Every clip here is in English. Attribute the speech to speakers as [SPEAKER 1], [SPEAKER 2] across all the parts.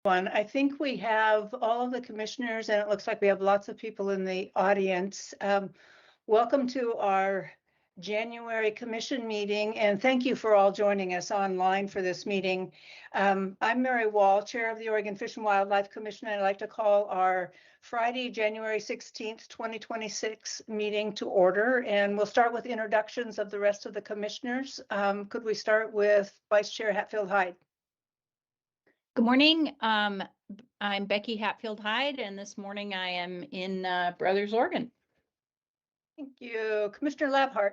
[SPEAKER 1] I think we have all of the commissioners, and it looks like we have lots of people in the audience. Welcome to our January commission meeting, and thank you for all joining us online for this meeting. I'm Mary Wall, Chair of the Oregon Fish and Wildlife Commission, and I'd like to call our Friday, January 16th, 2026 meeting to order, and we'll start with introductions of the rest of the commissioners. Could we start with Vice Chair Hatfield Hyde?
[SPEAKER 2] Good morning. I'm Becky Hatfield Hyde, and this morning I am in Brothers, Oregon.
[SPEAKER 1] Thank you. Commissioner Labhart.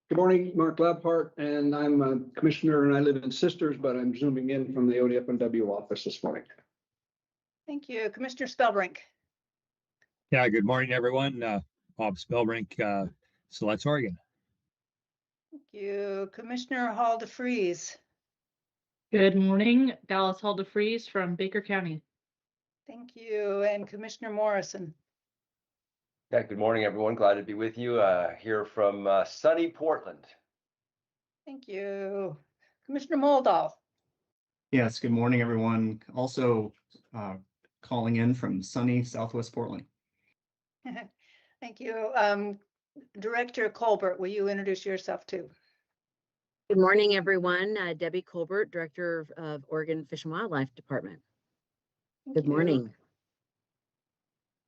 [SPEAKER 3] Good morning, Mark Labhart, and I'm a commissioner and I live in Sisters, but I'm zooming in from the ODFW office this morning.
[SPEAKER 1] Thank you. Commissioner Spellbrink.
[SPEAKER 4] Yeah, good morning, everyone. Bob Spellbrink, Siletz, Oregon.
[SPEAKER 1] Thank you. Commissioner Hall DeFries.
[SPEAKER 5] Good morning, Dallas Hall DeFries from Baker County.
[SPEAKER 1] Thank you. And Commissioner Morrison.
[SPEAKER 6] Yeah, good morning, everyone. Glad to be with you here from sunny Portland.
[SPEAKER 1] Thank you. Commissioner Moldahl.
[SPEAKER 7] Yes, good morning, everyone. Also calling in from sunny Southwest Portland.
[SPEAKER 1] Thank you. Director Colbert, will you introduce yourself too?
[SPEAKER 8] Good morning, everyone. Debbie Colbert, Director of Oregon Fish and Wildlife Department. Good morning.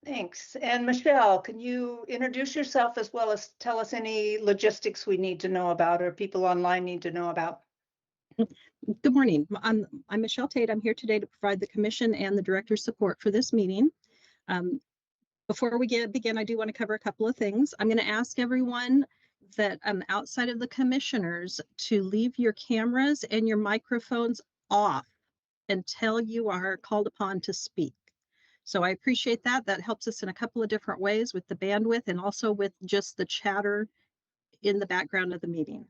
[SPEAKER 1] Thanks. And Michelle, can you introduce yourself as well as tell us any logistics we need to know about or people online need to know about?
[SPEAKER 9] Good morning. I'm Michelle Tate. I'm here today to provide the commission and the director's support for this meeting. Before we begin, I do want to cover a couple of things. I'm going to ask everyone that outside of the commissioners to leave your cameras and your microphones off until you are called upon to speak. So I appreciate that. That helps us in a couple of different ways with the bandwidth and also with just the chatter in the background of the meeting.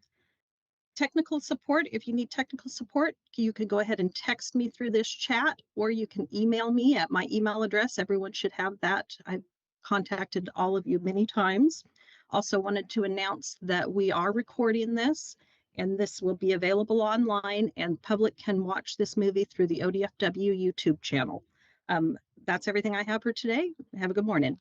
[SPEAKER 9] Technical support, if you need technical support, you can go ahead and text me through this chat, or you can email me at my email address. Everyone should have that. I've contacted all of you many times. Also wanted to announce that we are recording this, and this will be available online, and public can watch this movie through the ODFW YouTube channel. That's everything I have for today. Have a good morning.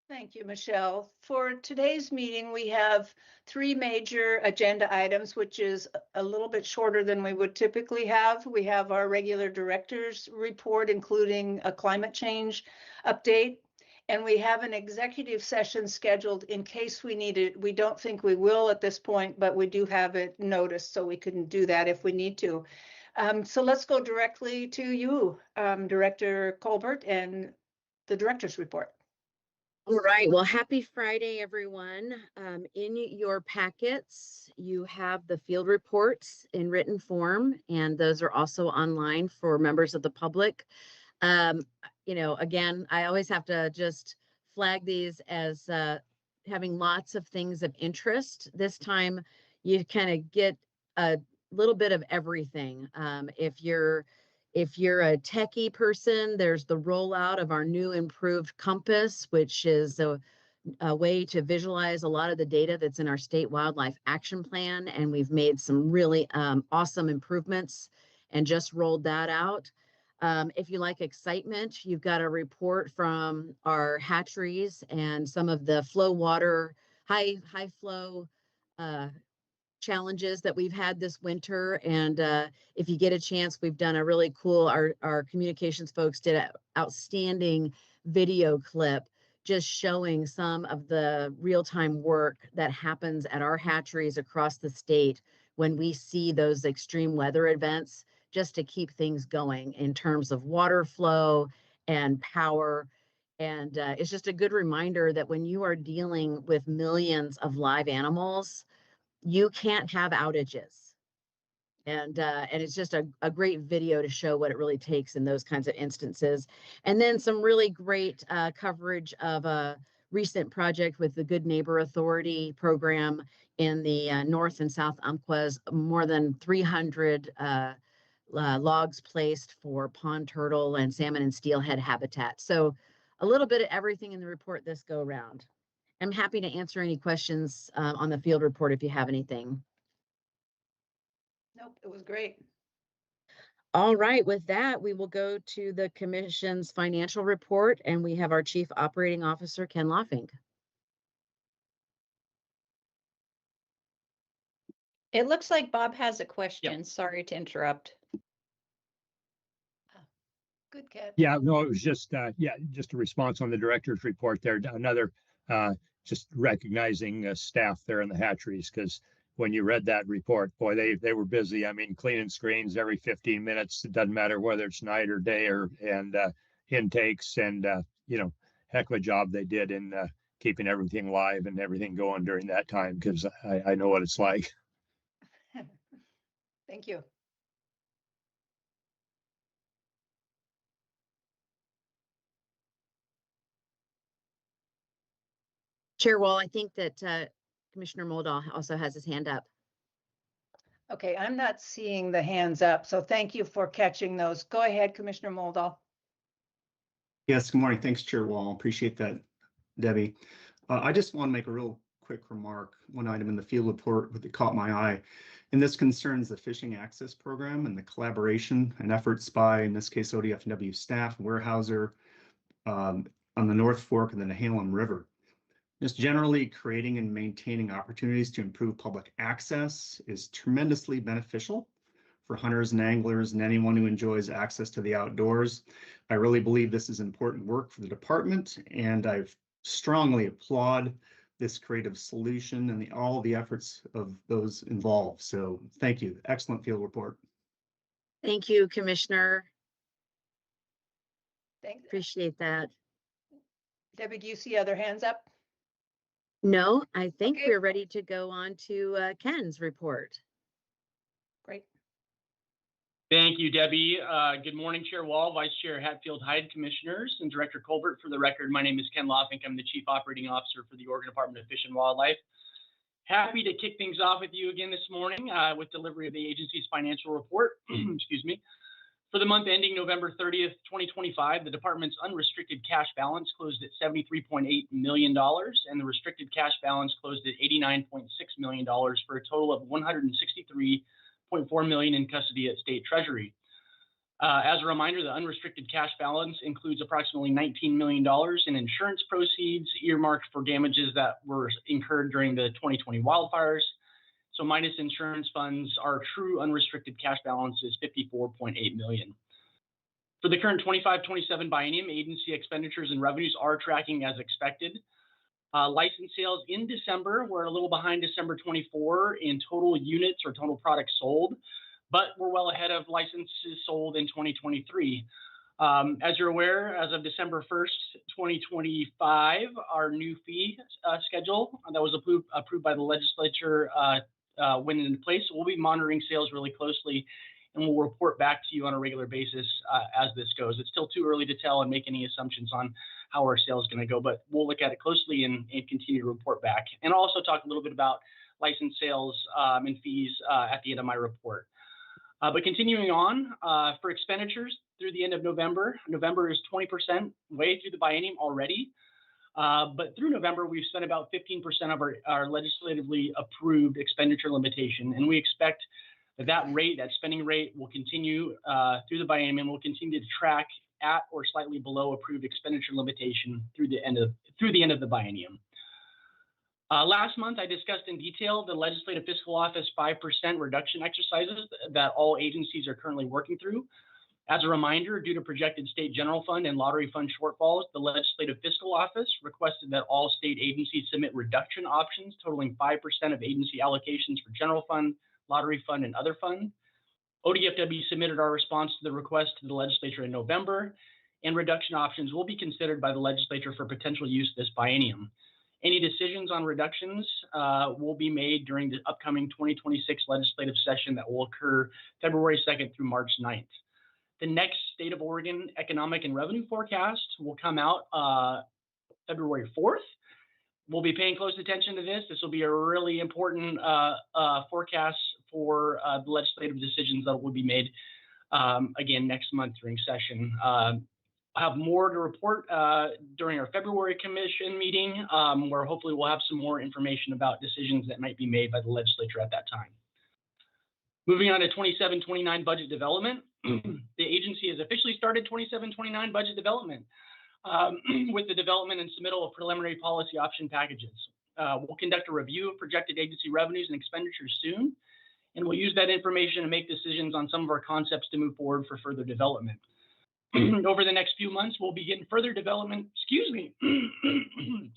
[SPEAKER 1] Thank you, Michelle. For today's meeting, we have three major agenda items, which is a little bit shorter than we would typically have. We have our regular director's report, including a climate change update. And we have an executive session scheduled in case we need it. We don't think we will at this point, but we do have it noticed, so we can do that if we need to. So let's go directly to you, Director Colbert, and the director's report.
[SPEAKER 8] All right. Well, happy Friday, everyone. In your packets, you have the field reports in written form, and those are also online for members of the public. You know, again, I always have to just flag these as having lots of things of interest. This time, you kind of get a little bit of everything. If you're a techie person, there's the rollout of our new improved Compass, which is a way to visualize a lot of the data that's in our state wildlife action plan. And we've made some really awesome improvements and just rolled that out. If you like excitement, you've got a report from our hatcheries and some of the flow water, high flow challenges that we've had this winter. And if you get a chance, we've done a really cool, our communications folks did an outstanding video clip just showing some of the real-time work that happens at our hatcheries across the state when we see those extreme weather events, just to keep things going in terms of water flow and power. And it's just a good reminder that when you are dealing with millions of live animals, you can't have outages. And it's just a great video to show what it really takes in those kinds of instances. And then some really great coverage of a recent project with the Good Neighbor Authority program in the North and South Umpquas, more than 300 logs placed for pond turtle and salmon and steelhead habitat. So a little bit of everything in the report this go around. I'm happy to answer any questions on the field report if you have anything.
[SPEAKER 1] Nope, it was great.
[SPEAKER 8] All right, with that, we will go to the commission's financial report, and we have our Chief Operating Officer, Ken Loffing.
[SPEAKER 2] It looks like Bob has a question. Sorry to interrupt.
[SPEAKER 1] Good catch.
[SPEAKER 4] Yeah, no, it was just, just a response on the director's report there. Another, just recognizing staff there in the hatcheries, because when you read that report, boy, they were busy. I mean, cleaning screens every 15 minutes. It doesn't matter whether it's night or day and intakes and, heck of a job they did in keeping everything live and everything going during that time, because I know what it's like.
[SPEAKER 1] Thank you.
[SPEAKER 8] Chair Wall, I think that Commissioner Moldahl also has his hand up.
[SPEAKER 1] Okay, I'm not seeing the hands up, so thank you for catching those. Go ahead, Commissioner Moldahl.
[SPEAKER 7] Yes, good morning. Thanks, Chair Wall. Appreciate that, Debbie. I just want to make a real quick remark. One item in the field report that caught my eye, and this concerns the fishing access program and the collaboration and efforts by, in this case, ODFW staff, Weyerhaeuser, on the North Fork and the Nehalem River. Just generally creating and maintaining opportunities to improve public access is tremendously beneficial for hunters and anglers and anyone who enjoys access to the outdoors. I really believe this is important work for the department, and I strongly applaud this creative solution and all the efforts of those involved. So thank you. Excellent field report.
[SPEAKER 8] Thank you, Commissioner.
[SPEAKER 1] Thanks.
[SPEAKER 8] Appreciate that.
[SPEAKER 1] Debbie, do you see other hands up?
[SPEAKER 8] No, I think
[SPEAKER 1] Okay.
[SPEAKER 8] we're ready to go on to Ken's report.
[SPEAKER 1] Great.
[SPEAKER 10] Thank you, Debbie. Good morning, Chair Wall, Vice Chair Hatfield Hyde, Commissioners, and Director Colbert. For the record, my name is Ken Loffing. I'm the Chief Operating Officer for the Oregon Department of Fish and Wildlife. Happy to kick things off with you again this morning with delivery of the agency's financial report. Excuse me. For the month ending November 30th, 2025, the department's unrestricted cash balance closed at $73.8 million, and the restricted cash balance closed at $89.6 million for a total of $163.4 million in custody at State Treasury. As a reminder, the unrestricted cash balance includes approximately $19 million in insurance proceeds earmarked for damages that were incurred during the 2020 wildfires. So minus insurance funds, our true unrestricted cash balance is $54.8 million. For the current 25-27 biennium, agency expenditures and revenues are tracking as expected. License sales in December were a little behind December 24 in total units or total products sold, but we're well ahead of licenses sold in 2023. As you're aware, as of December 1st, 2025, our new fee schedule that was approved by the legislature went into place. So we'll be monitoring sales really closely, and we'll report back to you on a regular basis as this goes. It's still too early to tell and make any assumptions on how our sales is going to go, but we'll look at it closely and continue to report back. And I'll also talk a little bit about license sales and fees at the end of my report. But continuing on, for expenditures through the end of November, November is 20% way through the biennium already. But through November, we've spent about 15% of our legislatively approved expenditure limitation. And we expect that rate, that spending rate, will continue through the biennium and will continue to track at or slightly below approved expenditure limitation through the end of the biennium. Last month, I discussed in detail the Legislative Fiscal Office 5% reduction exercises that all agencies are currently working through. As a reminder, due to projected state general fund and lottery fund shortfalls, the Legislative Fiscal Office requested that all state agencies submit reduction options totaling 5% of agency allocations for general fund, lottery fund, and other fund. ODFW submitted our response to the request to the legislature in November, and reduction options will be considered by the legislature for potential use this biennium. Any decisions on reductions will be made during the upcoming 2026 legislative session that will occur February 2nd through March 9th. The next State of Oregon economic and revenue forecast will come out February 4th. We'll be paying close attention to this. This will be a really important forecast for the legislative decisions that will be made again next month during session. I'll have more to report during our February commission meeting, where hopefully we'll have some more information about decisions that might be made by the legislature at that time. Moving on to 27-29 budget development. The agency has officially started 27-29 budget development with the development and submittal of preliminary policy option packages. We'll conduct a review of projected agency revenues and expenditures soon, and we'll use that information to make decisions on some of our concepts to move forward for further development. Over the next few months, we'll begin further development,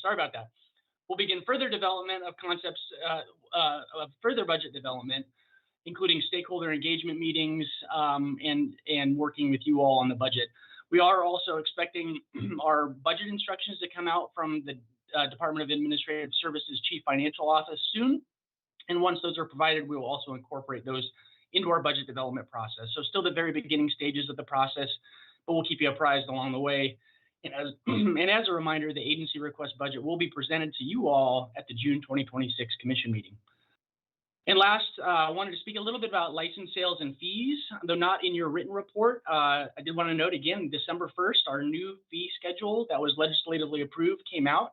[SPEAKER 10] sorry about that. We'll begin further development of concepts of further budget development, including stakeholder engagement meetings and working with you all on the budget. We are also expecting our budget instructions to come out from the Department of Administrative Services Chief Financial Office soon. And once those are provided, we will also incorporate those into our budget development process. So still the very beginning stages of the process, but we'll keep you apprised along the way. And as a reminder, the agency request budget will be presented to you all at the June 2026 commission meeting. And last, I wanted to speak a little bit about license sales and fees, though not in your written report. I did want to note again, December 1st, our new fee schedule that was legislatively approved came out.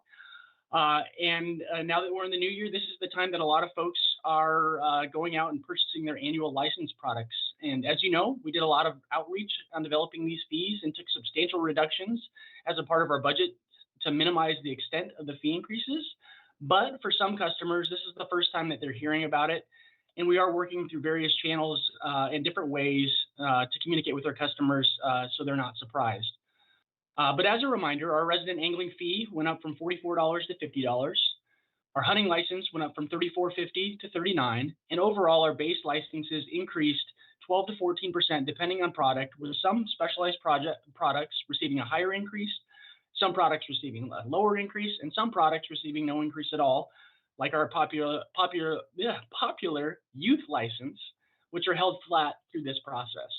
[SPEAKER 10] And now that we're in the new year, this is the time that a lot of folks are going out and purchasing their annual license products. And as you know, we did a lot of outreach on developing these fees and took substantial reductions as a part of our budget to minimize the extent of the fee increases. But for some customers, this is the first time that they're hearing about it. And we are working through various channels in different ways to communicate with our customers so they're not surprised. But as a reminder, our resident angling fee went up from $44 to $50. Our hunting license went up from $34.50 to $39. And overall, our base licenses increased 12 to 14% depending on product, with some specialized products receiving a higher increase, some products receiving a lower increase, and some products receiving no increase at all, like our popular youth license, which are held flat through this process.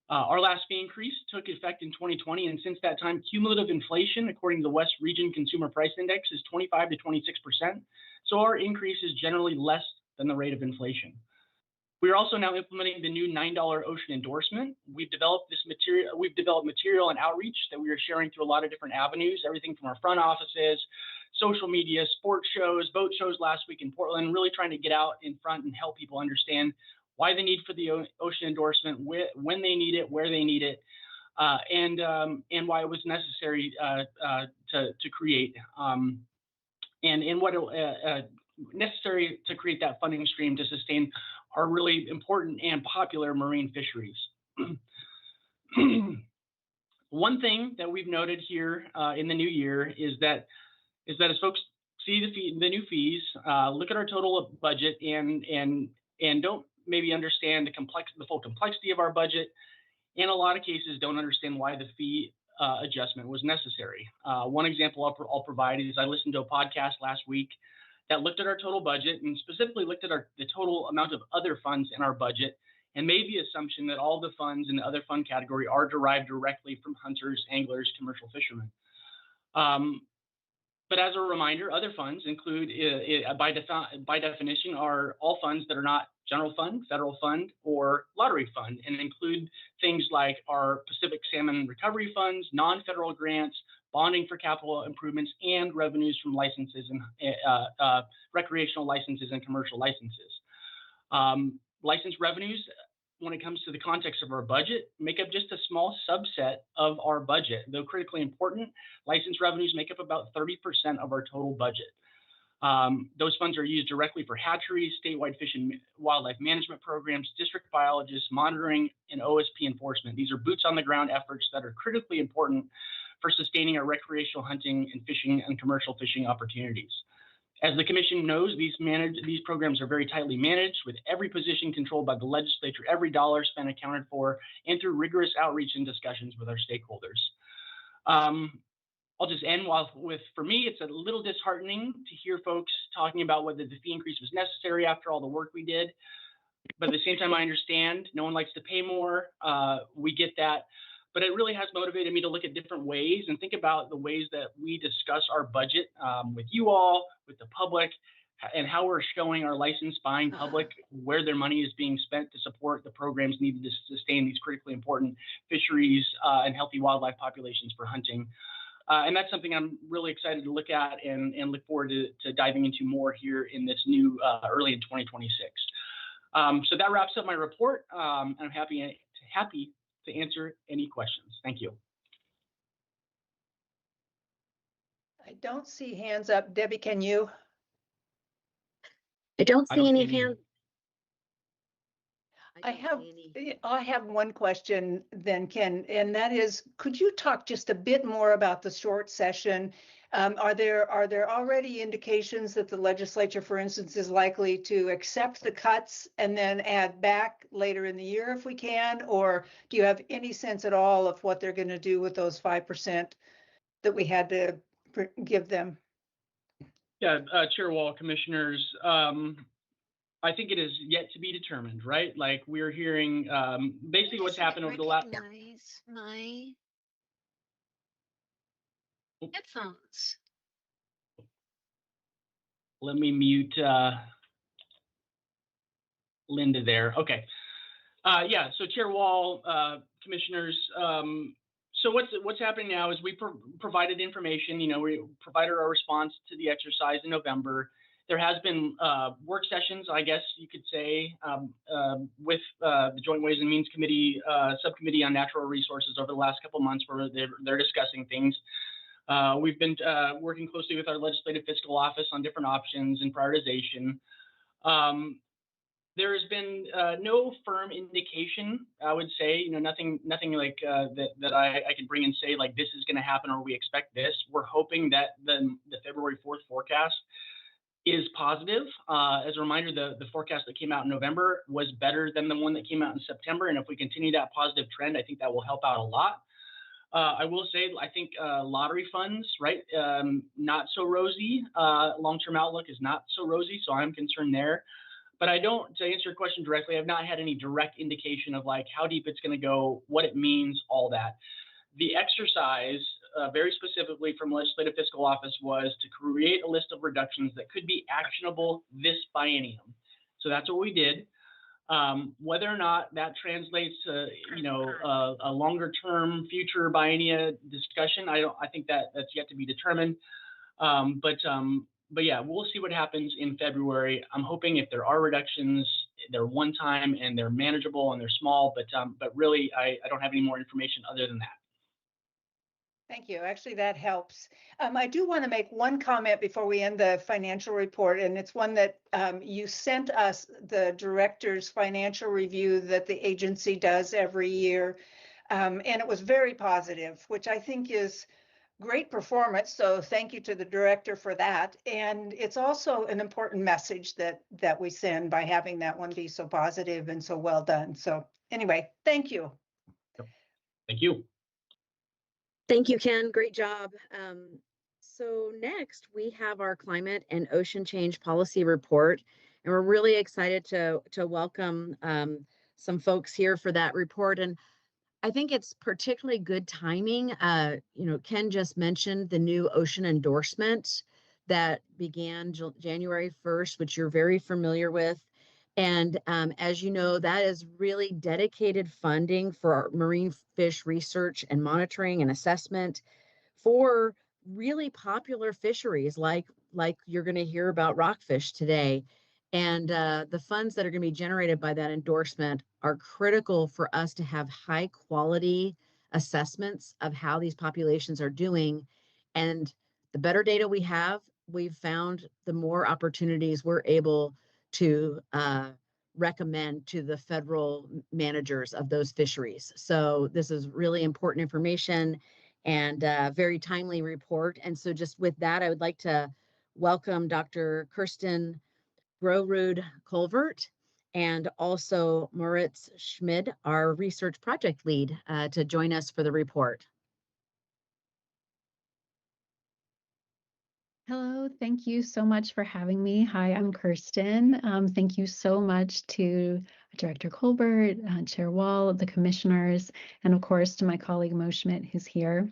[SPEAKER 10] Our last fee increase took effect in 2020, and since that time, cumulative inflation, according to the West Region Consumer Price Index, is 25 to 26%. So our increase is generally less than the rate of inflation. We are also now implementing the new $9 ocean endorsement. We've developed material and outreach that we are sharing through a lot of different avenues, everything from our front offices, social media, sports shows, boat shows last week in Portland, really trying to get out in front and help people understand why the need for the ocean endorsement, when they need it, where they need it, and why it was necessary to create, and what necessary to create that funding stream to sustain our really important and popular marine fisheries. One thing that we've noted here in the new year is that as folks see the new fees, look at our total budget and don't maybe understand the full complexity of our budget. In a lot of cases, don't understand why the fee adjustment was necessary. One example I'll provide is I listened to a podcast last week that looked at our total budget and specifically looked at the total amount of other funds in our budget and made the assumption that all the funds in the other fund category are derived directly from hunters, anglers, commercial fishermen. But as a reminder, other funds include, by definition, are all funds that are not general fund, federal fund, or lottery fund, and include things like our Pacific Salmon Recovery Funds, non-federal grants, bonding for capital improvements, and revenues from licenses and recreational licenses and commercial licenses. License revenues, when it comes to the context of our budget, make up just a small subset of our budget. Though critically important, license revenues make up about 30% of our total budget. Those funds are used directly for hatcheries, statewide fish and wildlife management programs, district biologists, monitoring, and OSP enforcement. These are boots on the ground efforts that are critically important for sustaining our recreational hunting and fishing and commercial fishing opportunities. As the commission knows, these programs are very tightly managed, with every position controlled by the legislature, every dollar spent accounted for, and through rigorous outreach and discussions with our stakeholders. I'll just end for me, it's a little disheartening to hear folks talking about whether the fee increase was necessary after all the work we did. But at the same time, I understand no one likes to pay more. We get that. But it really has motivated me to look at different ways and think about the ways that we discuss our budget with you all, with the public, and how we're showing our license buying public where their money is being spent to support the programs needed to sustain these critically important fisheries and healthy wildlife populations for hunting. And that's something I'm really excited to look at and look forward to diving into more here in this new early in 2026. So that wraps up my report. I'm happy happy to answer any questions. Thank you.
[SPEAKER 1] I don't see hands up. Debbie, can you?
[SPEAKER 8] I don't
[SPEAKER 10] I
[SPEAKER 8] see
[SPEAKER 10] don't
[SPEAKER 8] any
[SPEAKER 10] see any.
[SPEAKER 8] hands.
[SPEAKER 1] I
[SPEAKER 8] don't
[SPEAKER 1] have,
[SPEAKER 8] see any.
[SPEAKER 1] I have one question then, Ken, and that is, could you talk just a bit more about the short session? Are there already indications that the legislature, for instance, is likely to accept the cuts and then add back later in the year if we can? Or do you have any sense at all of what they're going to do with those 5% that we had to give them?
[SPEAKER 10] Yeah, Chair Wall, Commissioners, I think it is yet to be determined, right? Like we're hearing basically what's happened over the last.
[SPEAKER 11] Recognize my headphones.
[SPEAKER 10] Let me mute Linda there. Okay. Yeah. So Chair Wall, Commissioners. So what's happening now is we provided information. You know, we provided our response to the exercise in November. There has been work sessions, I guess you could say, with the Joint Ways and Means Committee, Subcommittee on Natural Resources over the last couple of months where they're discussing things. We've been working closely with our Legislative Fiscal Office on different options and prioritization. There has been no firm indication, I would say, you know, nothing like that I can bring and say like this is going to happen or we expect this. We're hoping that the February 4th forecast is positive. As a reminder, the forecast that came out in November was better than the one that came out in September. And if we continue that positive trend, I think that will help out a lot. I will say, I think lottery funds, right? Not so rosy. Long-term outlook is not so rosy. So I'm concerned there. But I don't, to answer your question directly, I've not had any direct indication of like how deep it's going to go, what it means, all that. The exercise, very specifically from Legislative Fiscal Office, was to create a list of reductions that could be actionable this biennium. So that's what we did. Whether or not that translates to, you know, a longer-term future biennia discussion, I think that's yet to be determined. But yeah, we'll see what happens in February. I'm hoping if there are reductions, they're one time and they're manageable and they're small. But really, I don't have any more information other than that.
[SPEAKER 1] Thank you. Actually, that helps. I do want to make one comment before we end the financial report, and it's one that you sent us the director's financial review that the agency does every year, and it was very positive, which I think is great performance. So thank you to the director for that. And it's also an important message that we send by having that one be so positive and so well done. So anyway, thank you.
[SPEAKER 10] Thank you.
[SPEAKER 8] Thank you, Ken. Great job. So next we have our climate and ocean change policy report, and we're really excited to welcome some folks here for that report. And I think it's particularly good timing. You know, Ken just mentioned the new ocean endorsement that began January 1st, which you're very familiar with. And as you know, that is really dedicated funding for our marine fish research and monitoring and assessment for really popular fisheries like you're going to hear about rockfish today. And the funds that are going to be generated by that endorsement are critical for us to have high quality assessments of how these populations are doing. And the better data we have, we've found the more opportunities we're able to recommend to the federal managers of those fisheries. So this is really important information and very timely report. And so just with that, I would like to welcome Dr. Kirsten Grorud Colvert and also Moritz Schmid, our research project lead, to join us for the report.
[SPEAKER 12] Hello, thank you so much for having me. Hi, I'm Kirsten. Thank you so much to Director Colbert, Chair Wall, the commissioners, and of course to my colleague Mo Schmidt, who's here.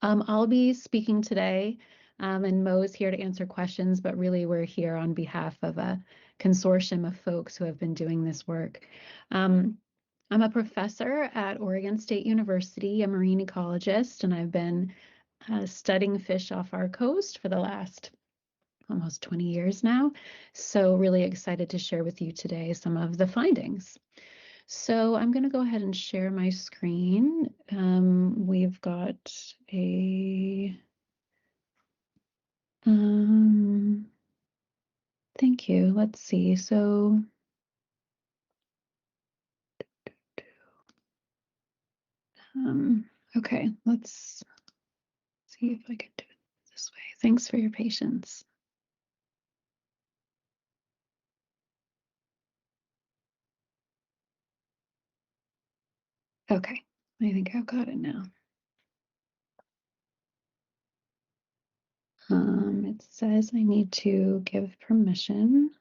[SPEAKER 12] I'll be speaking today, and Mo is here to answer questions, but really we're here on behalf of a consortium of folks who have been doing this work. I'm a professor at Oregon State University, a marine ecologist, and I've been studying fish off our coast for the last almost 20 years now. So really excited to share with you today some of the findings. So I'm going to go ahead and share my screen. We've got a, thank you. Let's see. So, okay, let's see if I can do it this way. Thanks for your patience. Okay, I think I've got it now. It says I need to give permission.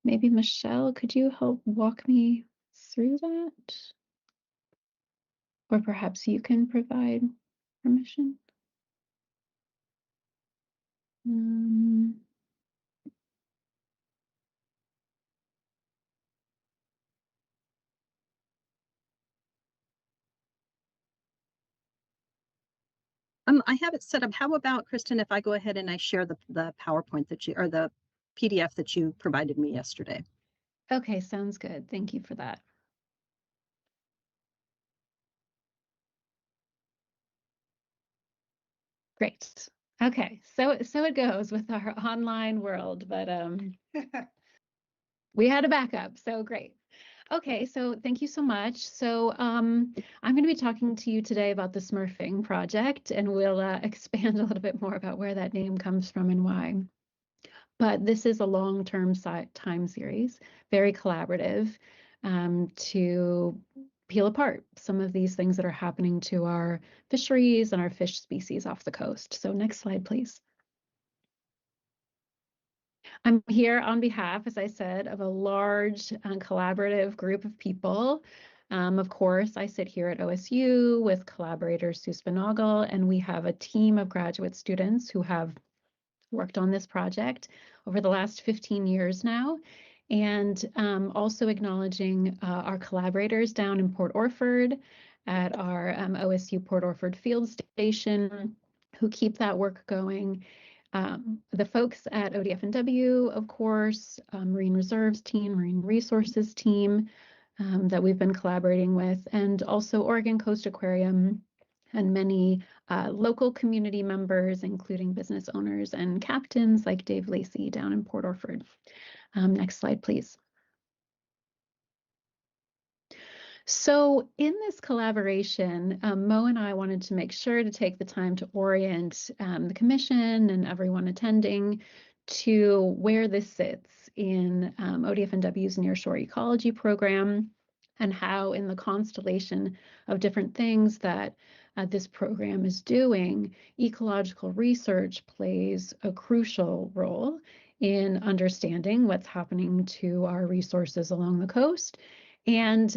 [SPEAKER 12] Maybe Michelle, could you help walk me through that? Or perhaps you can provide permission. Um,
[SPEAKER 9] I have it set up. How about, Kristen, if I go ahead and I share the PowerPoint that you, or the PDF that you provided me yesterday?
[SPEAKER 12] okay, sounds good. Thank you for that. Great. Okay, so it goes with our online world, but we had a backup, so great. Okay, so thank you so much. So I'm going to be talking to you today about the Smurfing project, and we'll expand a little bit more about where that name comes from and why. But this is a long-term time series, very collaborative, to peel apart some of these things that are happening to our fisheries and our fish species off the coast. So next slide, please. I'm here on behalf, as I said, of a large and collaborative group of people. Of course, I sit here at OSU with collaborator Sue Spinagle, and we have a team of graduate students who have worked on this project over the last 15 years now. And also acknowledging our collaborators down in Port Orford at our OSU Port Orford Field Station who keep that work going. The folks at ODF&W, of course, Marine Reserves team, Marine Resources team that we've been collaborating with, and also Oregon Coast Aquarium and many local community members, including business owners and captains like Dave Lacey down in Port Orford. Next slide, please. So in this collaboration, Mo and I wanted to make sure to take the time to orient the commission and everyone attending to where this sits in ODF&W's Nearshore Ecology Program and how in the constellation of different things that this program is doing, ecological research plays a crucial role in understanding what's happening to our resources along the coast. And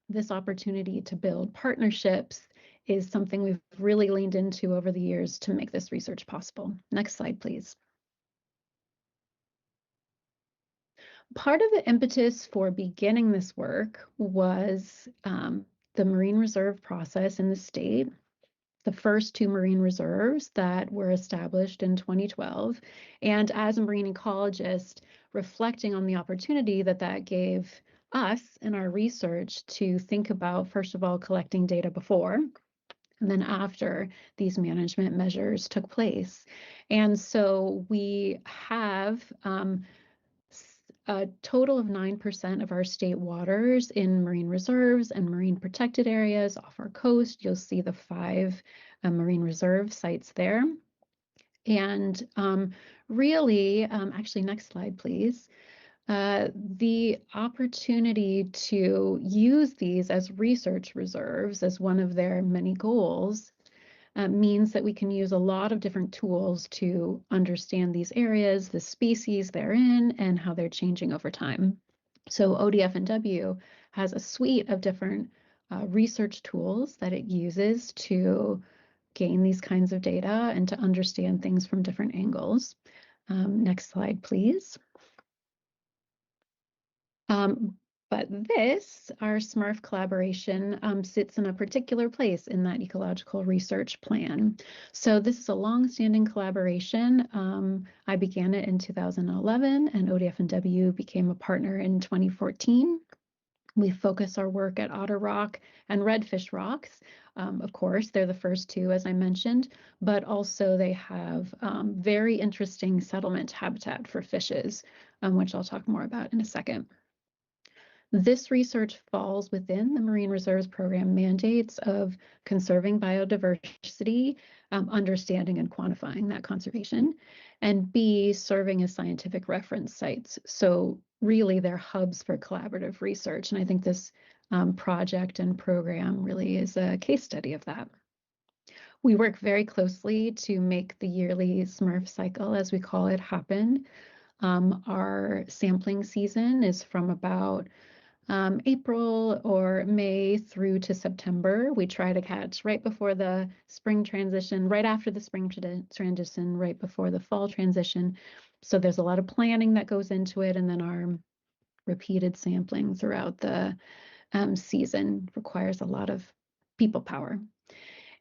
[SPEAKER 12] this opportunity to build partnerships is something we've really leaned into over the years to make this research possible. Next slide, please. Part of the impetus for beginning this work was the marine reserve process in the state. The first two marine reserves that were established in 2012. And as a marine ecologist, reflecting on the opportunity that that gave us in our research to think about, first of all, collecting data before, and then after these management measures took place. And so we have a total of 9% of our state waters in marine reserves and marine protected areas off our coast. You'll see the 5 marine reserve sites there. And really, actually, next slide, please. The opportunity to use these as research reserves as one of their many goals means that we can use a lot of different tools to understand these areas, the species they're in, and how they're changing over time. So ODF&W has a suite of different research tools that it uses to gain these kinds of data and to understand things from different angles. Next slide, please. But this, our SMRF collaboration, sits in a particular place in that ecological research plan. So this is a long-standing collaboration. I began it in 2011, and ODF&W became a partner in 2014. We focus our work at Otter Rock and Redfish Rocks. Of course, they're the first two, as I mentioned, but also they have very interesting settlement habitat for fishes, which I'll talk more about in a second. This research falls within the Marine Reserves Program mandates of conserving biodiversity, understanding and quantifying that conservation, and B, serving as scientific reference sites. So really they're hubs for collaborative research. And I think this project and program really is a case study of that. We work very closely to make the yearly SMRF cycle, as we call it, happen. Our sampling season is from about April or May through to September. We try to catch right before the spring transition, right after the spring transition, right before the fall transition. So there's a lot of planning that goes into it, and then our repeated sampling throughout the season requires a lot of people power.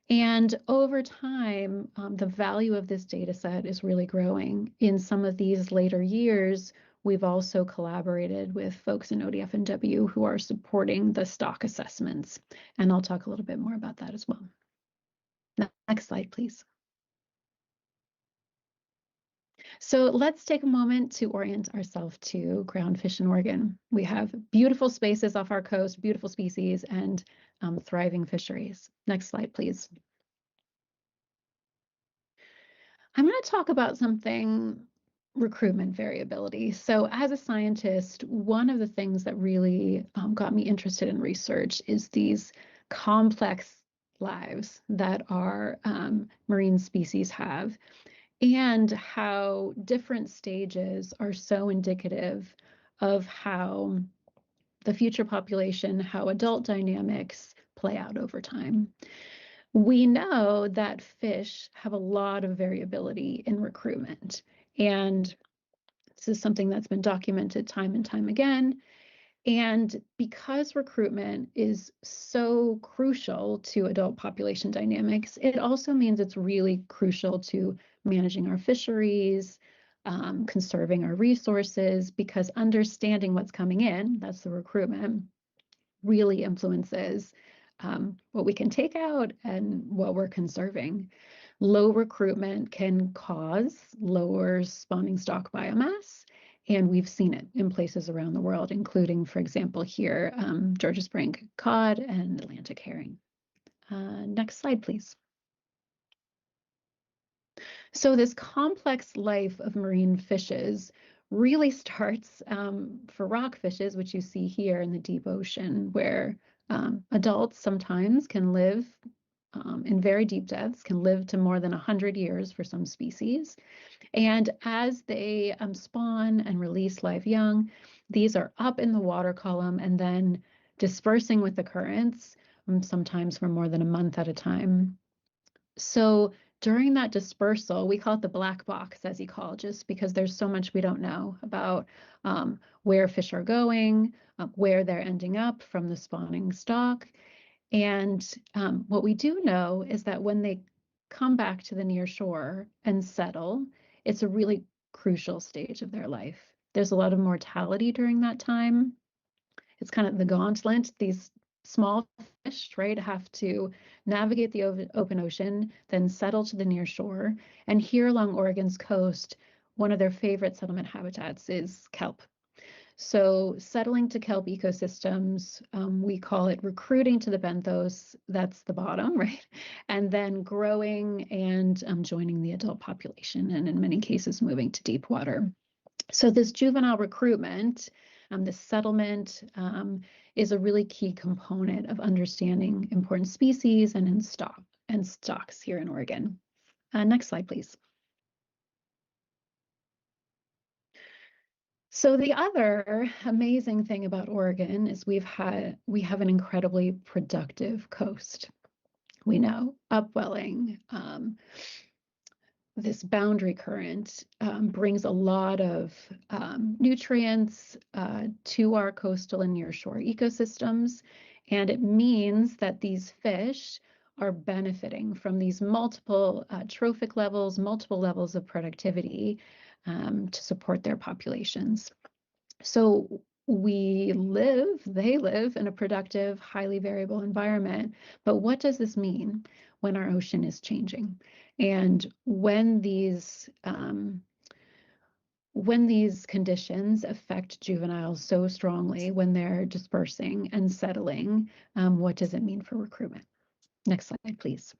[SPEAKER 12] And over time, the value of this data set is really growing. In some of these later years, we've also collaborated with folks in ODF&W who are supporting the stock assessments. And I'll talk a little bit more about that as well. Next slide, please. So let's take a moment to orient ourselves to groundfish in Oregon. We have beautiful spaces off our coast, beautiful species, and thriving fisheries. Next slide, please. I'm going to talk about something, recruitment variability. So as a scientist, one of the things that really got me interested in research is these complex lives that our marine species have, and how different stages are so indicative of how the future population, how adult dynamics play out over time. We know that fish have a lot of variability in recruitment, and this is something that's been documented time and time again. And because recruitment is so crucial to adult population dynamics, it also means it's really crucial to managing our fisheries, conserving our resources, because understanding what's coming in, that's the recruitment, really influences what we can take out and what we're conserving. Low recruitment can cause lower spawning stock biomass, and we've seen it in places around the world, including, for example, here, Georges Bank cod and Atlantic herring. Next slide, please. So this complex life of marine fishes really starts for rockfishes, which you see here in the deep ocean, where adults sometimes can live in very deep depths, can live to more than 100 years for some species. And as they spawn and release live young, these are up in the water column and then dispersing with the currents, sometimes for more than a month at a time. So during that dispersal, we call it the black box as ecologists, because there's so much we don't know about where fish are going, where they're ending up from the spawning stock. And what we do know is that when they come back to the near shore and settle, it's a really crucial stage of their life. There's a lot of mortality during that time. It's kind of the gauntlet. These small fish, right, have to navigate the open ocean, then settle to the near shore. And here along Oregon's coast, one of their favorite settlement habitats is kelp. So settling to kelp ecosystems, we call it recruiting to the benthos, that's the bottom, right? And then growing and joining the adult population, and in many cases moving to deep water. So this juvenile recruitment, this settlement is a really key component of understanding important species and stocks here in Oregon. Next slide, please. So the other amazing thing about Oregon is we have an incredibly productive coast. We know upwelling, this boundary current brings a lot of nutrients to our coastal and nearshore ecosystems. And it means that these fish are benefiting from these multiple trophic levels, multiple levels of productivity to support their populations. So they live in a productive, highly variable environment. But what does this mean when our ocean is changing? And when these conditions affect juveniles so strongly, when they're dispersing and settling, what does it mean for recruitment? Next slide, please.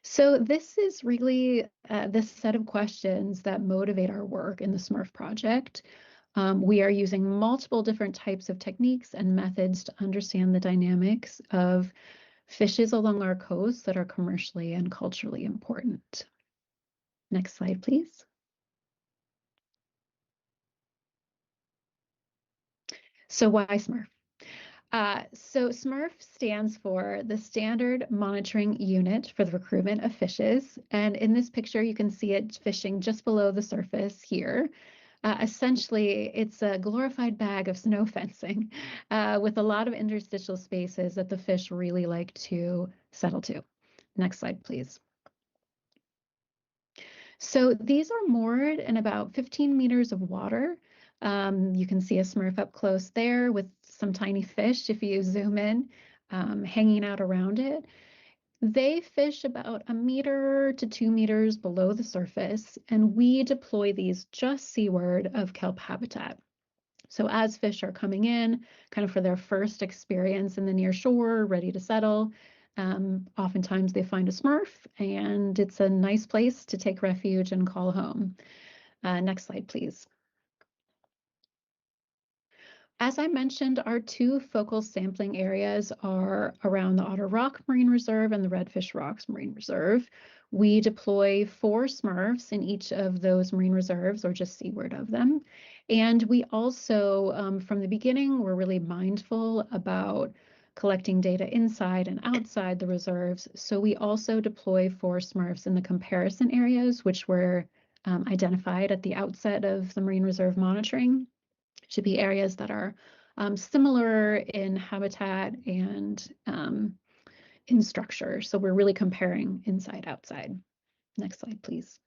[SPEAKER 12] So this is really this set of questions that motivate our work in the SMURF project. We are using multiple different types of techniques and methods to understand the dynamics of fishes along our coast that are commercially and culturally important. Next slide, please. So why SMURF? So SMURF stands for the Standard Monitoring Unit for the Recruitment of Fishes. And in this picture, you can see it fishing just below the surface here. Essentially, it's a glorified bag of snow fencing with a lot of interstitial spaces that the fish really like to settle to. Next slide, please. So these are moored in about 15 meters of water. You can see a SMURF up close there with some tiny fish, if you zoom in, hanging out around it. They fish about 1 meter to 2 meters below the surface, and we deploy these just seaward of kelp habitat. So as fish are coming in, kind of for their first experience in the near shore, ready to settle, oftentimes they find a SMURF, and it's a nice place to take refuge and call home. Next slide, please. As I mentioned, our two focal sampling areas are around the Otter Rock Marine Reserve and the Redfish Rocks Marine Reserve. We deploy 4 SMURFs in each of those marine reserves, or just seaward of them. And we also, from the beginning, we're really mindful about collecting data inside and outside the reserves. So we also deploy 4 SMURFs in the comparison areas, which were identified at the outset of the marine reserve monitoring, to be areas that are similar in habitat and in structure. So we're really comparing inside, outside. Next slide, please.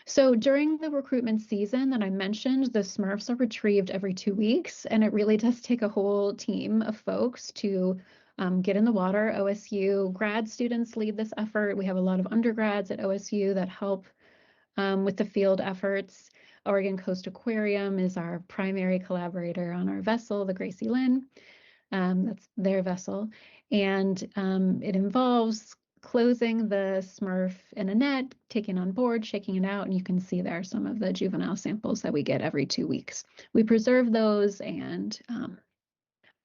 [SPEAKER 12] So during the recruitment season that I mentioned, the SMURFs are retrieved every 2 weeks, and it really does take a whole team of folks to get in the water. OSU grad students lead this effort. We have a lot of undergrads at OSU that help with the field efforts. Oregon Coast Aquarium is our primary collaborator on our vessel, the Gracie Lynn. That's their vessel. And it involves closing the SMURF in a net, taking on board, shaking it out, and you can see there some of the juvenile samples that we get every 2 weeks. We preserve those and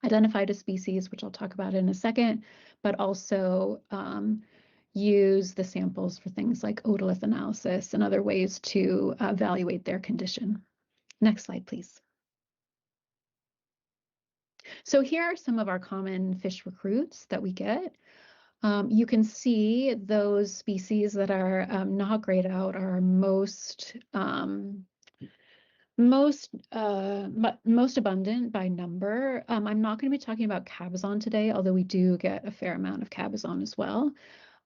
[SPEAKER 12] identified a species, which I'll talk about in a second, but also use the samples for things like otolith analysis and other ways to evaluate their condition. Next slide, please. So here are some of our common fish recruits that we get. You can see those species that are not grayed out are most abundant by number. I'm not going to be talking about cabezon today, although we do get a fair amount of cabezon as well.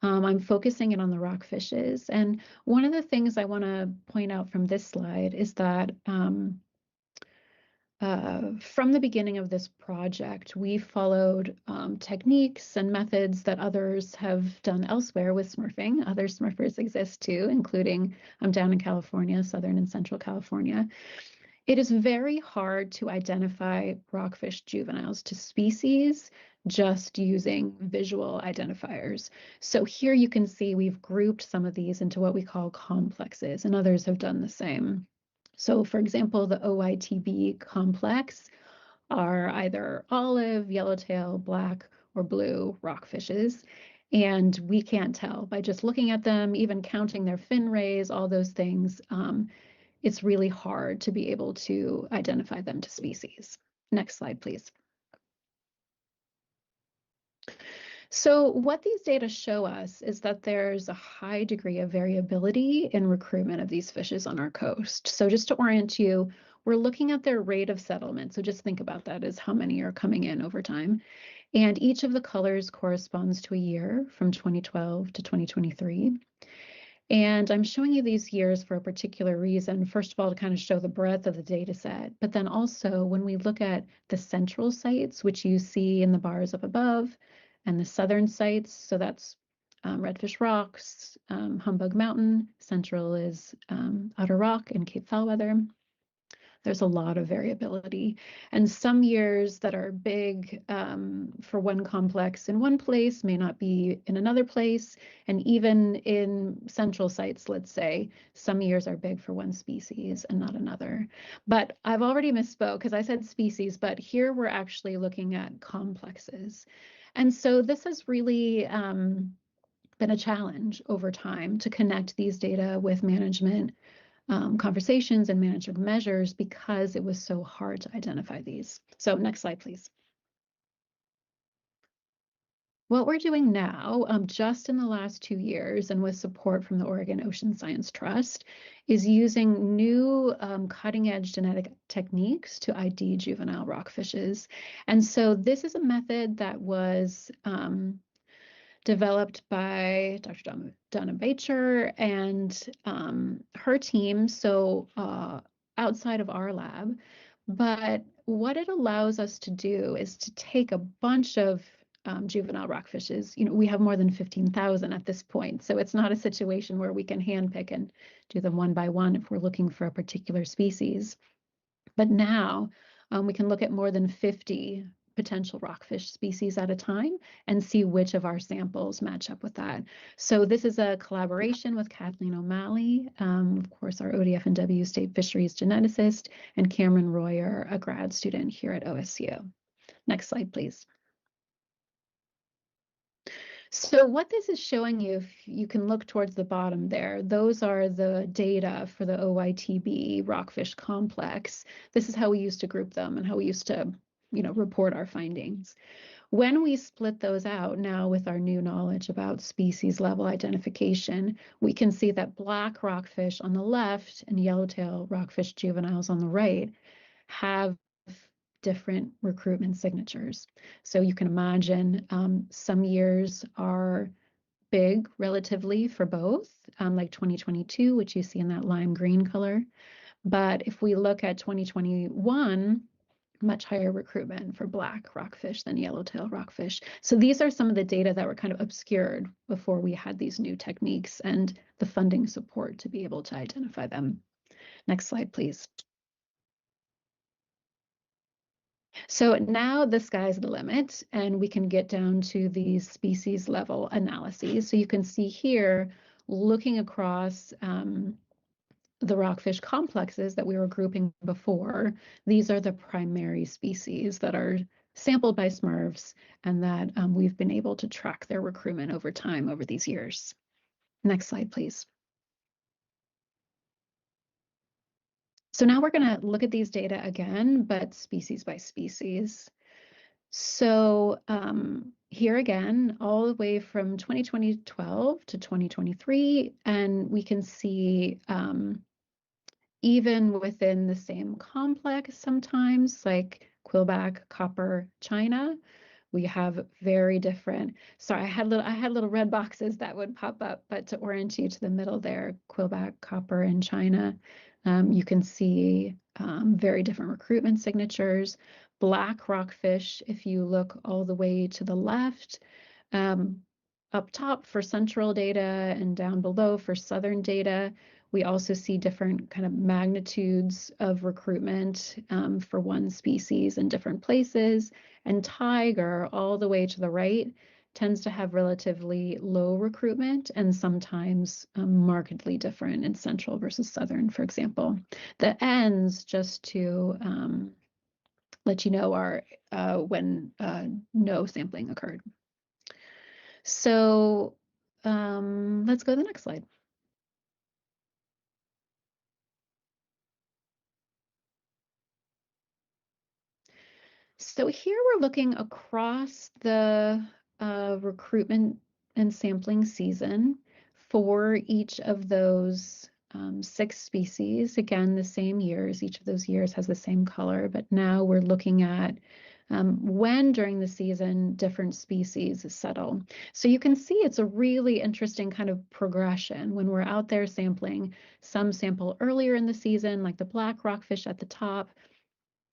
[SPEAKER 12] I'm focusing in on the rockfishes. And one of the things I want to point out from this slide is that from the beginning of this project, we followed techniques and methods that others have done elsewhere with SMURFing. Other SMURFers exist too, including down in California, Southern and Central California. It is very hard to identify rockfish juveniles to species just using visual identifiers. So here you can see we've grouped some of these into what we call complexes, and others have done the same. So for example, the OITB complex are either olive, yellowtail, black, or blue rockfishes. And we can't tell by just looking at them, even counting their fin rays, all those things. It's really hard to be able to identify them to species. Next slide, please. So what these data show us is that there's a high degree of variability in recruitment of these fishes on our coast. So just to orient you, we're looking at their rate of settlement. So just think about that as how many are coming in over time. And each of the colors corresponds to a year from 2012 to 2023. And I'm showing you these years for a particular reason. First of all, to kind of show the breadth of the data set, but then also when we look at the central sites, which you see in the bars up above, and the southern sites, so that's Redfish Rocks, Humbug Mountain, central is Outer Rock and Cape Foulweather. There's a lot of variability. And some years that are big for one complex in one place may not be in another place. And even in central sites, let's say, some years are big for one species and not another. But I've already misspoke because I said species, but here we're actually looking at complexes. And so this has really been a challenge over time to connect these data with management conversations and management measures because it was so hard to identify these. So next slide, please. What we're doing now, just in the last 2 years and with support from the Oregon Ocean Science Trust, is using new cutting edge genetic techniques to ID juvenile rockfishes. And so this is a method that was developed by Dr. Donna Bacher and her team, so outside of our lab. But what it allows us to do is to take a bunch of juvenile rockfishes. You know, we have more than 15,000 at this point, so it's not a situation where we can handpick and do them one by one if we're looking for a particular species. But now we can look at more than 50 potential rockfish species at a time and see which of our samples match up with that. So this is a collaboration with Kathleen O'Malley, of course, our ODF&W State Fisheries geneticist, and Cameron Royer, a grad student here at OSU. Next slide, please. So what this is showing you, if you can look towards the bottom there, those are the data for the OYTB rockfish complex. This is how we used to group them and how we used to report our findings. When we split those out now with our new knowledge about species level identification, we can see that black rockfish on the left and yellowtail rockfish juveniles on the right have different recruitment signatures. So you can imagine some years are big relatively for both, like 2022, which you see in that lime green color. But if we look at 2021, much higher recruitment for black rockfish than yellowtail rockfish. So these are some of the data that were kind of obscured before we had these new techniques and the funding support to be able to identify them. Next slide, please. So now the sky's the limit, and we can get down to these species level analyses. So you can see here, looking across the rockfish complexes that we were grouping before, these are the primary species that are sampled by SMERVs and that we've been able to track their recruitment over time over these years. Next slide, please. So now we're going to look at these data again, but species by species. So here again, all the way from 2012 to 2023, and we can see even within the same complex sometimes, like quillback, copper, china, we have very different. Sorry, I had little red boxes that would pop up, but to orient you to the middle there, quillback, copper, and china, you can see very different recruitment signatures. Black rockfish, if you look all the way to the left, up top for central data and down below for southern data, we also see different kind of magnitudes of recruitment for one species in different places. And tiger, all the way to the right, tends to have relatively low recruitment and sometimes markedly different in central versus southern, for example. The ends, just to let you know, are when no sampling occurred. So let's go to the next slide. So here we're looking across the recruitment and sampling season for each of those 6 species. Again, the same years, each of those years has the same color, but now we're looking at when during the season different species settle. So you can see it's a really interesting kind of progression when we're out there sampling. Some sample earlier in the season, like the black rockfish at the top,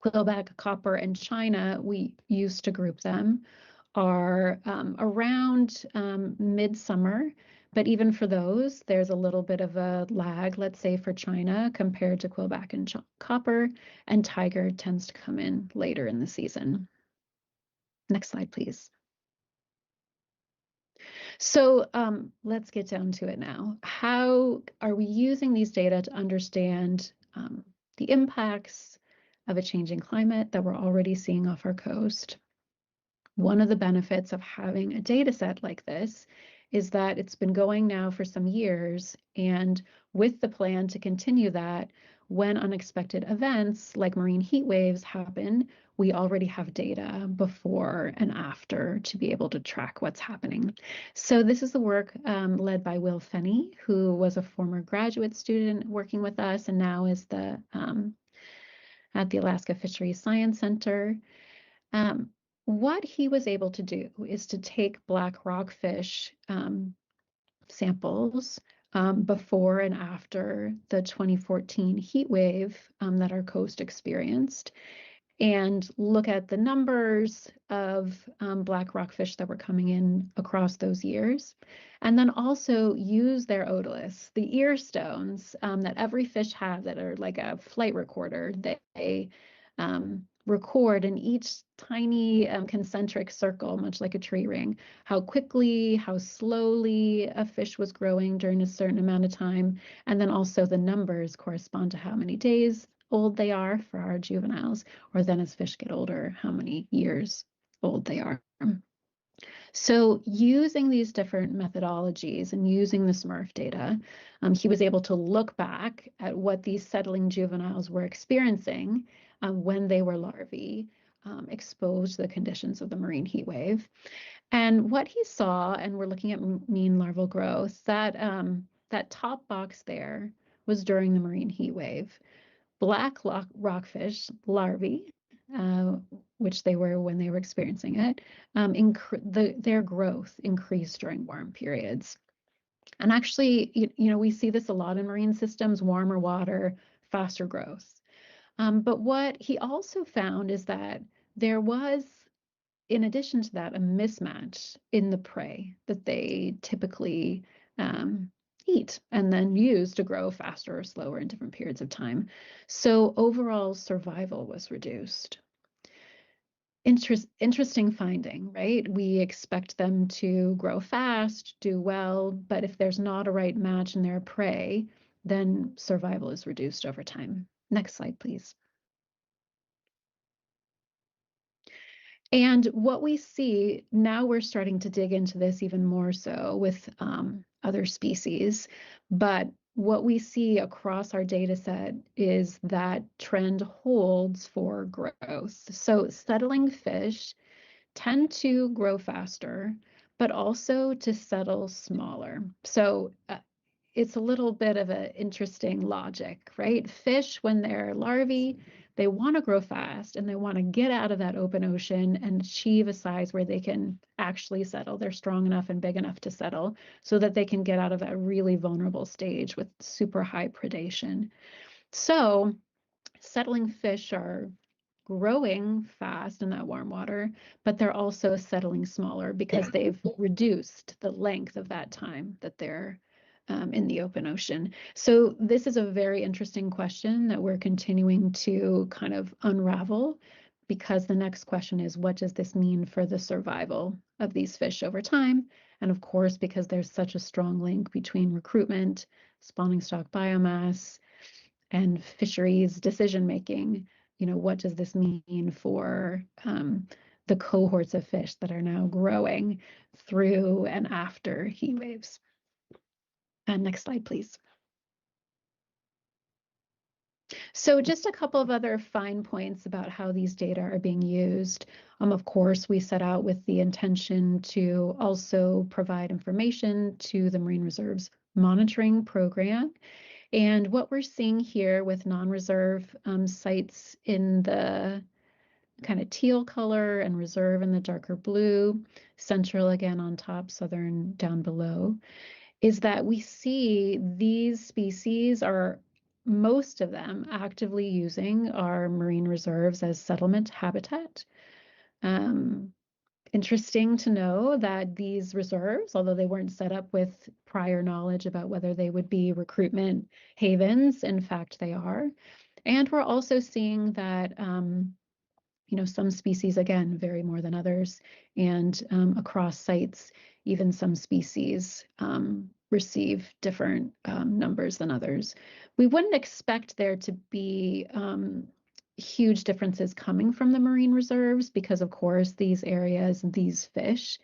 [SPEAKER 12] quillback, copper, and china, we used to group them, are around midsummer. But even for those, there's a little bit of a lag, let's say for china compared to quillback and copper, and tiger tends to come in later in the season. Next slide, please. So let's get down to it now. How are we using these data to understand the impacts of a changing climate that we're already seeing off our coast? One of the benefits of having a data set like this is that it's been going now for some years, and with the plan to continue that, when unexpected events like marine heat waves happen, we already have data before and after to be able to track what's happening. So this is the work led by Will Fenney, who was a former graduate student working with us and now is the at the Alaska Fisheries Science Center. What he was able to do is to take black rockfish samples before and after the 2014 heat wave that our coast experienced, and look at the numbers of black rockfish that were coming in across those years, and then also use their otoliths, the ear stones that every fish has that are like a flight recorder. They record in each tiny concentric circle, much like a tree ring, how quickly, how slowly a fish was growing during a certain amount of time. And then also the numbers correspond to how many days old they are for our juveniles, or then as fish get older, how many years old they are. So using these different methodologies and using the SMRF data, he was able to look back at what these settling juveniles were experiencing when they were larvae, exposed to the conditions of the marine heat wave. And what he saw, and we're looking at mean larval growth, that top box there was during the marine heat wave. Black rockfish larvae, which they were when they were experiencing it, their growth increased during warm periods. And actually, you know, we see this a lot in marine systems: warmer water, faster growth. But what he also found is that there was, in addition to that, a mismatch in the prey that they typically eat and then use to grow faster or slower in different periods of time. So overall survival was reduced. Interesting finding, right? We expect them to grow fast, do well, but if there's not a right match in their prey, then survival is reduced over time. Next slide, please. And what we see now, we're starting to dig into this even more so with other species, but what we see across our data set is that trend holds for growth. So settling fish tend to grow faster, but also to settle smaller. So it's a little bit of an interesting logic, right? Fish, when they're larvae, they want to grow fast and they want to get out of that open ocean and achieve a size where they can actually settle. They're strong enough and big enough to settle so that they can get out of that really vulnerable stage with super high predation. So settling fish are growing fast in that warm water, but they're also settling smaller because they've reduced the length of that time that they're in the open ocean. So this is a very interesting question that we're continuing to kind of unravel, because the next question is, what does this mean for the survival of these fish over time? And of course, because there's such a strong link between recruitment, spawning stock biomass, and fisheries decision-making, you know, what does this mean for the cohorts of fish that are now growing through and after heat waves? And next slide, please. So just a couple of other fine points about how these data are being used. Of course, we set out with the intention to also provide information to the Marine Reserve's monitoring program. And what we're seeing here with non-reserve sites in the kind of teal color and reserve in the darker blue, central again on top, southern down below, is that we see these species are, most of them, actively using our marine reserves as settlement habitat. Interesting to know that these reserves, although they weren't set up with prior knowledge about whether they would be recruitment havens, in fact they are. And we're also seeing that some species, again, vary more than others, and across sites, even some species receive different numbers than others. We wouldn't expect there to be huge differences coming from the marine reserves because, of course, these areas, these fish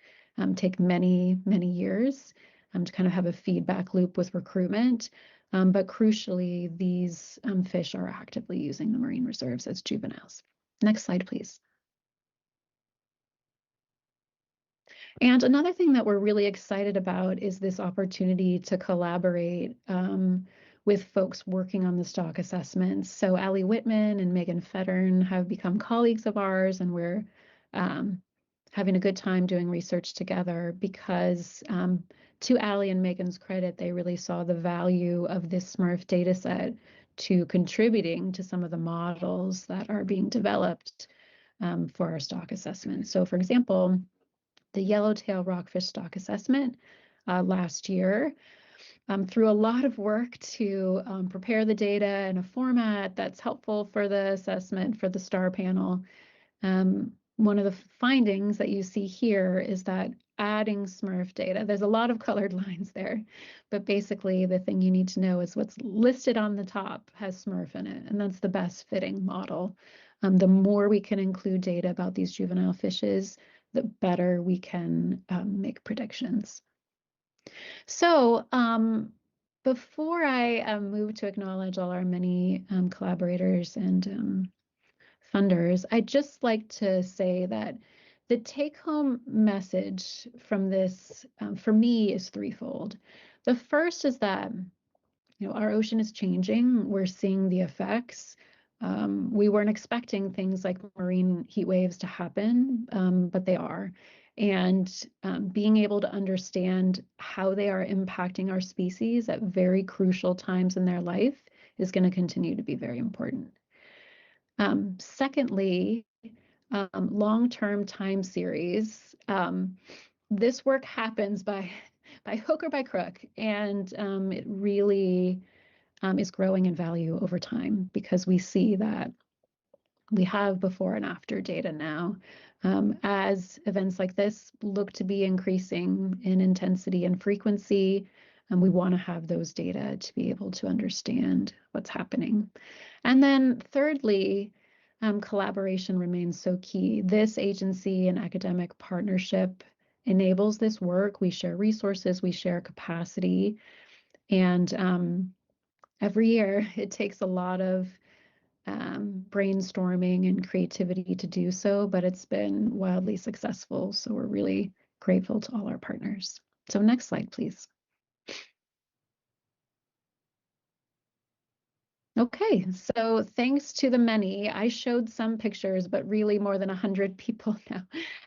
[SPEAKER 12] take many, many years to kind of have a feedback loop with recruitment. But crucially, these fish are actively using the marine reserves as juveniles. Next slide, please. And another thing that we're really excited about is this opportunity to collaborate with folks working on the stock assessments. So Allie Whitman and Megan Fettern have become colleagues of ours, and we're having a good time doing research together because to Allie and Megan's credit, they really saw the value of this SMRF data set to contributing to some of the models that are being developed for our stock assessment. So for example, the yellowtail rockfish stock assessment last year, through a lot of work to prepare the data in a format that's helpful for the assessment for the STAR panel. One of the findings that you see here is that adding SMRF data, there's a lot of colored lines there, but basically the thing you need to know is what's listed on the top has SMRF in it, and that's the best fitting model. The more we can include data about these juvenile fishes, the better we can make predictions. So before I move to acknowledge all our many collaborators and funders, I'd just like to say that the take-home message from this, for me, is threefold. The first is that our ocean is changing. We're seeing the effects. We weren't expecting things like marine heat waves to happen, but they are. And being able to understand how they are impacting our species at very crucial times in their life is going to continue to be very important. Secondly, long-term time series. This work happens by hook or by crook, and it really is growing in value over time because we see that we have before and after data now. As events like this look to be increasing in intensity and frequency, and we want to have those data to be able to understand what's happening. And then thirdly, collaboration remains so key. This agency and academic partnership enables this work. We share resources, we share capacity, and every year it takes a lot of brainstorming and creativity to do so, but it's been wildly successful. So we're really grateful to all our partners. So next slide, please. Okay, so thanks to the many, I showed some pictures, but really more than 100 people now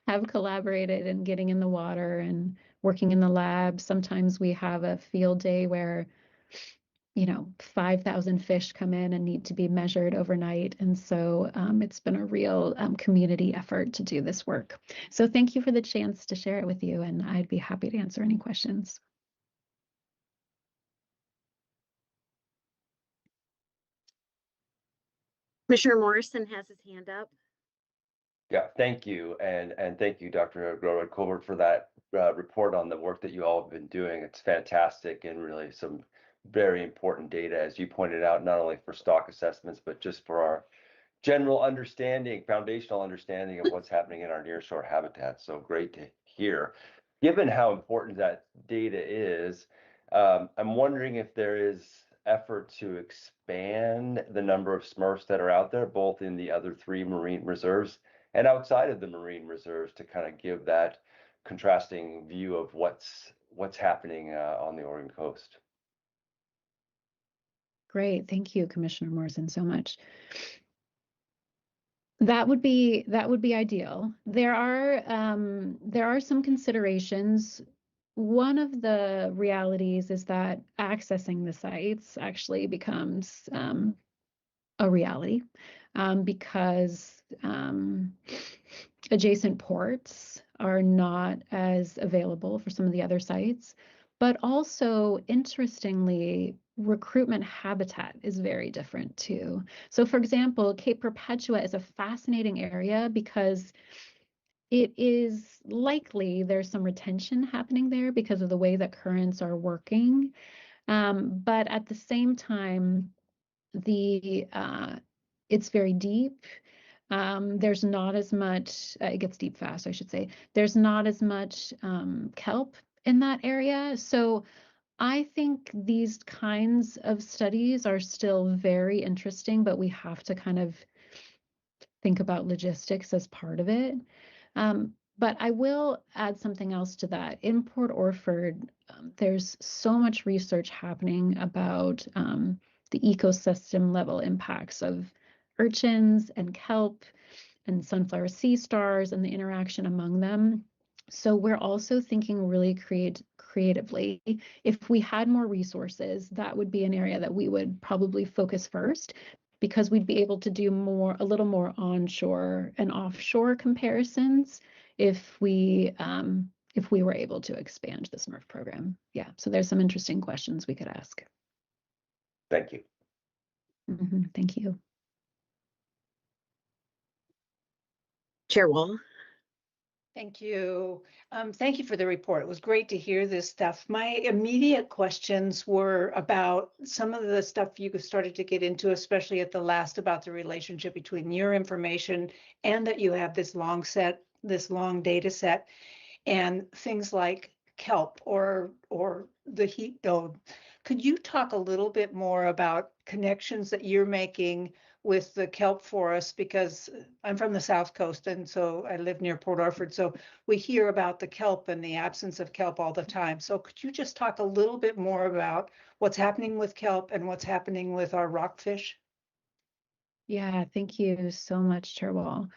[SPEAKER 12] have collaborated in getting in the water and working in the lab. Sometimes we have a field day where 5,000 fish come in and need to be measured overnight. And so it's been a real community effort to do this work. So thank you for the chance to share it with you, and I'd be happy to answer any questions.
[SPEAKER 8] Commissioner Morrison has his hand up.
[SPEAKER 6] Yeah, thank you. And thank you, Dr. Grohred-Colbert, for that report on the work that you all have been doing. It's fantastic and really some very important data, as you pointed out, not only for stock assessments, but just for our general understanding, foundational understanding of what's happening in our nearshore habitat. So great to hear. Given how important that data is, I'm wondering if there is effort to expand the number of Smurfs that are out there, both in the other 3 marine reserves and outside of the marine reserves, to kind of give that contrasting view of what's happening on the Oregon coast.
[SPEAKER 12] Great. Thank you, Commissioner Morrison, so much. That would be ideal. There are some considerations. One of the realities is that accessing the sites actually becomes a reality because adjacent ports are not as available for some of the other sites. But also, interestingly, recruitment habitat is very different too. So for example, Cape Perpetua is a fascinating area because it is likely there's some retention happening there because of the way that currents are working. But at the same time, it's very deep. There's not as much, it gets deep fast, I should say. There's not as much kelp in that area. So I think these kinds of studies are still very interesting, but we have to kind of think about logistics as part of it. But I will add something else to that. In Port Orford, there's so much research happening about the ecosystem level impacts of urchins and kelp and sunflower sea stars and the interaction among them. So we're also thinking really creatively. If we had more resources, that would be an area that we would probably focus first, because we'd be able to do a little more onshore and offshore comparisons if we were able to expand the SMRF program. Yeah, so there's some interesting questions we could ask.
[SPEAKER 6] Thank you.
[SPEAKER 12] Thank you.
[SPEAKER 8] Chair Wall.
[SPEAKER 1] Thank you. Thank you for the report. It was great to hear this stuff. My immediate questions were about some of the stuff you started to get into, especially at the last, about the relationship between your information and that you have this long data set, and things like kelp or the heat dome. Could you talk a little bit more about connections that you're making with the kelp forest? Because I'm from the South Coast, and so I live near Port Orford. So we hear about the kelp and the absence of kelp all the time. So could you just talk a little bit more about what's happening with kelp and what's happening with our rockfish?
[SPEAKER 12] Yeah, thank you so much, Chair Wall.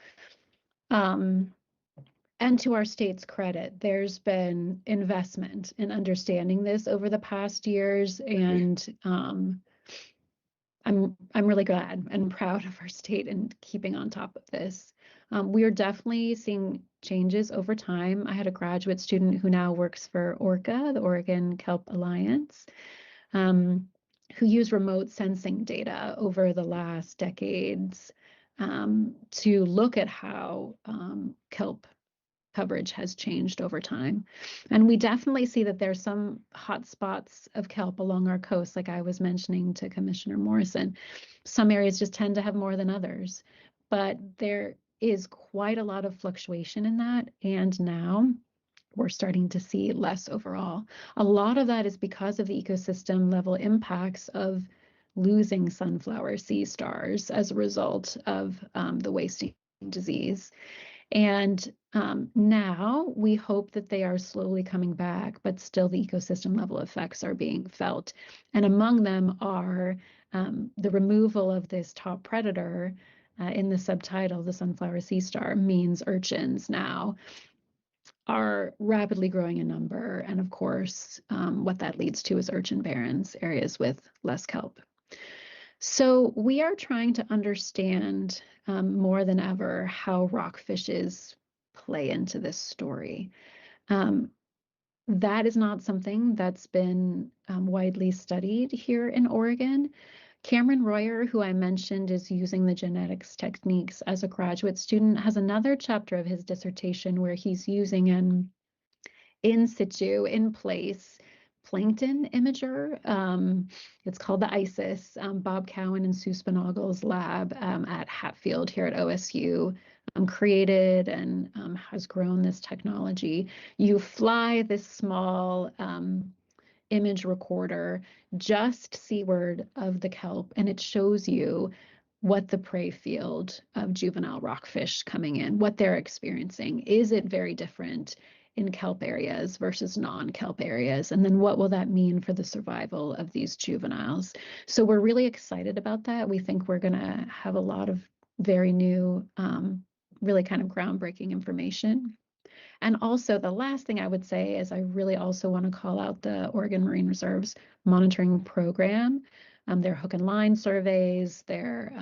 [SPEAKER 12] And to our state's credit, there's been investment in understanding this over the past years, and I'm really glad and proud of our state in keeping on top of this. We are definitely seeing changes over time. I had a graduate student who now works for ORCA, the Oregon Kelp Alliance, who used remote sensing data over the last decades to look at how kelp coverage has changed over time. And we definitely see that there's some hot spots of kelp along our coast, like I was mentioning to Commissioner Morrison. Some areas just tend to have more than others, but there is quite a lot of fluctuation in that. And now we're starting to see less overall. A lot of that is because of the ecosystem level impacts of losing sunflower sea stars as a result of the wasting disease. And now we hope that they are slowly coming back, but still the ecosystem level effects are being felt. And among them are the removal of this top predator in the subtitle, the sunflower sea star, means urchins now are rapidly growing in number. And of course, what that leads to is urchin barrens, areas with less kelp. So we are trying to understand more than ever how rockfishes play into this story. That is not something that's been widely studied here in Oregon. Cameron Royer, who I mentioned is using the genetics techniques as a graduate student, has another chapter of his dissertation where he's using an in situ, in place plankton imager. It's called the ISIS. Bob Cowan and Sue Spinagle's lab at Hatfield here at OSU created and has grown this technology. You fly this small image recorder just seaward of the kelp, and it shows you what the prey field of juvenile rockfish coming in, what they're experiencing. Is it very different in kelp areas versus non-kelp areas? And then what will that mean for the survival of these juveniles? So we're really excited about that. We think we're going to have a lot of very new, really kind of groundbreaking information. And also the last thing I would say is I really also want to call out the Oregon Marine Reserve's monitoring program, their hook and line surveys, their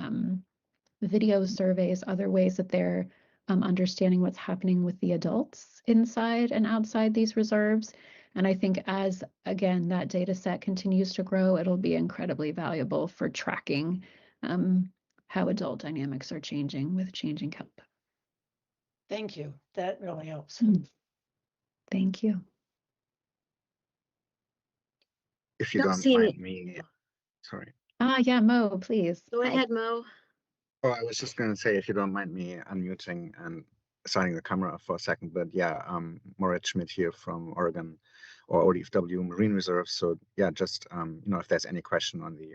[SPEAKER 12] video surveys, other ways that they're understanding what's happening with the adults inside and outside these reserves. And I think as, again, that data set continues to grow, it'll be incredibly valuable for tracking how adult dynamics are changing with changing kelp.
[SPEAKER 1] Thank you. That really helps.
[SPEAKER 12] Thank you.
[SPEAKER 13] If you
[SPEAKER 8] Don't
[SPEAKER 13] don't
[SPEAKER 8] see
[SPEAKER 13] mind
[SPEAKER 8] any-
[SPEAKER 13] me, sorry.
[SPEAKER 12] Yeah, Mo, please.
[SPEAKER 8] Go ahead, Mo.
[SPEAKER 13] Oh, I was just going to say, if you don't mind me unmuting and starting the camera for a second, but yeah, Moritz Schmidt here from Oregon or ODFW Marine Reserve. So yeah, just, if there's any question on the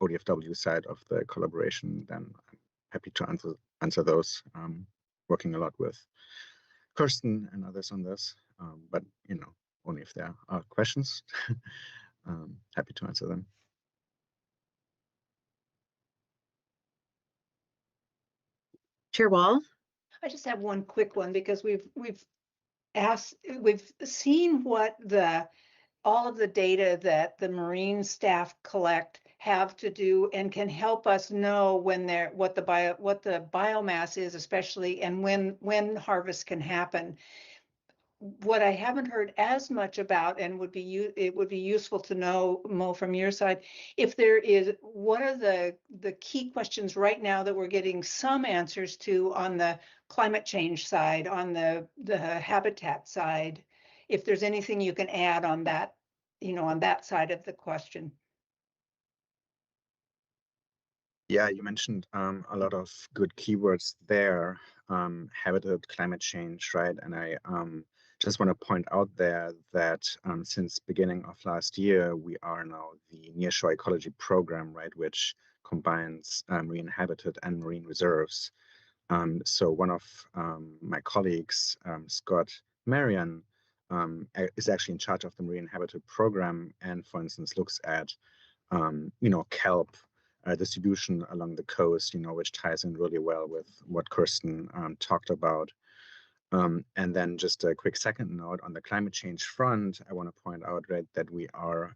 [SPEAKER 13] ODFW side of the collaboration, then I'm happy to answer those. Working a lot with Kirsten and others on this, but only if there are questions. Happy to answer them.
[SPEAKER 8] Chair Wall?
[SPEAKER 1] I just have one quick one because we've seen what all of the data that the Marine staff collect have to do and can help us know what the biomass is, especially, and when harvest can happen. What I haven't heard as much about, and it would be useful to know, Mo, from your side, what are the key questions right now that we're getting some answers to on the climate change side, on the habitat side, if there's anything you can add on that, on that side of the question.
[SPEAKER 13] Yeah, you mentioned a lot of good keywords there, habitat, climate change, right? And I just want to point out there that since beginning of last year, we are now the Nearshore Ecology Program, right, which combines marine habitat and marine reserves. So one of my colleagues, Scott Marion, is actually in charge of the Marine Habitat Program and, for instance, looks at, kelp distribution along the coast, which ties in really well with what Kirsten talked about. And then just a quick second note on the climate change front, I want to point out, right, that we are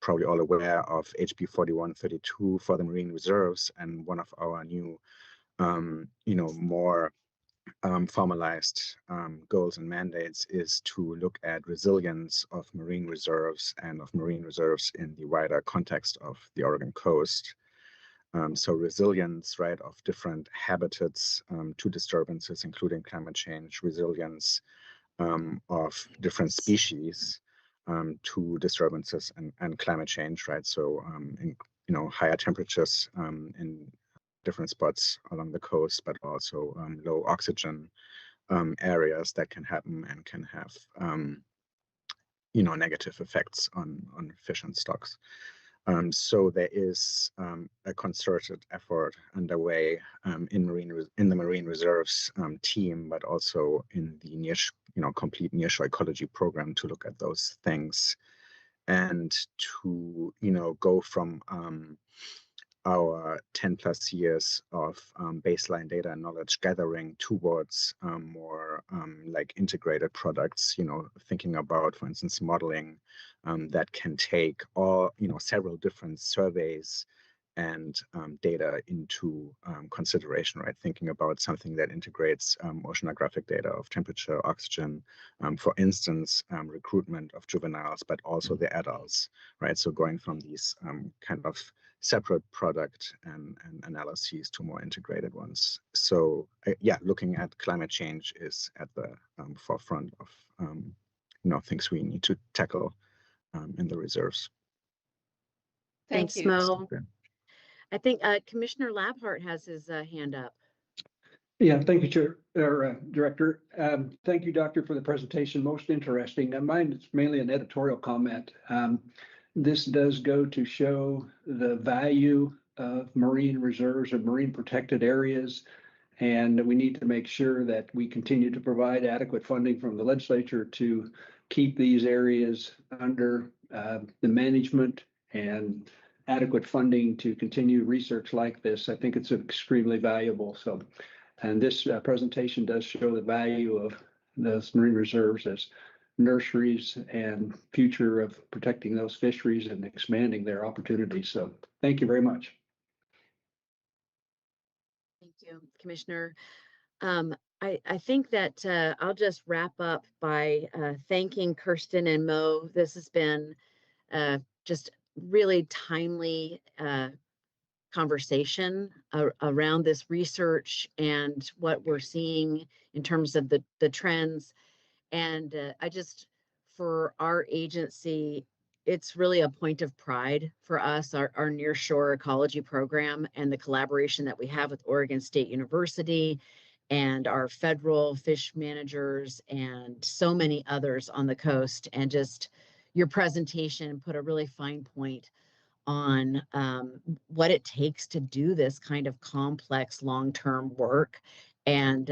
[SPEAKER 13] probably all aware of HB 4132 for the marine reserves, and one of our new, more formalized goals and mandates is to look at resilience of marine reserves and of marine reserves in the wider context of the Oregon coast. So resilience, right, of different habitats to disturbances, including climate change, resilience of different species to disturbances and climate change, right? So, higher temperatures in different spots along the coast, but also low oxygen areas that can happen and can have, negative effects on fish and stocks. So there is a concerted effort underway in the Marine Reserves team, but also in the complete nearshore ecology program to look at those things and to go from our 10 plus years of baseline data and knowledge gathering towards more like integrated products, thinking about, for instance, modeling that can take several different surveys and data into consideration, right? Thinking about something that integrates oceanographic data of temperature, oxygen, for instance, recruitment of juveniles, but also the adults, right? So going from these kind of separate product and analyses to more integrated ones. So looking at climate change is at the forefront of things we need to tackle in the reserves.
[SPEAKER 8] Thanks, Mo. I think Commissioner Labhart has his hand up.
[SPEAKER 3] Yeah, thank you, Chair, or Director. Thank you, Doctor, for the presentation. Most interesting. Mine is mainly an editorial comment. This does go to show the value of marine reserves and marine protected areas. And we need to make sure that we continue to provide adequate funding from the legislature to keep these areas under the management and adequate funding to continue research like this. I think it's extremely valuable. So, and this presentation does show the value of those marine reserves as nurseries and future of protecting those fisheries and expanding their opportunities. So thank you very much.
[SPEAKER 8] Thank you, Commissioner. I think that I'll just wrap up by thanking Kirsten and Mo. This has been just really timely conversation around this research and what we're seeing in terms of the trends. And I just, for our agency, it's really a point of pride for us, our nearshore ecology program and the collaboration that we have with Oregon State University and our federal fish managers and so many others on the coast. And just your presentation put a really fine point on what it takes to do this kind of complex long-term work, and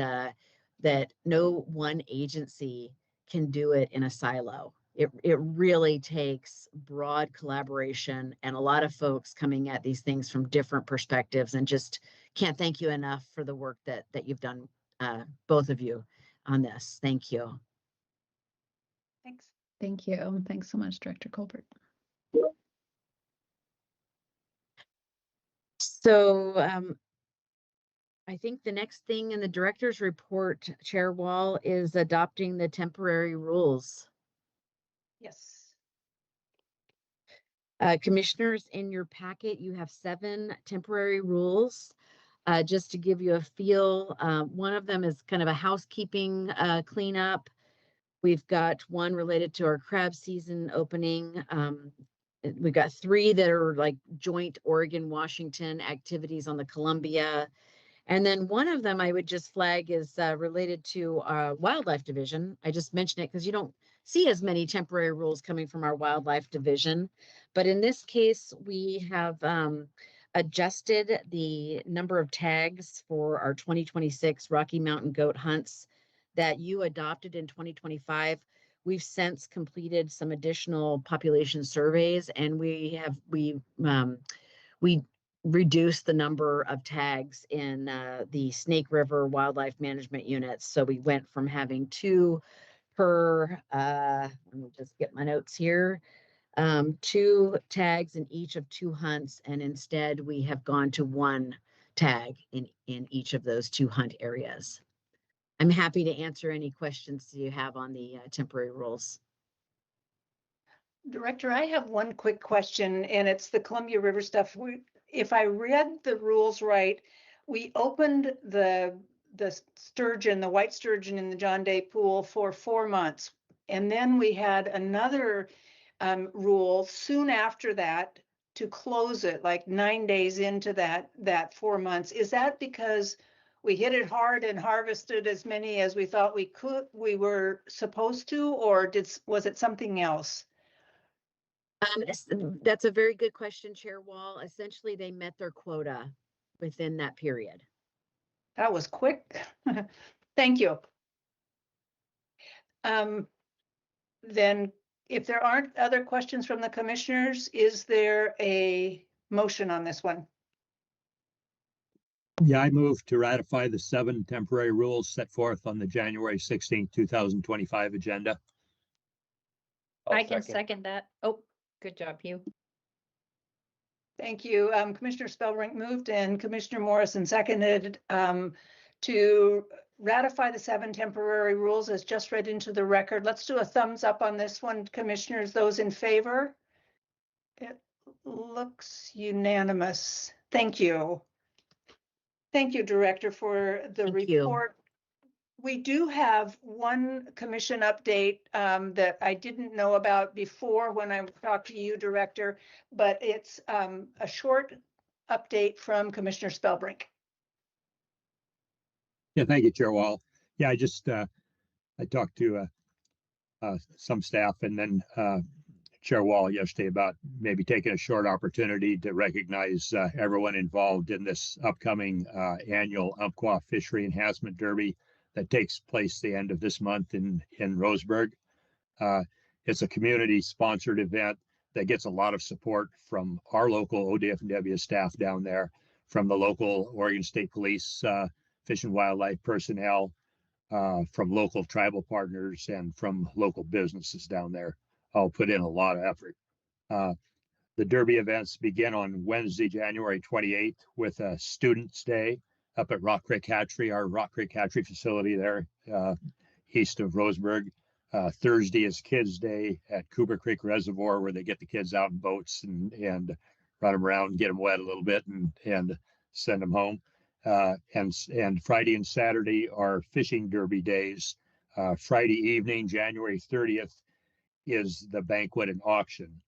[SPEAKER 8] that no one agency can do it in a silo. It really takes broad collaboration and a lot of folks coming at these things from different perspectives, and just can't thank you enough for the work that you've done, both of you, on this. Thank you.
[SPEAKER 1] Thanks.
[SPEAKER 12] Thank you. Thanks so much, Director Colbert.
[SPEAKER 8] So I think the next thing in the director's report, Chair Wall, is adopting the temporary rules.
[SPEAKER 1] Yes.
[SPEAKER 8] Commissioners, in your packet, you have 7 temporary rules. Just to give you a feel, one of them is kind of a housekeeping cleanup. We've got one related to our crab season opening. We've got 3 that are like joint Oregon-Washington activities on the Columbia. And then one of them I would just flag is related to Wildlife Division. I just mentioned it because you don't see as many temporary rules coming from our Wildlife Division. But in this case, we have adjusted the number of tags for our 2026 Rocky Mountain goat hunts that you adopted in 2025. We've since completed some additional population surveys, and we reduced the number of tags in the Snake River Wildlife Management units. So we went from having 2 per, let me just get my notes here, 2 tags in each of 2 hunts, and instead we have gone to 1 tag in each of those 2 hunt areas. I'm happy to answer any questions you have on the temporary rules.
[SPEAKER 1] Director, I have one quick question, and it's the Columbia River stuff. If I read the rules right, we opened the sturgeon, the white sturgeon in the John Day Pool for 4 months. And then we had another rule soon after that to close it, like 9 days into that 4 months. Is that because we hit it hard and harvested as many as we thought we were supposed to, or was it something else?
[SPEAKER 8] That's a very good question, Chair Wall. Essentially, they met their quota within that period.
[SPEAKER 1] That was quick. Thank you. Then if there aren't other questions from the commissioners, is there a motion on this one?
[SPEAKER 4] Yeah, I move to ratify the 7 temporary rules set forth on the January 16th, 2025 agenda.
[SPEAKER 2] I can second that. Oh, good job, Hugh.
[SPEAKER 1] Thank you. Commissioner Spellbrink moved and Commissioner Morrison seconded to ratify the 7 temporary rules as just read into the record. Let's do a thumbs up on this one, commissioners. Those in favor? It looks unanimous. Thank you. Thank you, Director, for the report. We do have one commission update that I didn't know about before when I talked to you, Director, but it's a short update from Commissioner Spellbrink.
[SPEAKER 4] Yeah, thank you, Chair Wall. Yeah, I talked to some staff and then Chair Wall yesterday about maybe taking a short opportunity to recognize everyone involved in this upcoming annual Umpqua Fishery Enhancement Derby that takes place the end of this month in Roseburg. It's a community-sponsored event that gets a lot of support from our local ODFW staff down there, from the local Oregon State Police Fish and Wildlife personnel, from local tribal partners, and from local businesses down there. All put in a lot of effort. The Derby events begin on Wednesday, January 28th with a Students' Day up at Rock Creek Hatchery, our Rock Creek Hatchery facility there east of Roseburg. Thursday is Kids' Day at Cooper Creek Reservoir, where they get the kids out in boats and run them around and get them wet a little bit and send them home. And Friday and Saturday are Fishing Derby days. Friday evening, January 30th, is the banquet and auction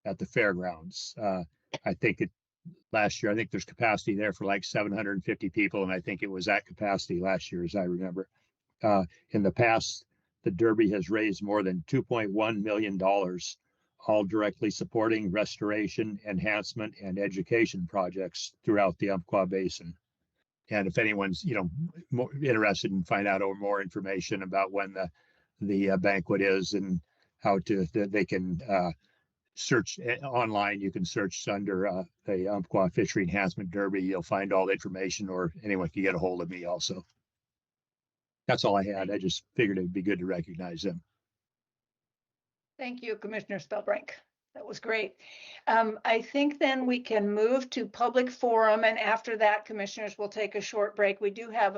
[SPEAKER 4] at the fairgrounds. I think last year, I think there's capacity there for like 750 people, and I think it was at capacity last year, as I remember. In the past, the Derby has raised more than $2.1 million, all directly supporting restoration, enhancement, and education projects throughout the Umpqua Basin. And if anyone's more interested in find out more information about when the banquet is and how they can search online. You can search under the Umpqua Fishery Enhancement Derby. You'll find all the information, or anyone can get a hold of me also. That's all I had. I just figured it'd be good to recognize them.
[SPEAKER 1] Thank you, Commissioner Spellbrink. That was great. I think then we can move to public forum, and after that, commissioners will take a short break. We do have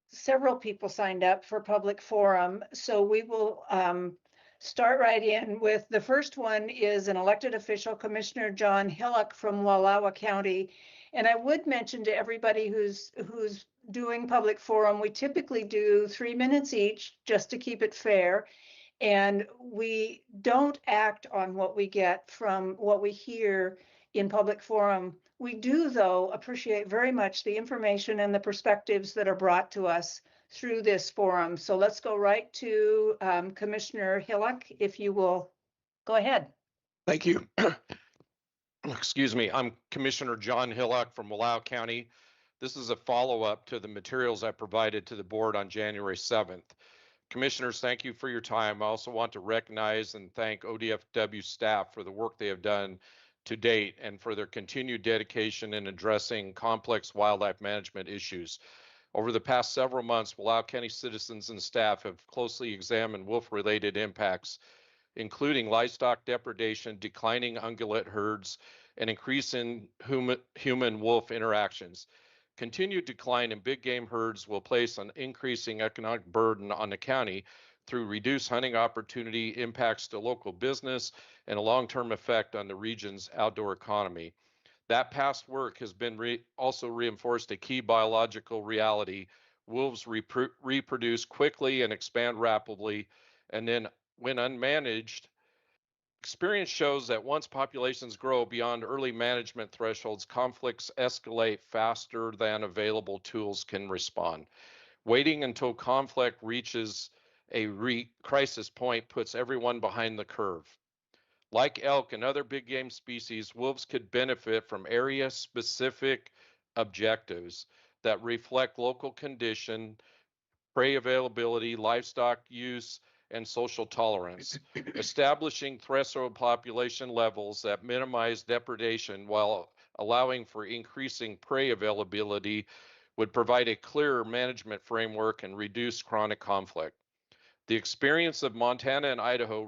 [SPEAKER 1] several people signed up for public forum, so we will start right in with the first one is an elected official, Commissioner John Hillock from Wallowa County. And I would mention to everybody who's doing public forum, we typically do 3 minutes each just to keep it fair. And we don't act on what we get from what we hear in public forum. We do, though, appreciate very much the information and the perspectives that are brought to us through this forum. So let's go right to Commissioner Hillock, if you will go ahead.
[SPEAKER 14] Thank you. Excuse me. I'm Commissioner John Hillock from Wallowa County. This is a follow-up to the materials I provided to the board on January 7th. Commissioners, thank you for your time. I also want to recognize and thank ODFW staff for the work they have done to date and for their continued dedication in addressing complex wildlife management issues. Over the past several months, Wallowa County citizens and staff have closely examined wolf-related impacts, including livestock depredation, declining ungulate herds, and increasing human-wolf interactions. Continued decline in big game herds will place an increasing economic burden on the county through reduced hunting opportunity, impacts to local business, and a long-term effect on the region's outdoor economy. That past work has been also reinforced a key biological reality. Wolves reproduce quickly and expand rapidly, and then when unmanaged, experience shows that once populations grow beyond early management thresholds, conflicts escalate faster than available tools can respond. Waiting until conflict reaches a crisis point puts everyone behind the curve. Like elk and other big game species, wolves could benefit from area-specific objectives that reflect local condition, prey availability, livestock use, and social tolerance. Establishing threshold population levels that minimize depredation while allowing for increasing prey availability would provide a clearer management framework and reduce chronic conflict. The experience of Montana and Idaho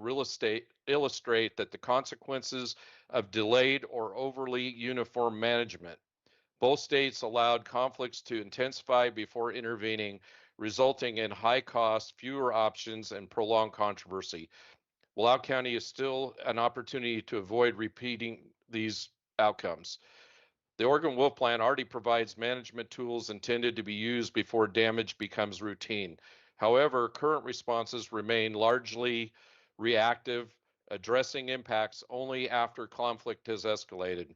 [SPEAKER 14] illustrate that the consequences of delayed or overly uniform management. Both states allowed conflicts to intensify before intervening, resulting in high cost, fewer options, and prolonged controversy. Wallowa County is still an opportunity to avoid repeating these outcomes. The Oregon Wolf Plan already provides management tools intended to be used before damage becomes routine. However, current responses remain largely reactive, addressing impacts only after conflict has escalated.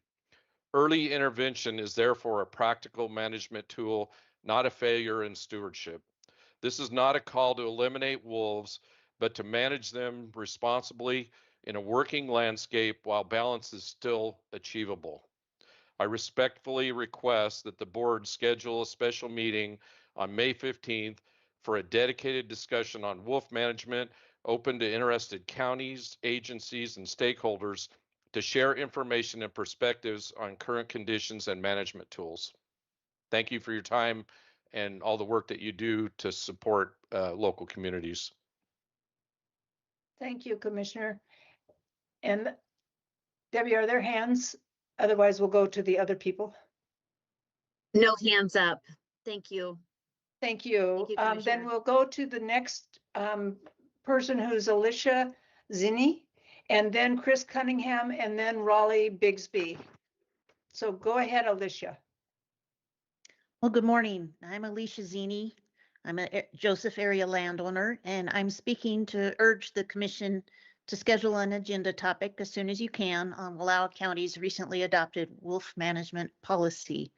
[SPEAKER 14] Early intervention is therefore a practical management tool not a failure in stewardship. This is not a call to eliminate wolves, but to manage them responsibly in a working landscape while balance is still achievable. I respectfully request that the board schedule a special meeting on May 15th for a dedicated discussion on wolf management, open to interested counties, agencies, and stakeholders to share information and perspectives on current conditions and management tools. Thank you for your time and all the work that you do to support local communities.
[SPEAKER 1] Thank you, Commissioner. And Debbie, are there hands? Otherwise, we'll go to the other people.
[SPEAKER 8] No hands up. Thank you.
[SPEAKER 1] Thank you.
[SPEAKER 8] Thank you,
[SPEAKER 1] Then
[SPEAKER 8] Commissioner.
[SPEAKER 1] we'll go to the next person, who's Alicia Zinni, and then Chris Cunningham, and then Raleigh Bigsby. So go ahead, Alicia.
[SPEAKER 15] Well, good morning. I'm Alicia Zini. I'm a Joseph area landowner, and I'm speaking to urge the commission to schedule an agenda topic as soon as you can on Wallowa County's recently adopted wolf management policy.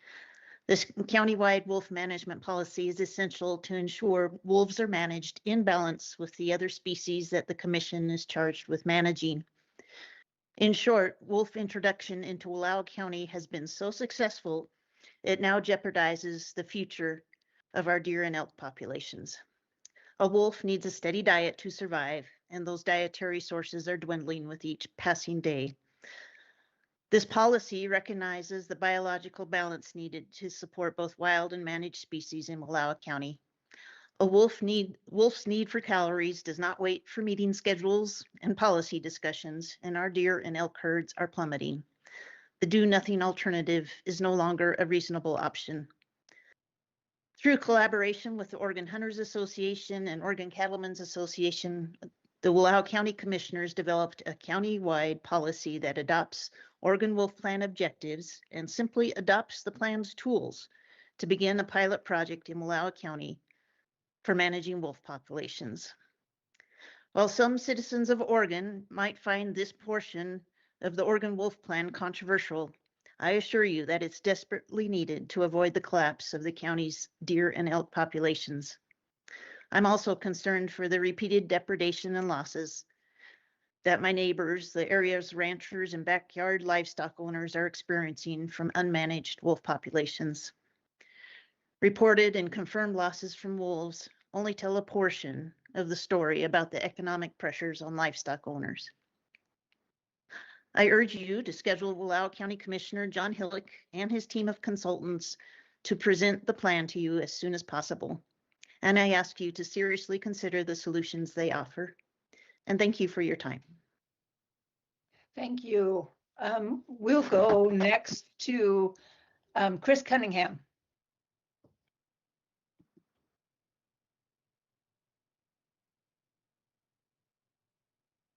[SPEAKER 15] This countywide wolf management policy is essential to ensure wolves are managed in balance with the other species that the commission is charged with managing. In short, wolf introduction into Wallowa County has been so successful, it now jeopardizes the future of our deer and elk populations. A wolf needs a steady diet to survive, and those dietary sources are dwindling with each passing day. This policy recognizes the biological balance needed to support both wild and managed species in Wallowa County. A wolf's need for calories does not wait for meeting schedules and policy discussions, and our deer and elk herds are plummeting. The do-nothing alternative is no longer a reasonable option. Through collaboration with the Oregon Hunters Association and Oregon Cattlemen's Association, the Wallowa County Commissioners developed a county-wide policy that adopts Oregon Wolf Plan objectives and simply adopts the plan's tools to begin a pilot project in Wallowa County for managing wolf populations. While some citizens of Oregon might find this portion of the Oregon Wolf Plan controversial, I assure you that it's desperately needed to avoid the collapse of the county's deer and elk populations. I'm also concerned for the repeated depredation and losses that my neighbors, the area's ranchers and backyard livestock owners are experiencing from unmanaged wolf populations. Reported and confirmed losses from wolves only tell a portion of the story about the economic pressures on livestock owners. I urge you to schedule Wallowa County Commissioner John Hillick and his team of consultants to present the plan to you as soon as possible. And I ask you to seriously consider the solutions they offer. And thank you for your time.
[SPEAKER 1] Thank you. We'll go next to Chris Cunningham.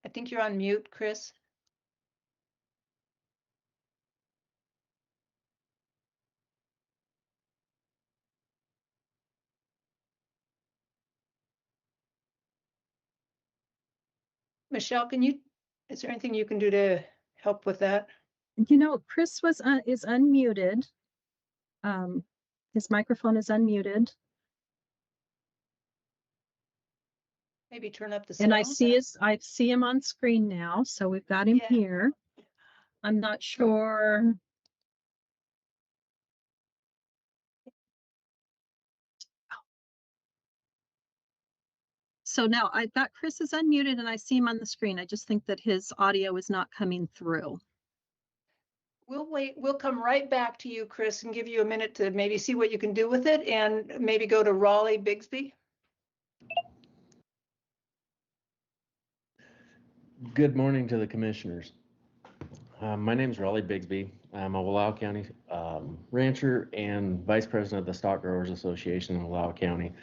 [SPEAKER 1] I think you're on mute, Chris. Michelle, is there anything you can do to help with that?
[SPEAKER 9] You know, Chris is unmuted. His microphone is unmuted.
[SPEAKER 1] Maybe turn up the sound.
[SPEAKER 9] And I see him on screen now, so we've got him here. I'm not sure. So now I've got Chris is unmuted and I see him on the screen. I just think that his audio is not coming through.
[SPEAKER 1] We'll wait. We'll come right back to you, Chris, and give you a minute to maybe see what you can do with it, and maybe go to Raleigh Bigsby.
[SPEAKER 16] Good morning to the commissioners. My name is Raleigh Bigsby. I'm a Wallowa County rancher and vice president of the Stock Growers Association in Wallowa County.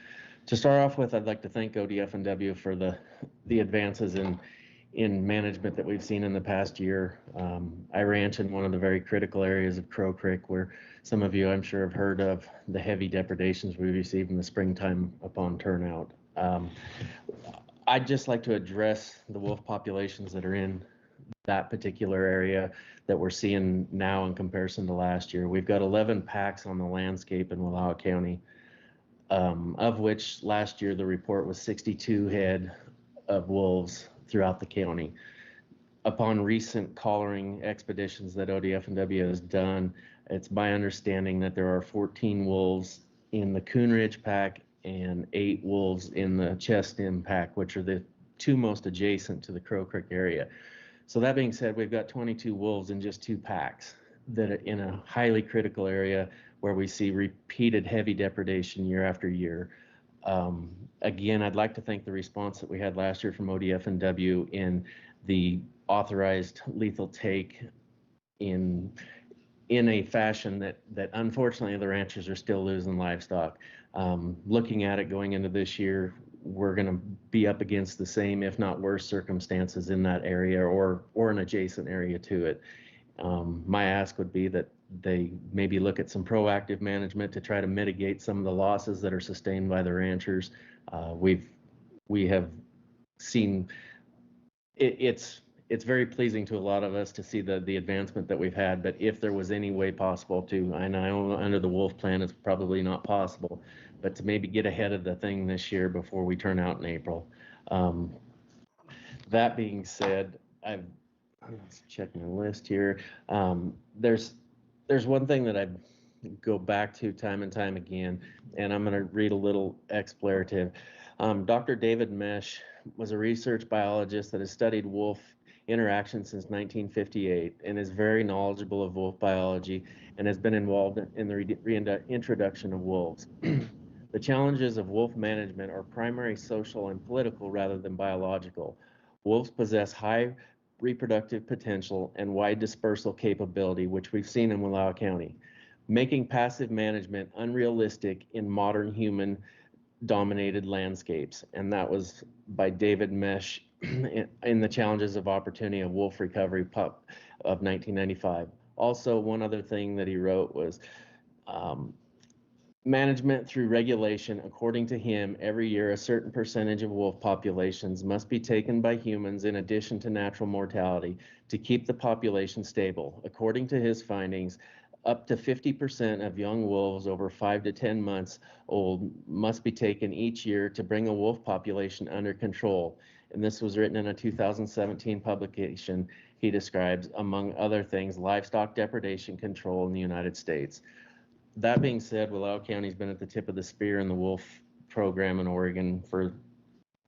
[SPEAKER 16] To start off with, I'd like to thank ODF&W for the advances in management that we've seen in the past year. I ranch in one of the very critical areas of Crow Creek, where some of you, I'm sure, have heard of the heavy depredations we receive in the springtime upon turnout. I'd just like to address the wolf populations that are in that particular area that we're seeing now in comparison to last year. We've got 11 packs on the landscape in Wallowa County. of which last year the report was 62 head of wolves throughout the county. Upon recent collaring expeditions that ODF&W has done, it's my understanding that there are 14 wolves in the Coon Ridge pack and 8 wolves in the Chestin pack, which are the 2 most adjacent to the Crow Creek area. So that being said, we've got 22 wolves in just 2 packs that are in a highly critical area where we see repeated heavy depredation year after year. Again, I'd like to thank the response that we had last year from ODF&W in the authorized lethal take in a fashion that unfortunately the ranchers are still losing livestock. Looking at it going into this year, we're going to be up against the same, if not worse, circumstances in that area or an adjacent area to it. My ask would be that they maybe look at some proactive management to try to mitigate some of the losses that are sustained by the ranchers. We have seen it's very pleasing to a lot of us to see the advancement that we've had, but if there was any way possible to, I know under the wolf plan it's probably not possible, but to maybe get ahead of the thing this year before we turn out in April. That being said, let's check my list here. There's one thing that I go back to time and time again, and I'm going to read a little expletive. Dr. David Mesh was a research biologist that has studied wolf interaction since 1958 and is very knowledgeable of wolf biology and has been involved in the reintroduction of wolves. The challenges of wolf management are primary social and political rather than biological. Wolves possess high reproductive potential and wide dispersal capability, which we've seen in Wallowa County, making passive management unrealistic in modern human dominated landscapes. And that was by David Mesh in the Challenges of Opportunity of Wolf Recovery Pup of 1995. Also, one other thing that he wrote was management through regulation. According to him, every year a certain percentage of wolf populations must be taken by humans in addition to natural mortality to keep the population stable. According to his findings, up to 50% of young wolves over 5 to 10 months old must be taken each year to bring a wolf population under control. And this was written in a 2017 publication. He describes, among other things, livestock depredation control in the United States. That being said, Wallowa County's been at the tip of the spear in the wolf program in Oregon for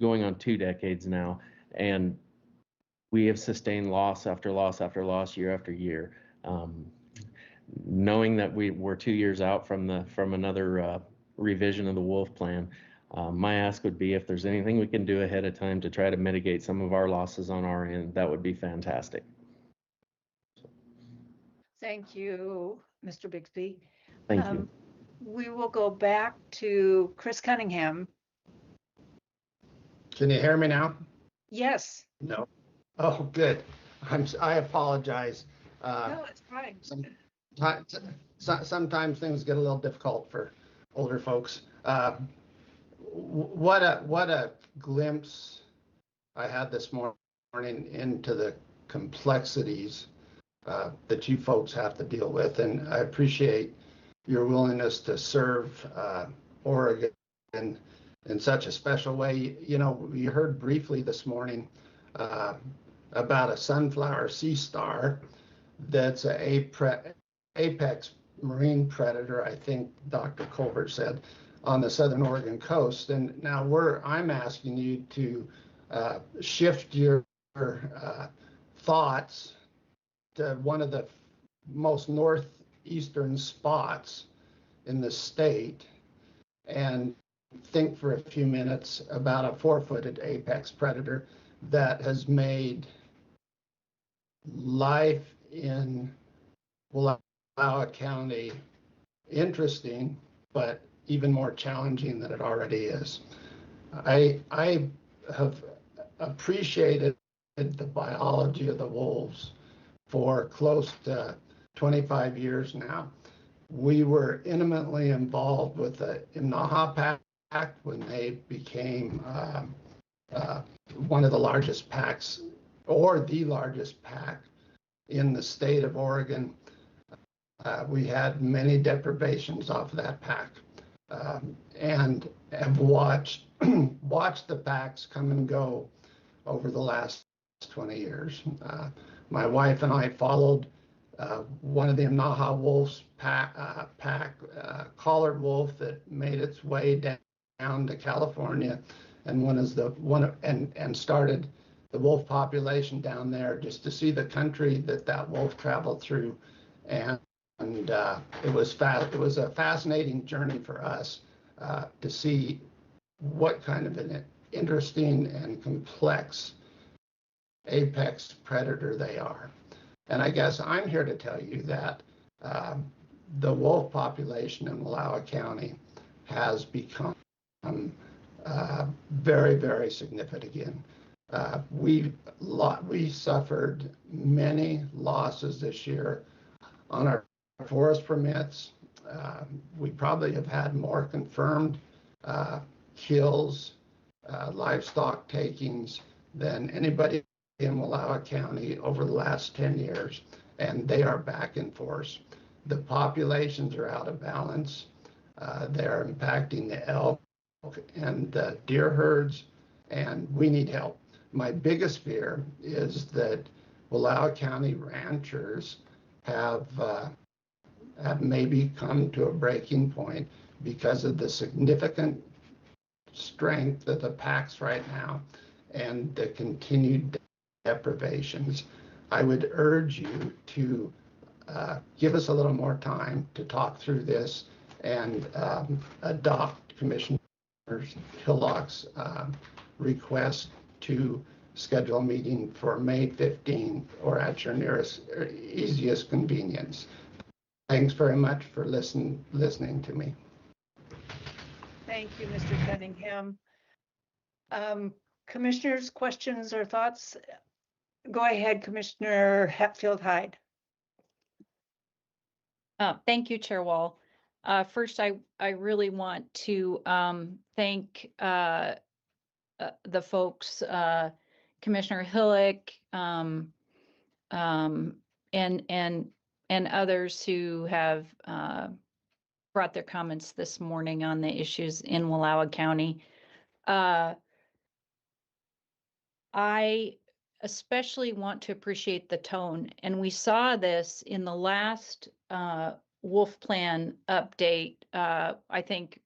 [SPEAKER 16] going on 2 decades now, and we have sustained loss after loss after loss year after year. Knowing that we're 2 years out from another revision of the wolf plan, my ask would be if there's anything we can do ahead of time to try to mitigate some of our losses on our end, that would be fantastic.
[SPEAKER 1] Thank you, Mr. Bixby.
[SPEAKER 16] Thank you.
[SPEAKER 1] We will go back to Chris Cunningham.
[SPEAKER 17] Can you hear me now?
[SPEAKER 1] Yes.
[SPEAKER 17] No. Oh, good. I apologize.
[SPEAKER 1] No, it's fine.
[SPEAKER 17] Sometimes things get a little difficult for older folks. What a glimpse I had this morning into the complexities that you folks have to deal with, and I appreciate your willingness to serve Oregon in such a special way. You know, you heard briefly this morning about a sunflower sea star that's an apex marine predator, I think Dr. Colbert said, on the southern Oregon coast. And now I'm asking you to shift your thoughts to one of the most northeastern spots in the state and think for a few minutes about a 4-footed apex predator that has made life in Wallowa County interesting, but even more challenging than it already is. I have appreciated the biology of the wolves for close to 25 years now. We were intimately involved with the Imnaha Pack when they became one of the largest packs, or the largest pack in the state of Oregon. We had many deprivations off of that pack. and have watched the packs come and go over the last 20 years. My wife and I followed one of the Naha wolves pack, collared wolf that made its way down to California, and started the wolf population down there, just to see the country that wolf traveled through, and it was a fascinating journey for us to see what kind of an interesting and complex apex predator they are. And I guess I'm here to tell you that the wolf population in Wallowa County has become very, very significant. We suffered many losses this year on our forest permits. We probably have had more confirmed kills, livestock takings than anybody in Wallowa County over the last 10 years, and they are back in force. The populations are out of balance. They're impacting the elk and the deer herds, and we need help. My biggest fear is that Wallowa County ranchers have maybe come to a breaking point because of the significant strength of the packs right now and the continued deprivations. I would urge you to give us a little more time to talk through this and adopt Commissioner Hillock's request to schedule a meeting for May 15th or at your nearest or easiest convenience. Thanks very much for listening to me.
[SPEAKER 1] Thank you, Mr. Cunningham. Commissioners, questions or thoughts? Go ahead, Commissioner Hatfield Hyde.
[SPEAKER 2] Thank you, Chair Wall. First, I really want to thank the folks, Commissioner Hillock, and others who have brought their comments this morning on the issues in Wallowa County. I especially want to appreciate the tone, and we saw this in the last wolf plan update. I think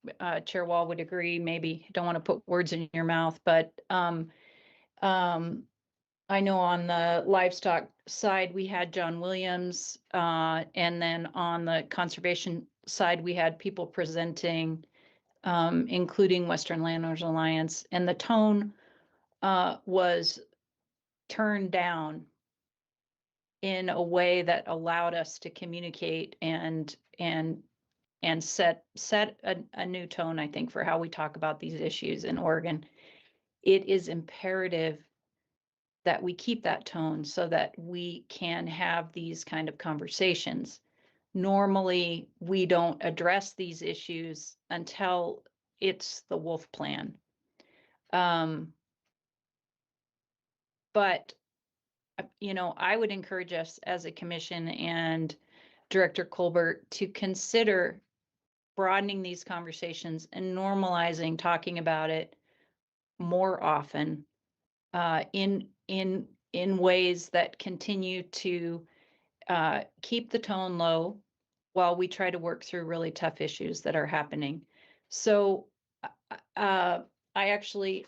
[SPEAKER 2] Chair Wall would agree, maybe don't want to put words in your mouth, but I know on the livestock side, we had John Williams, and then on the conservation side, we had people presenting, including Western Landowners Alliance, and the tone was turned down in a way that allowed us to communicate and set a new tone, I think, for how we talk about these issues in Oregon. It is imperative that we keep that tone so that we can have these kind of conversations. Normally, we don't address these issues until it's the wolf plan. But, you know, I would encourage us as a commission and Director Colbert to consider broadening these conversations and normalizing talking about it more often in ways that continue to keep the tone low while we try to work through really tough issues that are happening. So I actually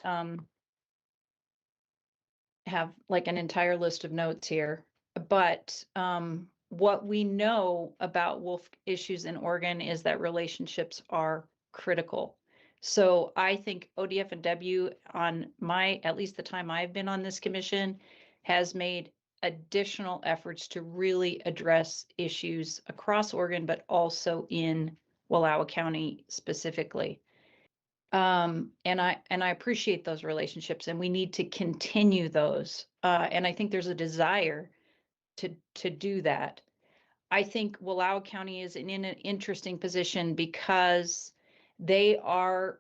[SPEAKER 2] have like an entire list of notes here, but what we know about wolf issues in Oregon is that relationships are critical. So I think ODF&W on at least the time I've been on this commission, has made additional efforts to really address issues across Oregon, but also in Wallowa County specifically. And I appreciate those relationships, and we need to continue those. And I think there's a desire to do that. I think Wallowa County is in an interesting position because they are,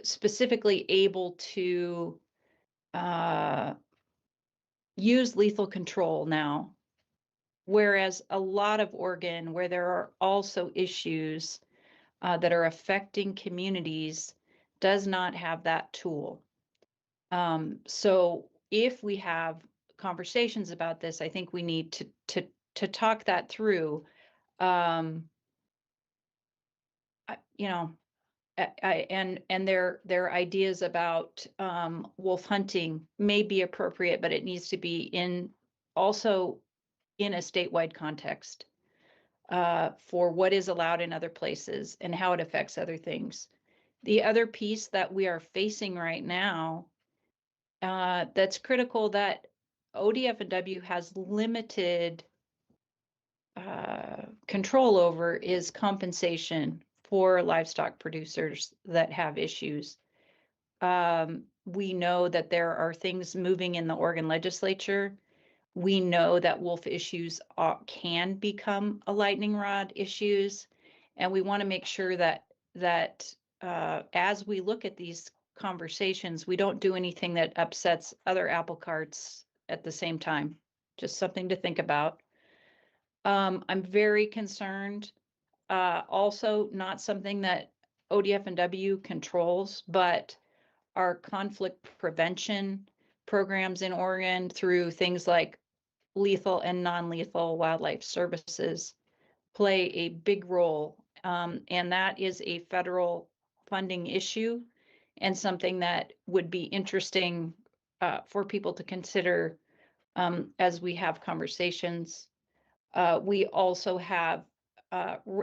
[SPEAKER 2] specifically able to use lethal control now Whereas a lot of Oregon, where there are also issues that are affecting communities, does not have that tool. So if we have conversations about this, I think we need to talk that through. You know, and their ideas about wolf hunting may be appropriate, but it needs to be also in a statewide context for what is allowed in other places and how it affects other things. The other piece that we are facing right now that's critical that ODF&W has limited control over is compensation for livestock producers that have issues. We know that there are things moving in the Oregon legislature. We know that wolf issues can become a lightning rod issues, and we want to make sure that as we look at these conversations, we don't do anything that upsets other apple carts at the same time. Just something to think about. I'm very concerned. Also, not something that ODF&W controls, but our conflict prevention programs in Oregon through things like lethal and non-lethal wildlife services play a big role. And that is a federal funding issue and something that would be interesting for people to consider as we have conversations. We also have,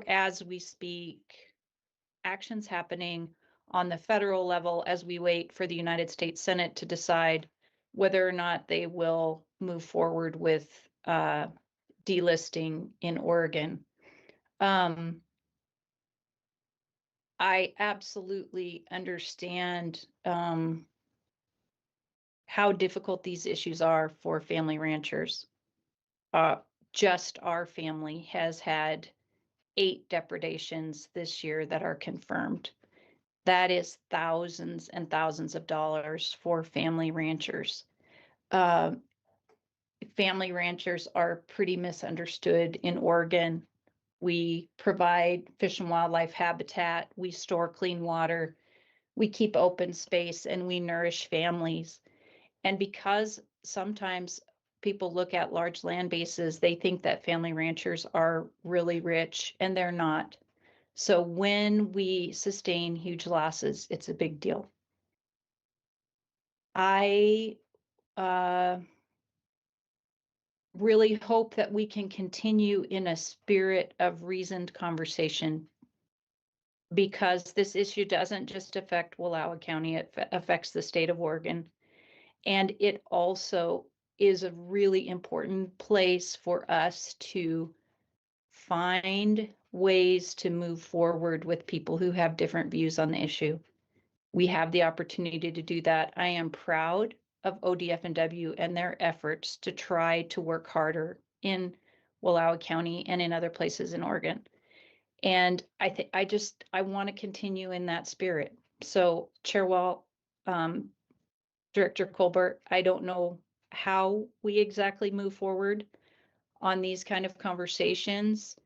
[SPEAKER 2] as we speak, actions happening on the federal level as we wait for the United States Senate to decide whether or not they will move forward with delisting in Oregon. I absolutely understand how difficult these issues are for family ranchers. Just our family has had 8 depredations this year that are confirmed. That is thousands and thousands of dollars for family ranchers. Family ranchers are pretty misunderstood in Oregon. We provide fish and wildlife habitat, we store clean water, we keep open space, and we nourish families. And because sometimes people look at large land bases, they think that family ranchers are really rich, and they're not. So when we sustain huge losses, it's a big deal. I really hope that we can continue in a spirit of reasoned conversation, because this issue doesn't just affect Wallowa County, it affects the state of Oregon. And it also is a really important place for us to find ways to move forward with people who have different views on the issue. We have the opportunity to do that. I am proud of ODF&W and their efforts to try to work harder in Wallowa County and in other places in Oregon. And I want to continue in that spirit. So Chair Wall, Director Colbert, I don't know how we exactly move forward on these kind of conversations,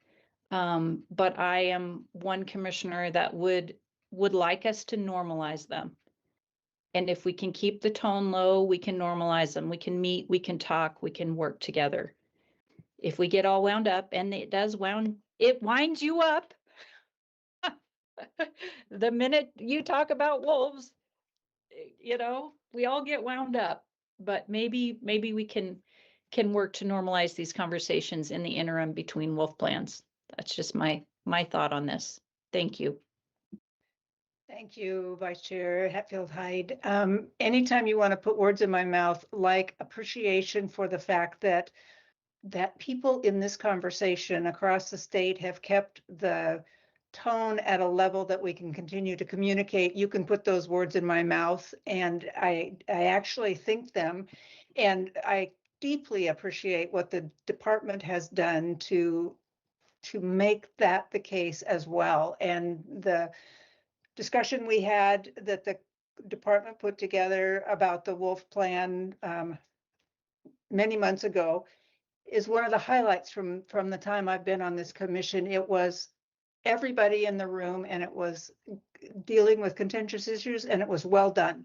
[SPEAKER 2] but I am one commissioner that would like us to normalize them. And if we can keep the tone low, we can normalize them. We can meet, we can talk, we can work together. If we get all wound up, and it winds you up. The minute you talk about wolves, we all get wound up. But maybe we can work to normalize these conversations in the interim between wolf plans. That's just my thought on this. Thank you.
[SPEAKER 1] Thank you, Vice Chair Hatfield Hyde. Anytime you want to put words in my mouth, like appreciation for the fact that people in this conversation across the state have kept the tone at a level that we can continue to communicate, you can put those words in my mouth, and I actually think them, and I deeply appreciate what the department has done to make that the case as well. And the discussion we had that the department put together about the wolf plan many months ago is one of the highlights from the time I've been on this commission. It was everybody in the room, and it was dealing with contentious issues, and it was well done.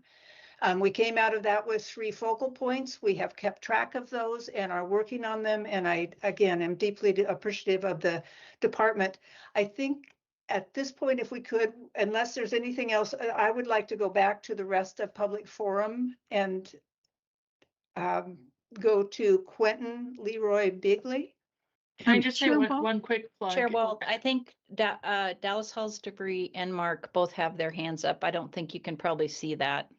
[SPEAKER 1] We came out of that with 3 focal points. We have kept track of those and are working on them. And I, again, am deeply appreciative of the department. I think at this point, if we could, unless there's anything else, I would like to go back to the rest of public forum and go to Quentin Leroy Bigley.
[SPEAKER 5] Can I just say
[SPEAKER 2] Chair
[SPEAKER 5] one,
[SPEAKER 2] Wall?
[SPEAKER 5] one quick plug?
[SPEAKER 2] Chair Wall, I think Dallas Halls Debris and Mark both have their hands up. I don't think you can probably see that.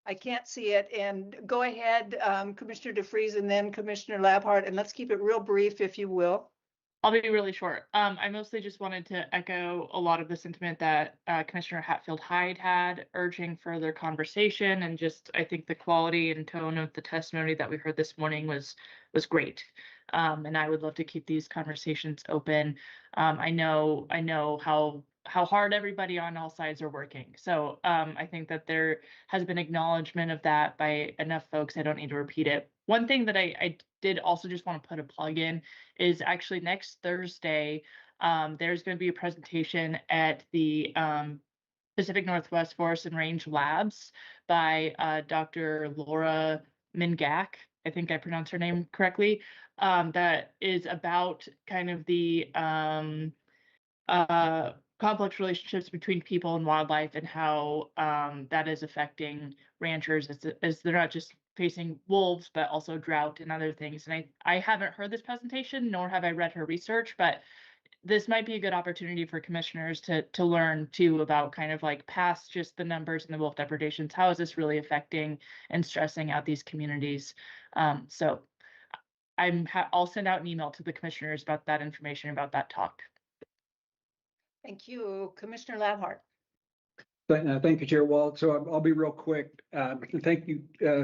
[SPEAKER 1] I can't see it. And go ahead, Commissioner DeFries and then Commissioner Labhart, and let's keep it real brief, if you will.
[SPEAKER 5] I'll be really short. I mostly just wanted to echo a lot of the sentiment that Commissioner Hatfield-Hyde had, urging further conversation, and just I think the quality and tone of the testimony that we heard this morning was great. And I would love to keep these conversations open. I know how hard everybody on all sides are working. So I think that there has been acknowledgement of that by enough folks. I don't need to repeat it. One thing that I did also just want to put a plug in is actually next Thursday, there's going to be a presentation at the Pacific Northwest Forest and Range Labs by Dr. Laura Mingak. I think I pronounced her name correctly. That is about kind of the complex relationships between people and wildlife, and how that is affecting ranchers as they're not just facing wolves, but also drought and other things. And I haven't heard this presentation, nor have I read her research, but this might be a good opportunity for commissioners to learn too about kind of like past just the numbers and the wolf depredations. How is this really affecting and stressing out these communities? So I'll send out an email to the commissioners about that information, about that talk.
[SPEAKER 1] Thank you, Commissioner Labhart.
[SPEAKER 3] Thank you, Chair Wall. So I'll be real quick. Thank you,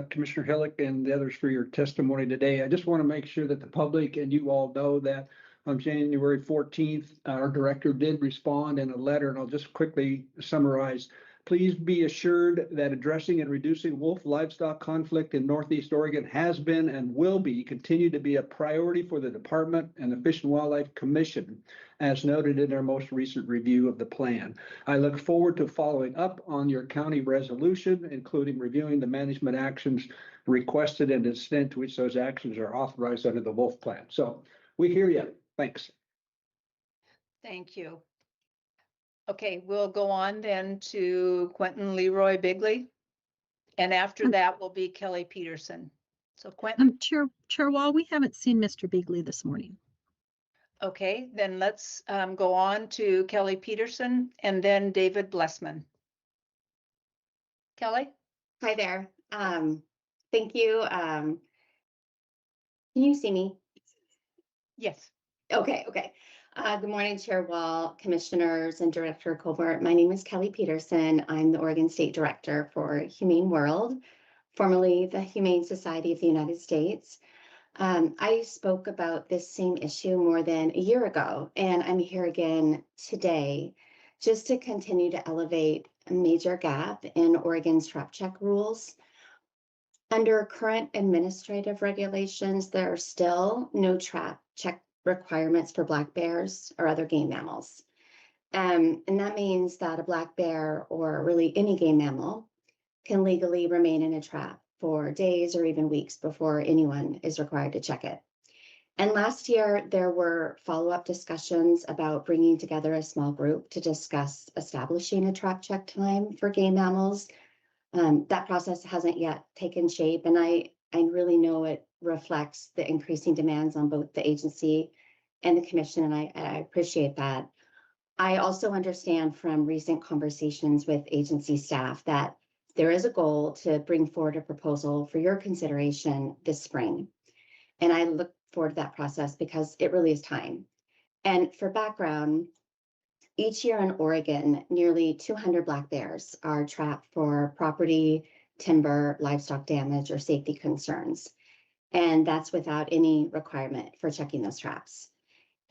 [SPEAKER 3] Commissioner Hillock and the others for your testimony today. I just want to make sure that the public and you all know that on January 14th, our director did respond in a letter, and I'll just quickly summarize. Please be assured that addressing and reducing wolf livestock conflict in Northeast Oregon has been and will continue to be a priority for the department and the Fish and Wildlife Commission, as noted in our most recent review of the plan. I look forward to following up on your county resolution, including reviewing the management actions requested and the extent to which those actions are authorized under the wolf plan. So we hear you. Thanks.
[SPEAKER 1] Thank you. Okay, we'll go on then to Quentin Leroy Bigley. And after that will be Kelly Peterson. So Quentin.
[SPEAKER 9] Chair Wall, we haven't seen Mr. Bigley this morning.
[SPEAKER 1] Okay, then let's go on to Kelly Peterson and then David Blessman. Kelly?
[SPEAKER 18] Hi there. Thank you. Can you see me?
[SPEAKER 1] Yes.
[SPEAKER 18] Okay. Good morning, Chair Wall, Commissioners, and Director Colbert. My name is Kelly Peterson. I'm the Oregon State Director for Humane World, formerly the Humane Society of the United States. I spoke about this same issue more than a year ago, and I'm here again today just to continue to elevate a major gap in Oregon's trap check rules. Under current administrative regulations, there are still no trap check requirements for black bears or other game mammals. And that means that a black bear, or really any game mammal, can legally remain in a trap for days or even weeks before anyone is required to check it. And last year, there were follow-up discussions about bringing together a small group to discuss establishing a trap check time for game mammals. That process hasn't yet taken shape, and I really know it reflects the increasing demands on both the agency and the commission, and I appreciate that. I also understand from recent conversations with agency staff that there is a goal to bring forward a proposal for your consideration this spring. And I look forward to that process because it really is time. And for background, each year in Oregon, nearly 200 black bears are trapped for property, timber, livestock damage, or safety concerns. And that's without any requirement for checking those traps.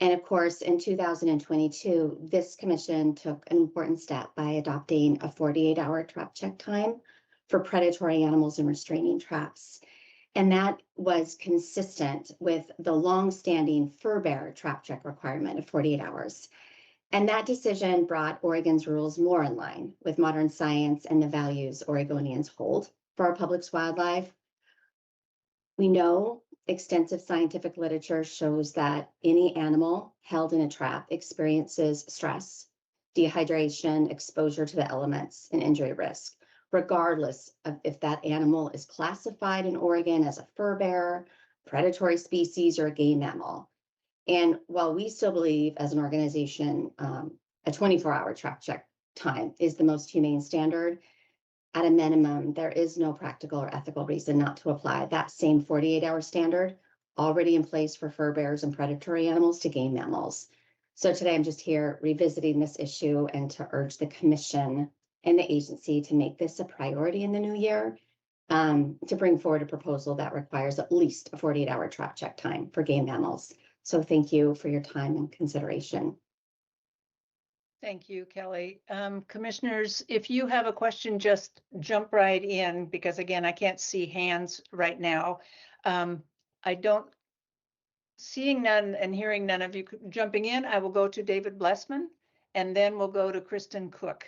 [SPEAKER 18] And of course, in 2022, this commission took an important step by adopting a 48-hour trap check time for predatory animals and restraining traps. And that was consistent with the longstanding fur bearer trap check requirement of 48 hours. And that decision brought Oregon's rules more in line with modern science and the values Oregonians hold for our public's wildlife. We know extensive scientific literature shows that any animal held in a trap experiences stress, dehydration, exposure to the elements, and injury risk, regardless of if that animal is classified in Oregon as a fur bearer, predatory species, or a game mammal. And while we still believe as an organization, a 24-hour trap check time is the most humane standard, at a minimum, there is no practical or ethical reason not to apply that same 48-hour standard already in place for fur bearers and predatory animals to game mammals. So today I'm just here revisiting this issue and to urge the commission and the agency to make this a priority in the new year, to bring forward a proposal that requires at least a 48-hour trap check time for game mammals. So thank you for your time and consideration.
[SPEAKER 1] Thank you, Kelly. Commissioners, if you have a question, just jump right in, because again, I can't see hands right now. Seeing none and hearing none of you jumping in, I will go to David Blessman, and then we'll go to Kristen Cook.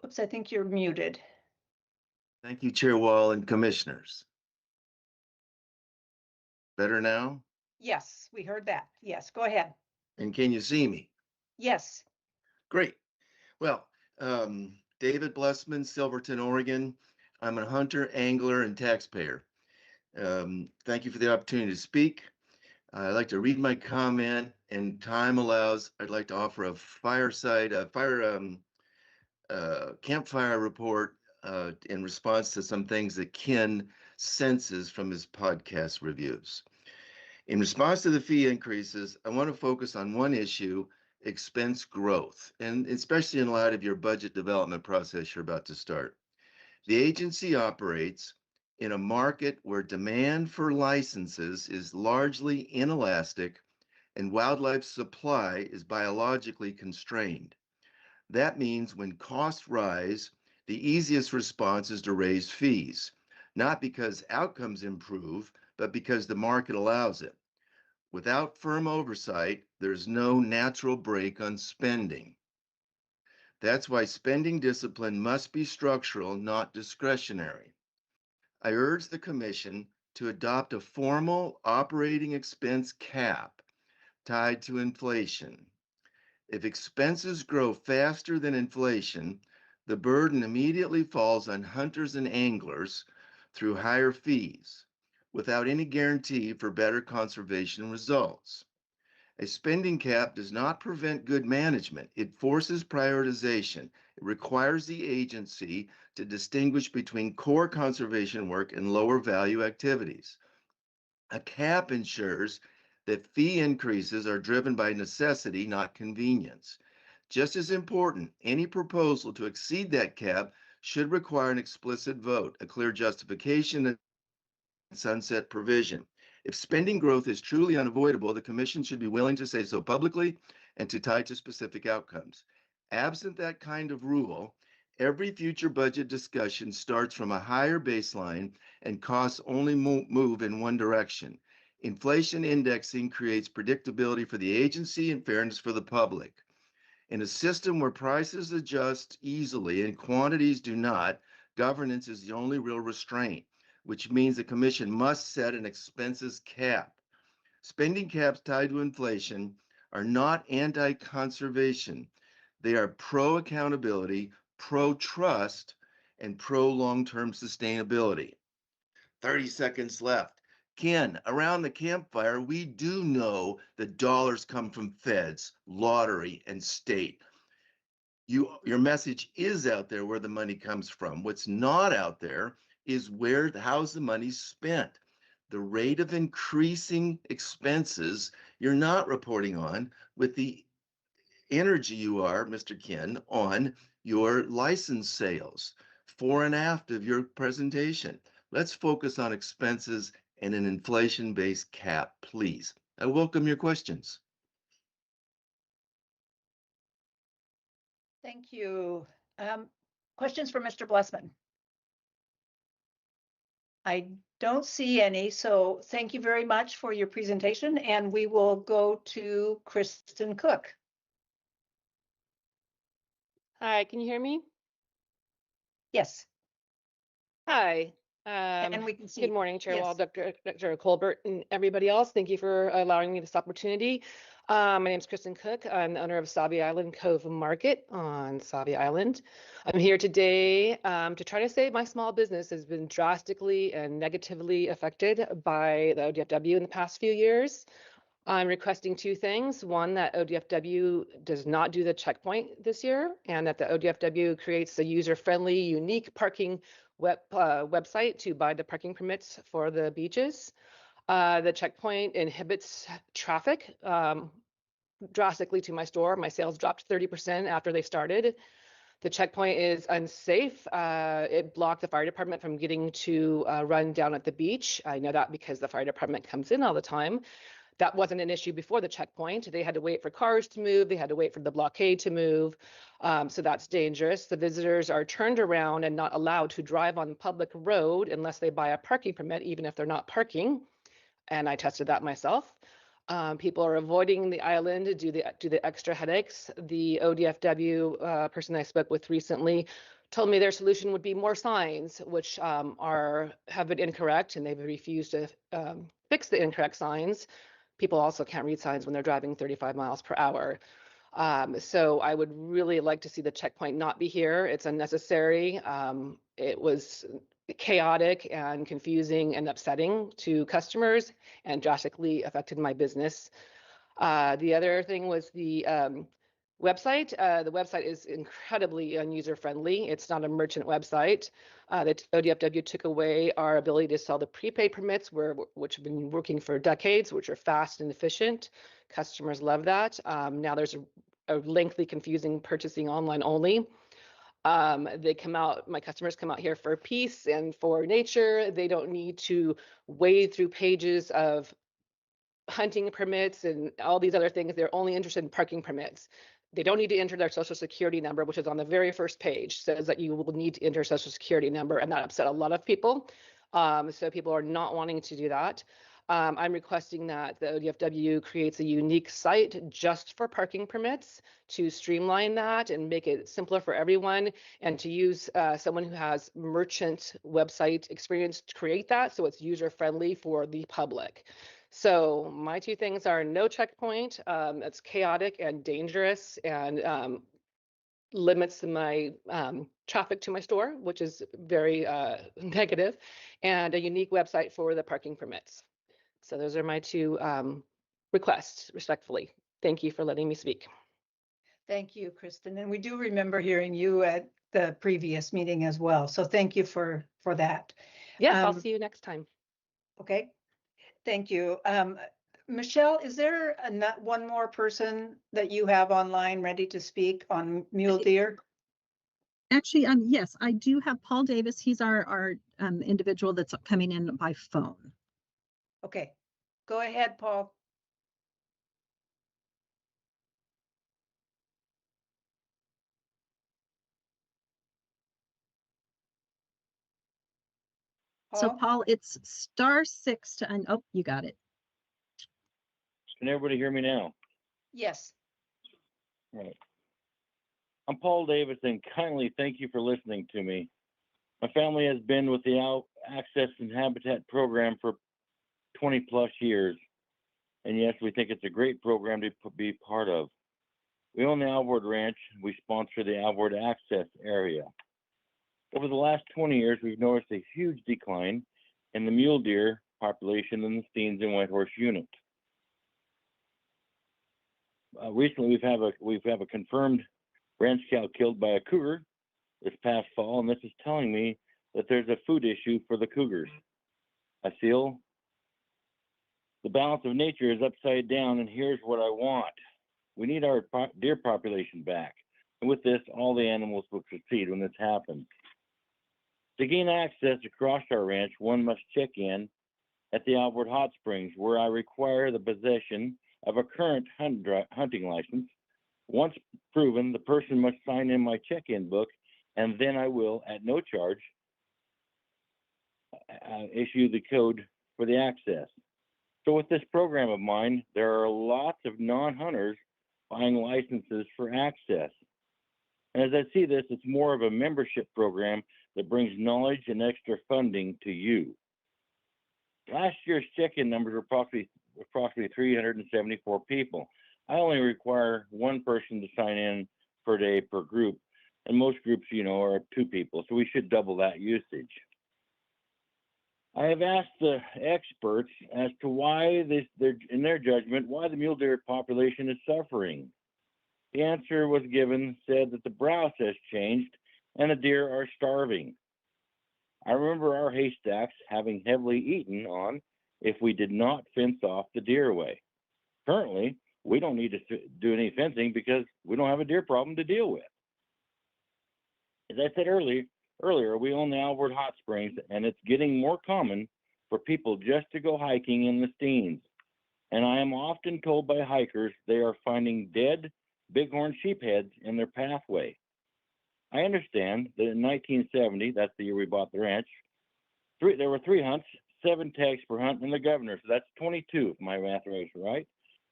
[SPEAKER 1] Oops, I think you're muted.
[SPEAKER 19] Thank you, Chair Wall and Commissioners. Better now?
[SPEAKER 1] Yes, we heard that. Yes, go ahead.
[SPEAKER 19] And can you see me?
[SPEAKER 1] Yes.
[SPEAKER 19] Great. Well, David Blessman, Silverton, Oregon. I'm a hunter, angler, and taxpayer. Thank you for the opportunity to speak. I'd like to read my comment, and time allows, I'd like to offer a campfire report in response to some things that Ken senses from his podcast reviews. In response to the fee increases, I want to focus on one issue, expense growth, and especially in light of your budget development process you're about to start. The agency operates in a market where demand for licenses is largely inelastic and wildlife supply is biologically constrained. That means when costs rise, the easiest response is to raise fees, not because outcomes improve, but because the market allows it. Without firm oversight, there's no natural brake on spending. That's why spending discipline must be structural, not discretionary. I urge the Commission to adopt a formal operating expense cap tied to inflation. If expenses grow faster than inflation, the burden immediately falls on hunters and anglers through higher fees, without any guarantee for better conservation results. A spending cap does not prevent good management. It forces prioritization. It requires the agency to distinguish between core conservation work and lower value activities. A cap ensures that fee increases are driven by necessity, not convenience. Just as important, any proposal to exceed that cap should require an explicit vote, a clear justification, and sunset provision. If spending growth is truly unavoidable, the Commission should be willing to say so publicly and to tie to specific outcomes. Absent that kind of rule, every future budget discussion starts from a higher baseline and costs only move in one direction. Inflation indexing creates predictability for the agency and fairness for the public. In a system where prices adjust easily and quantities do not, governance is the only real restraint, which means the Commission must set an expenses cap. Spending caps tied to inflation are not anti-conservation. They are pro-accountability, pro-trust, and pro-long-term sustainability. 30 seconds left. Ken, around the campfire, we do know that dollars come from feds, lottery, and state. Your message is out there where the money comes from. What's not out there is how's the money spent. The rate of increasing expenses you're not reporting on with the energy you are, Mr. Ken, on your license sales, fore and aft of your presentation. Let's focus on expenses and an inflation-based cap, please. I welcome your questions.
[SPEAKER 1] Thank you. questions for Mr. Blessman? I don't see any, so thank you very much for your presentation, and we will go to Kristen Cook.
[SPEAKER 20] Hi, can you hear me?
[SPEAKER 1] Yes.
[SPEAKER 20] Hi.
[SPEAKER 1] And we can see.
[SPEAKER 20] Good morning, Chair Wall,
[SPEAKER 1] Yes.
[SPEAKER 20] Dr. Colbert, and everybody else. Thank you for allowing me this opportunity. My name is Kristen Cook. I'm the owner of Sabi Island Cove Market on Sabi Island. I'm here today to try to say my small business has been drastically and negatively affected by the ODFW in the past few years. I'm requesting two things. One, that ODFW does not do the checkpoint this year, and that the ODFW creates a user-friendly, unique parking website to buy the parking permits for the beaches. The checkpoint inhibits traffic drastically to my store. My sales dropped 30% after they started. The checkpoint is unsafe. It blocked the fire department from getting to run down at the beach. I know that because the fire department comes in all the time. That wasn't an issue before the checkpoint. They had to wait for cars to move. They had to wait for the blockade to move. So that's dangerous. The visitors are turned around and not allowed to drive on public road unless they buy a parking permit, even if they're not parking. And I tested that myself. People are avoiding the island due to the extra headaches. The ODFW person I spoke with recently told me their solution would be more signs, which have been incorrect, and they've refused to fix the incorrect signs. People also can't read signs when they're driving 35 miles per hour. So I would really like to see the checkpoint not be here. It's unnecessary. It was chaotic and confusing and upsetting to customers and drastically affected my business. The other thing was the website. The website is incredibly user-friendly. It's not a merchant website. The ODFW took away our ability to sell the prepaid permits, which have been working for decades, which are fast and efficient. Customers love that. Now there's a lengthy, confusing purchasing online only. My customers come out here for peace and for nature. They don't need to wade through pages of hunting permits and all these other things. They're only interested in parking permits. They don't need to enter their social security number, which is on the very first page, says that you will need to enter social security number, and that upset a lot of people. So people are not wanting to do that. I'm requesting that the ODFW creates a unique site just for parking permits to streamline that and make it simpler for everyone, and to use someone who has merchant website experience to create that so it's user-friendly for the public. So my two things are no checkpoint. It's chaotic and dangerous and limits my traffic to my store, which is very negative, and a unique website for the parking permits. So those are my two requests, respectfully. Thank you for letting me speak.
[SPEAKER 1] Thank you, Kristen. And we do remember hearing you at the previous meeting as well. So thank you for that.
[SPEAKER 20] Yes, I'll see you next time.
[SPEAKER 1] Okay. Thank you. Michelle, is there one more person that you have online ready to speak on mule deer?
[SPEAKER 9] Actually, yes, I do have Paul Davis. He's our individual that's coming in by phone.
[SPEAKER 1] Okay, go ahead, Paul.
[SPEAKER 9] So Paul, it's *6 to oh, you got it.
[SPEAKER 21] Can everybody hear me now?
[SPEAKER 1] Yes.
[SPEAKER 21] All right. I'm Paul Davis, and kindly thank you for listening to me. My family has been with the Access and Habitat program for 20 plus years. And yes, we think it's a great program to be part of. We own the Alvord Ranch. We sponsor the Alvord Access area. Over the last 20 years, we've noticed a huge decline in the mule deer population in the Steens and Whitehorse unit. Recently, we've have a confirmed ranch cow killed by a cougar this past fall, and this is telling me that there's a food issue for the cougars. I feel the balance of nature is upside down, and here's what I want. We need our deer population back. And with this, all the animals will succeed when this happens. To gain access across our ranch, one must check in at the Alvord Hot Springs, where I require the possession of a current hunting license. Once proven, the person must sign in my check-in book and then I will, at no charge, issue the code for the access. So with this program of mine, there are lots of non-hunters buying licenses for access. And as I see this, it's more of a membership program that brings knowledge and extra funding to you. Last year's check-in numbers were approximately 374 people. I only require one person to sign in per day per group, and most groups, you know, are 2 people, so we should double that usage. I have asked the experts as to why in their judgment, why the mule deer population is suffering. The answer was given, said that the browse has changed and the deer are starving. I remember our haystacks having heavily eaten on if we did not fence off the deer away. Currently, we don't need to do any fencing because we don't have a deer problem to deal with. As I said earlier, we own the Alvord Hot Springs, and it's getting more common for people just to go hiking in the Steens. And I am often told by hikers they are finding dead bighorn sheepheads in their pathway. I understand that in 1970, that's the year we bought the ranch, there were 3 hunts, 7 tags per hunt in the governor, so that's 22 if my math is right.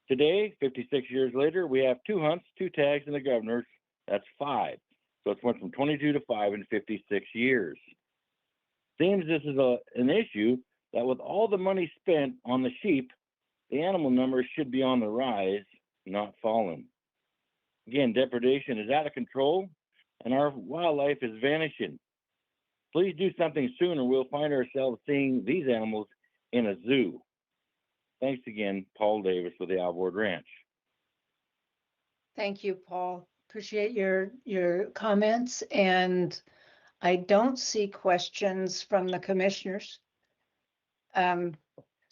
[SPEAKER 21] Today, 56 years later, we have 2 hunts, 2 tags in the governors, that's 5. So it's went from 22 to 5 in 56 years. Seems this is an issue that with all the money spent on the sheep, the animal numbers should be on the rise, not falling. Again, depredation is out of control and our wildlife is vanishing. Please do something soon or we'll find ourselves seeing these animals in a zoo. Thanks again, Paul Davis with the Alvord Ranch.
[SPEAKER 1] Thank you, Paul. Appreciate your comments, and I don't see questions from the commissioners.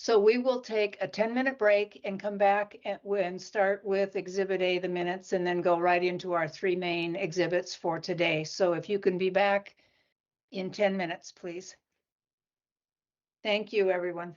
[SPEAKER 1] So we will take a 10-minute break and come back and start with Exhibit A, the minutes, and then go right into our 3 main exhibits for today. So if you can be back in 10 minutes, please. Thank you, everyone.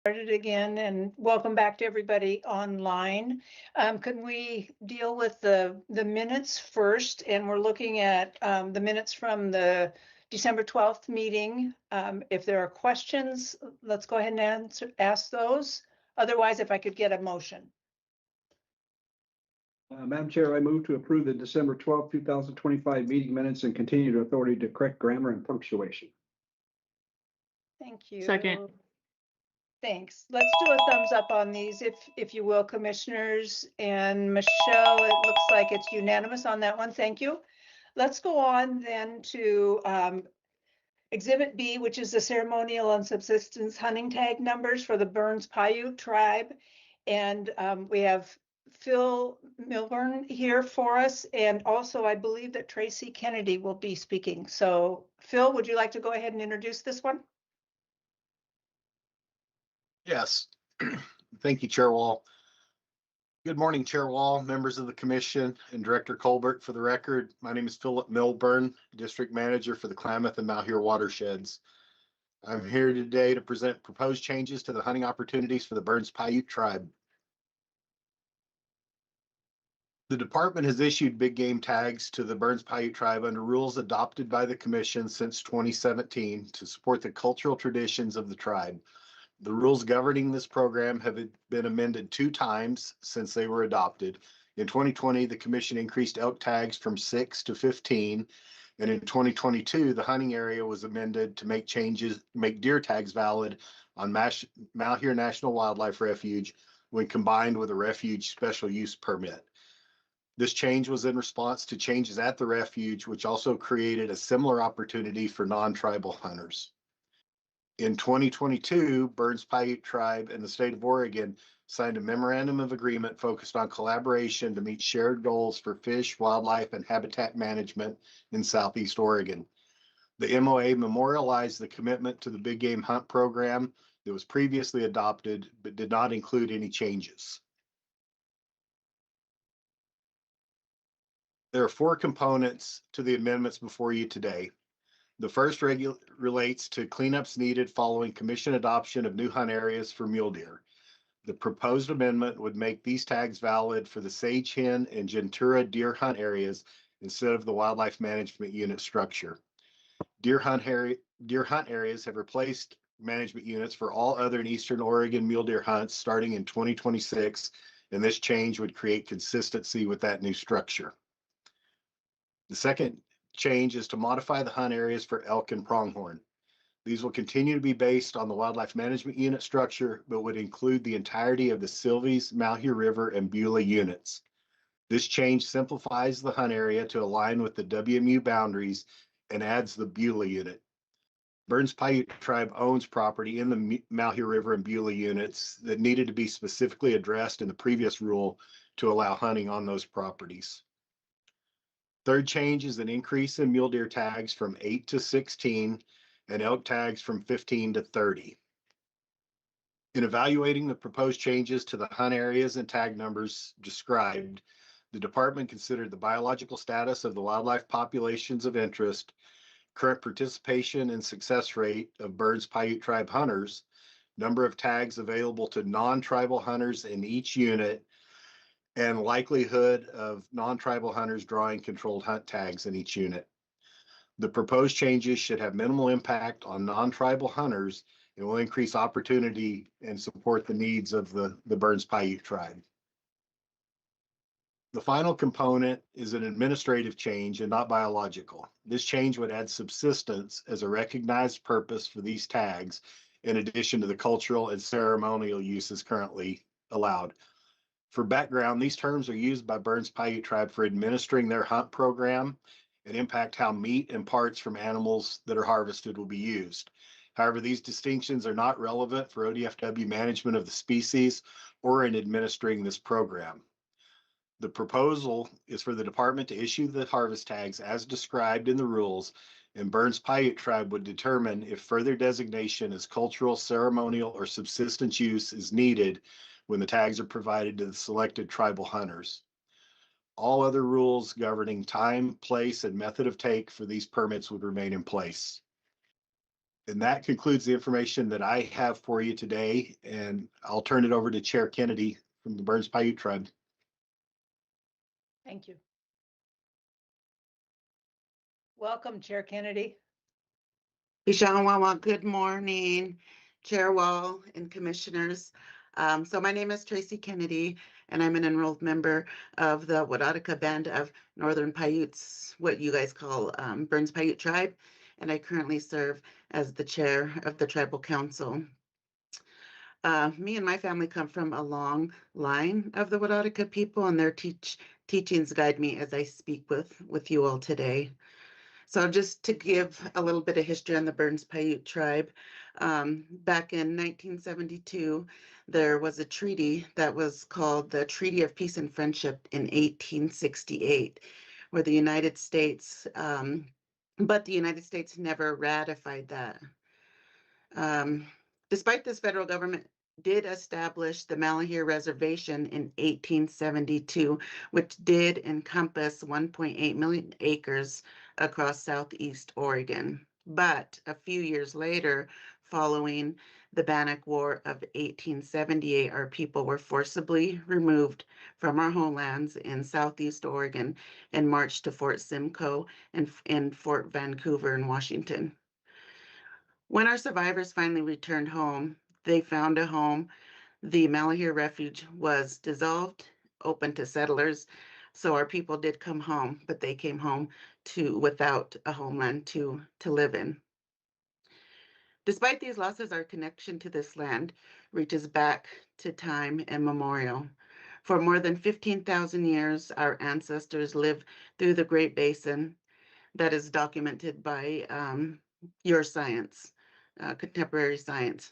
[SPEAKER 1] Started again, and welcome back to everybody online. Can we deal with the minutes first? And we're looking at the minutes from the December 12th meeting. If there are questions, let's go ahead and ask those. Otherwise, if I could get a motion.
[SPEAKER 3] Madam Chair, I move to approve the December 12th, 2025 meeting minutes and continued authority to correct grammar and punctuation.
[SPEAKER 1] Thank you.
[SPEAKER 5] Second.
[SPEAKER 1] Thanks. Let's do a thumbs up on these, if you will, commissioners. And Michelle, it looks like it's unanimous on that one. Thank you. Let's go on then to Exhibit B, which is the ceremonial and subsistence hunting tag numbers for the Burns Paiute tribe. And we have Phil Milburn here for us. And also, I believe that Tracy Kennedy will be speaking. So Phil, would you like to go ahead and introduce this one?
[SPEAKER 7] Yes. Thank you, Chair Wall. Good morning, Chair Wall, members of the commission, and Director Colbert. For the record, my name is Philip Milburn, District Manager for the Klamath and Malheur watersheds. I'm here today to present proposed changes to the hunting opportunities for the Burns Paiute tribe. The department has issued big game tags to the Burns Paiute tribe under rules adopted by the commission since 2017 to support the cultural traditions of the tribe. The rules governing this program have been amended 2 times since they were adopted. In 2020, the commission increased elk tags from 6 to 15. And in 2022, the hunting area was amended to make deer tags valid on Malheur National Wildlife Refuge when combined with a refuge special use permit. This change was in response to changes at the refuge, which also created a similar opportunity for non-tribal hunters. In 2022, Burns Paiute Tribe and the state of Oregon signed a memorandum of agreement focused on collaboration to meet shared goals for fish, wildlife, and habitat management in Southeast Oregon. The MOA memorialized the commitment to the big game hunt program that was previously adopted, but did not include any changes. There are 4 components to the amendments before you today. The first relates to cleanups needed following commission adoption of new hunt areas for mule deer. The proposed amendment would make these tags valid for the Sage Hen and Gentura deer hunt areas instead of the Wildlife Management Unit structure. Deer hunt areas have replaced management units for all other Eastern Oregon mule deer hunts starting in 2026, and this change would create consistency with that new structure. The second change is to modify the hunt areas for elk and pronghorn. These will continue to be based on the Wildlife Management Unit structure, but would include the entirety of the Silvies, Malheur River, and Beulah units. This change simplifies the hunt area to align with the WMU boundaries and adds the Beulah unit. Burns Paiute Tribe owns property in the Malheur River and Beulah units that needed to be specifically addressed in the previous rule to allow hunting on those properties. Third change is an increase in mule deer tags from 8 to 16 and elk tags from 15 to 30. In evaluating the proposed changes to the hunt areas and tag numbers described, the department considered the biological status of the wildlife populations of interest, current participation and success rate of Burns Paiute Tribe hunters, number of tags available to non-tribal hunters in each unit, and likelihood of non-tribal hunters drawing controlled hunt tags in each unit. The proposed changes should have minimal impact on non-tribal hunters and will increase opportunity and support the needs of the Burns Paiute Tribe. The final component is an administrative change and not biological. This change would add subsistence as a recognized purpose for these tags, in addition to the cultural and ceremonial uses currently allowed. For background, these terms are used by Burns Paiute Tribe for administering their hunt program and impact how meat and parts from animals that are harvested will be used. However, these distinctions are not relevant for ODFW management of the species or in administering this program. The proposal is for the department to issue the harvest tags as described in the rules, and Burns Paiute Tribe would determine if further designation as cultural, ceremonial, or subsistence use is needed when the tags are provided to the selected tribal hunters. All other rules governing time, place, and method of take for these permits would remain in place. And that concludes the information that I have for you today. And I'll turn it over to Chair Kennedy from the Burns Paiute Tribe.
[SPEAKER 1] Thank you. Welcome, Chair Kennedy.
[SPEAKER 11] Ishanwawa, good morning, Chair Wall and Commissioners. So my name is Tracy Kennedy, and I'm an enrolled member of the Wadadaka Band of Northern Paiutes, what you guys call Burns Paiute Tribe, and I currently serve as the chair of the Tribal Council. Me and my family come from a long line of the Wadadaka people, and their teachings guide me as I speak with you all today. So just to give a little bit of history on the Burns Paiute tribe, back in 1972, there was a treaty that was called the Treaty of Peace and Friendship in 1868, where the United States, but the United States never ratified that. Despite this, federal government did establish the Malahir Reservation in 1872, which did encompass 1.8 million acres across southeast Oregon. But a few years later, following the Bannock War of 1878, our people were forcibly removed from our homelands in southeast Oregon and marched to Fort Simcoe and Fort Vancouver in Washington. When our survivors finally returned home, they found a home. The Malahir Refuge was dissolved, open to settlers. So our people did come home, but they came home without a homeland to live in. Despite these losses, our connection to this land reaches back to time immemorial. For more than 15,000 years, our ancestors lived through the Great Basin that is documented by your science, contemporary science.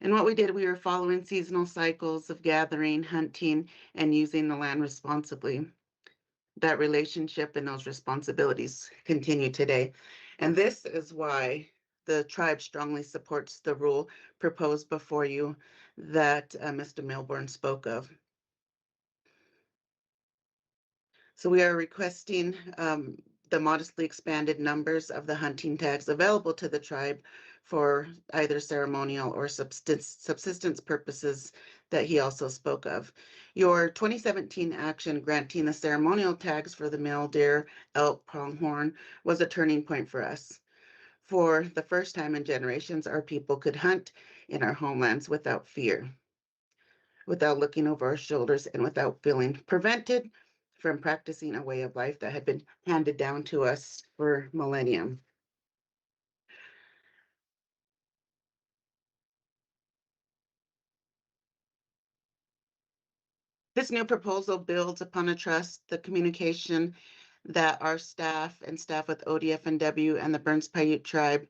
[SPEAKER 11] And what we did, we were following seasonal cycles of gathering, hunting, and using the land responsibly. That relationship and those responsibilities continue today. And this is why the tribe strongly supports the rule proposed before you that Mr. Milburn spoke of. So we are requesting the modestly expanded numbers of the hunting tags available to the tribe for either ceremonial or subsistence purposes that he also spoke of. Your 2017 action granting the ceremonial tags for the mule deer, elk, pronghorn was a turning point for us. For the first time in generations, our people could hunt in our homelands without fear, without looking over our shoulders, and without feeling prevented from practicing a way of life that had been handed down to us for millennium. This new proposal builds upon a trust, the communication that our staff and staff with ODF&W and the Burns Paiute Tribe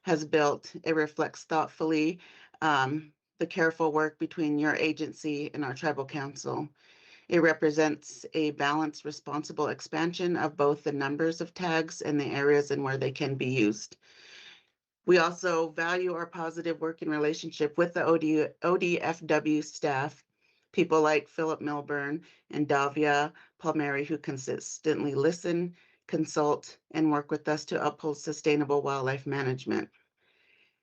[SPEAKER 11] has built. It reflects thoughtfully the careful work between your agency and our tribal council. It represents a balanced, responsible expansion of both the numbers of tags and the areas and where they can be used. We also value our positive working relationship with the ODFW staff, people like Philip Milburn and Davia Palmieri, who consistently listen, consult, and work with us to uphold sustainable wildlife management.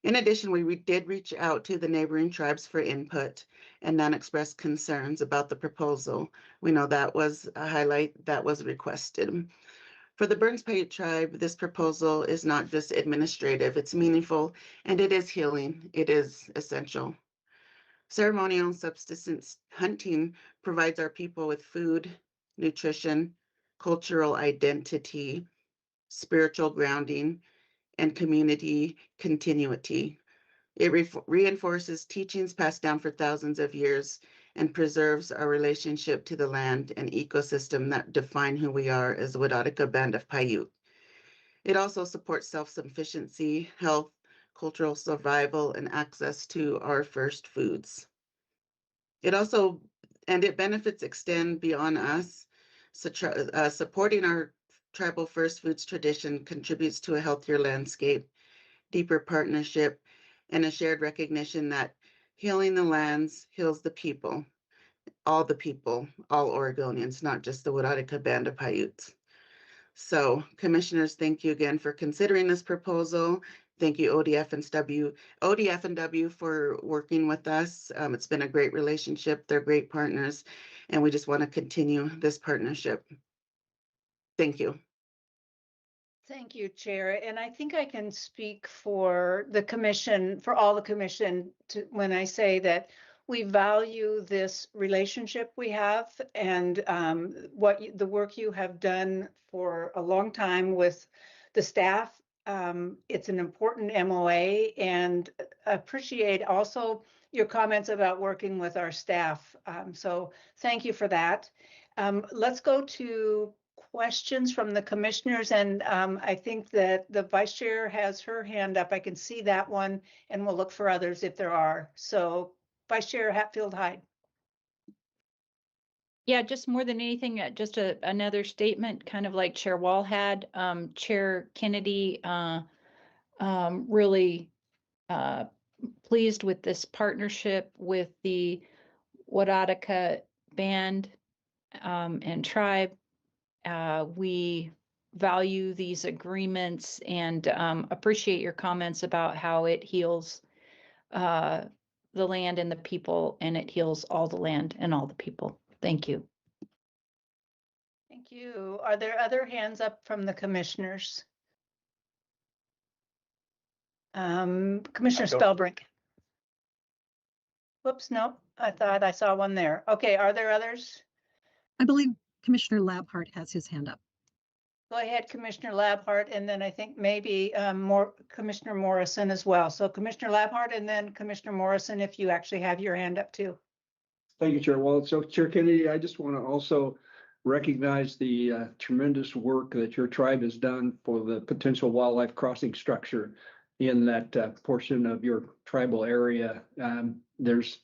[SPEAKER 11] In addition, we did reach out to the neighboring tribes for input, and none expressed concerns about the proposal. We know that was a highlight that was requested. For the Burns Paiute Tribe, this proposal is not just administrative, it's meaningful, and it is healing. It is essential. Ceremonial and subsistence hunting provides our people with food, nutrition, cultural identity, spiritual grounding, and community continuity. It reinforces teachings passed down for thousands of years and preserves our relationship to the land and ecosystem that define who we are as the Wadadaka Band of Paiute. It also supports self-sufficiency, health, cultural survival, and access to our first foods. It benefits extend beyond us. So, supporting our tribal first foods tradition contributes to a healthier landscape, deeper partnership, and a shared recognition that healing the lands heals the people, all Oregonians, not just the Wadadaka Band of Paiutes. So commissioners, thank you again for considering this proposal. Thank you, ODF and W for working with us. It's been a great relationship. They're great partners, and we just want to continue this partnership. Thank you.
[SPEAKER 1] Thank you, Chair. And I think I can speak for the commission, for all the commission, when I say that we value this relationship we have and the work you have done for a long time with the staff. It's an important MOA, and appreciate also your comments about working with our staff. So thank you for that. Let's go to questions from the commissioners, and I think that the vice chair has her hand up. I can see that one, and we'll look for others if there are. So Vice Chair Hatfield-Hyde.
[SPEAKER 2] Yeah, just more than anything, just another statement, kind of like Chair Wall had. Chair Kennedy really pleased with this partnership with the Watauga Band and Tribe. We value these agreements and appreciate your comments about how it heals the land and the people, and it heals all the land and all the people. Thank you.
[SPEAKER 1] Thank you. Are there other hands up from the commissioners? Commissioner Spellbrink. Whoops, no, I thought I saw one there. Okay, are there others?
[SPEAKER 9] I believe Commissioner Labhart has his hand up.
[SPEAKER 1] Go ahead, Commissioner Labhart, and then I think maybe Commissioner Morrison as well. So Commissioner Labhart and then Commissioner Morrison, if you actually have your hand up too.
[SPEAKER 3] Thank you, Chair Wall. So Chair Kennedy, I just want to also recognize the tremendous work that your tribe has done for the potential wildlife crossing structure in that portion of your tribal area. There's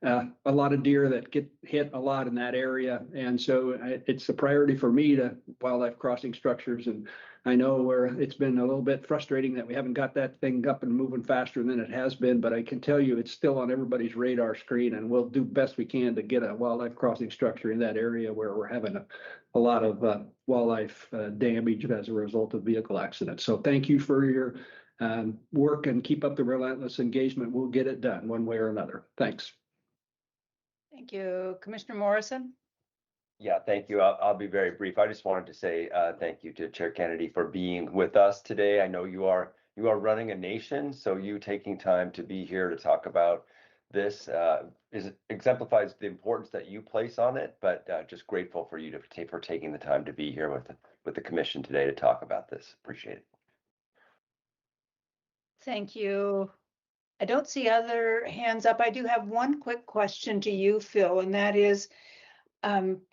[SPEAKER 3] a lot of deer that get hit a lot in that area. And so it's a priority for me to wildlife crossing structures. And I know where it's been a little bit frustrating that we haven't got that thing up and moving faster than it has been, but I can tell you it's still on everybody's radar screen, and we'll do best we can to get a wildlife crossing structure in that area where we're having a lot of wildlife damage as a result of vehicle accidents. So thank you for your work, and keep up the relentless engagement. We'll get it done one way or another. Thanks.
[SPEAKER 1] Thank you. Commissioner Morrison?
[SPEAKER 6] Yeah, thank you. I'll be very brief. I just wanted to say thank you to Chair Kennedy for being with us today. I know you are running a nation, so you taking time to be here to talk about this exemplifies the importance that you place on it, but just grateful for you for taking the time to be here with the commission today to talk about this. Appreciate it.
[SPEAKER 1] Thank you. I don't see other hands up. I do have one quick question to you, Phil, and that is,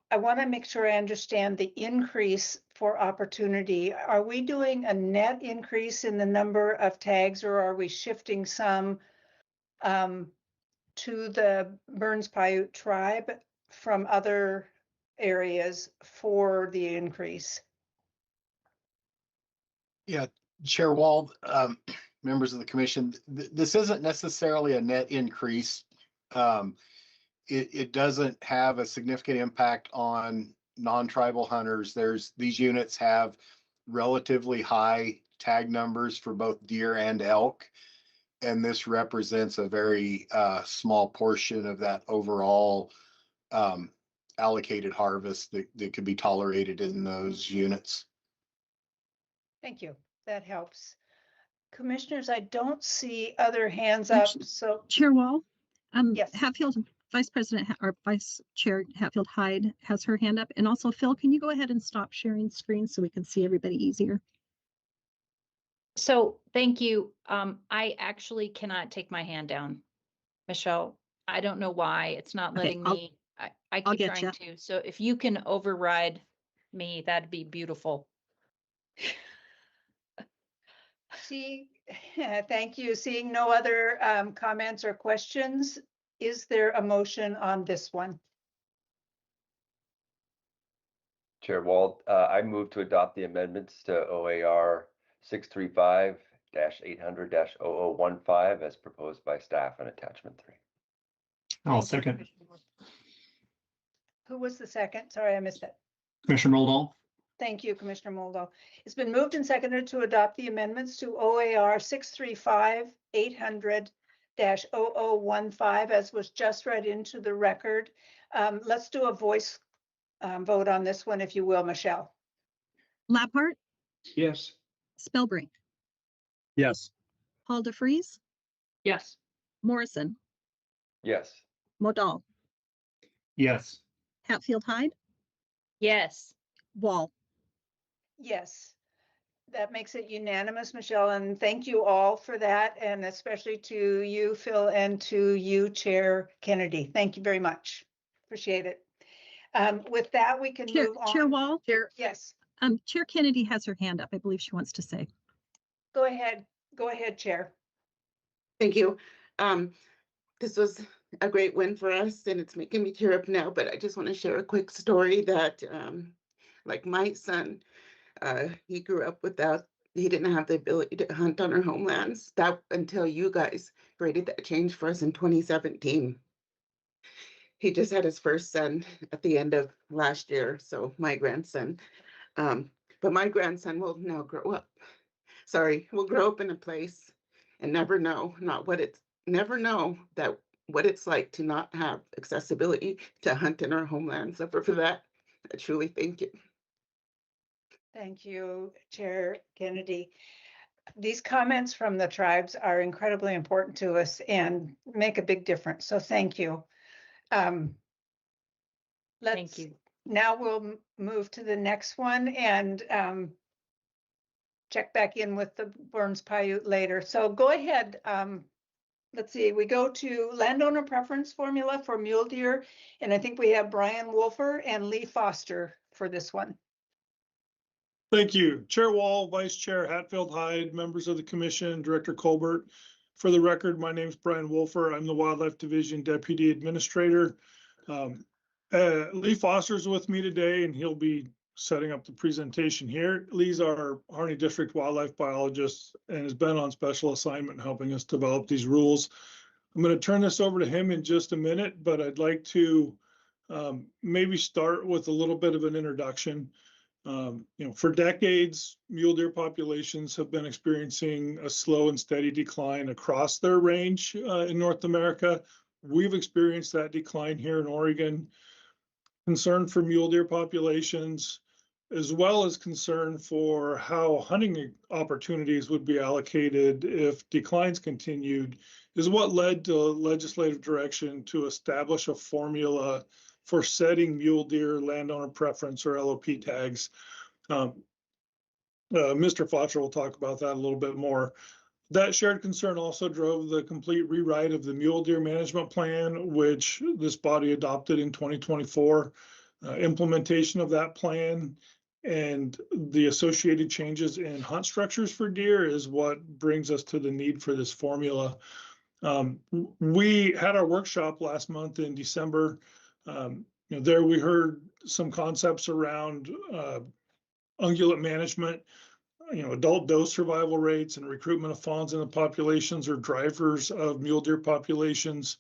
[SPEAKER 1] I want to make sure I understand the increase for opportunity. Are we doing a net increase in the number of tags, or are we shifting some to the Burns-Paiute tribe from other areas for the increase?
[SPEAKER 7] Yeah, Chair Wald, members of the commission, this isn't necessarily a net increase. It doesn't have a significant impact on non-tribal hunters. These units have relatively high tag numbers for both deer and elk, and this represents a very small portion of that overall allocated harvest that could be tolerated in those units.
[SPEAKER 1] Thank you. That helps. Commissioners, I don't see other hands up. So
[SPEAKER 9] Chair Wall,
[SPEAKER 1] yes.
[SPEAKER 9] Vice President or Vice Chair Hatfield-Hyde has her hand up. And also, Phil, can you go ahead and stop sharing screen so we can see everybody easier?
[SPEAKER 2] So thank you. I actually cannot take my hand down, Michelle. I don't know why it's not letting me. I keep trying to. So if you can override me, that'd be beautiful.
[SPEAKER 1] Thank you. Seeing no other comments or questions, is there a motion on this one?
[SPEAKER 6] Chair Wald, I move to adopt the amendments to OAR 635-800-0015 as proposed by staff in attachment 3.
[SPEAKER 10] I'll second.
[SPEAKER 1] Who was the second? Sorry, I missed it.
[SPEAKER 10] Commissioner Moldal.
[SPEAKER 1] Thank you, Commissioner Moldo. It's been moved and seconded to adopt the amendments to OAR 635-800-0015 as was just read into the record. Let's do a voice vote on this one, if you will, Michelle.
[SPEAKER 9] Laphart,
[SPEAKER 3] Yes.
[SPEAKER 9] Spellbrink,
[SPEAKER 4] Yes.
[SPEAKER 9] Paul DeFreeze,
[SPEAKER 5] Yes.
[SPEAKER 9] Morrison,
[SPEAKER 6] Yes.
[SPEAKER 9] Modal,
[SPEAKER 7] Yes.
[SPEAKER 9] Hatfield Hyde,
[SPEAKER 2] Yes.
[SPEAKER 9] Wall.
[SPEAKER 1] Yes, that makes it unanimous, Michelle, and thank you all for that, and especially to you, Phil, and to you, Chair Kennedy. Thank you very much. Appreciate it. With that, we can move on.
[SPEAKER 9] Chair Wall,
[SPEAKER 1] Yes,
[SPEAKER 9] Chair Kennedy has her hand up. I believe she wants to say.
[SPEAKER 1] go ahead. Go ahead, Chair.
[SPEAKER 11] Thank you. This was a great win for us and it's making me tear up now, but I just want to share a quick story that like my son, he grew up he didn't have the ability to hunt on our homelands. That until you guys created that change for us in 2017. He just had his first son at the end of last year, so my grandson. But my grandson will now grow up. Will grow up in a place and never know what it's like to not have accessibility to hunt in our homeland. So for that, I truly thank you.
[SPEAKER 1] Thank you, Chair Kennedy. These comments from the tribes are incredibly important to us and make a big difference. So thank you.
[SPEAKER 2] Thank you.
[SPEAKER 1] Now we'll move to the next one and check back in with the Burns Paiute later. So go ahead. Let's see, we go to landowner preference formula for mule deer. And I think we have Brian Wolfer and Lee Foster for this one.
[SPEAKER 10] Thank you. Chair Wall, Vice Chair Hatfield Hyde, members of the commission, Director Colbert. For the record, my name is Brian Wolfer. I'm the Wildlife Division Deputy Administrator. Lee Foster's with me today and he'll be setting up the presentation here. Lee's our Harney District Wildlife Biologist and has been on special assignment helping us develop these rules. I'm going to turn this over to him in just a minute, but I'd like to maybe start with a little bit of an introduction. For decades, mule deer populations have been experiencing a slow and steady decline across their range in North America. We've experienced that decline here in Oregon. Concern for mule deer populations, as well as concern for how hunting opportunities would be allocated if declines continued, is what led to legislative direction to establish a formula for setting mule deer landowner preference or LOP tags. Mr. Foster will talk about that a little bit more. That shared concern also drove the complete rewrite of the mule deer management plan, which this body adopted in 2024. Implementation of that plan and the associated changes in hunt structures for deer is what brings us to the need for this formula. We had our workshop last month in December. There we heard some concepts around ungulate management. Adult doe survival rates and recruitment of fawns in the populations are drivers of mule deer populations.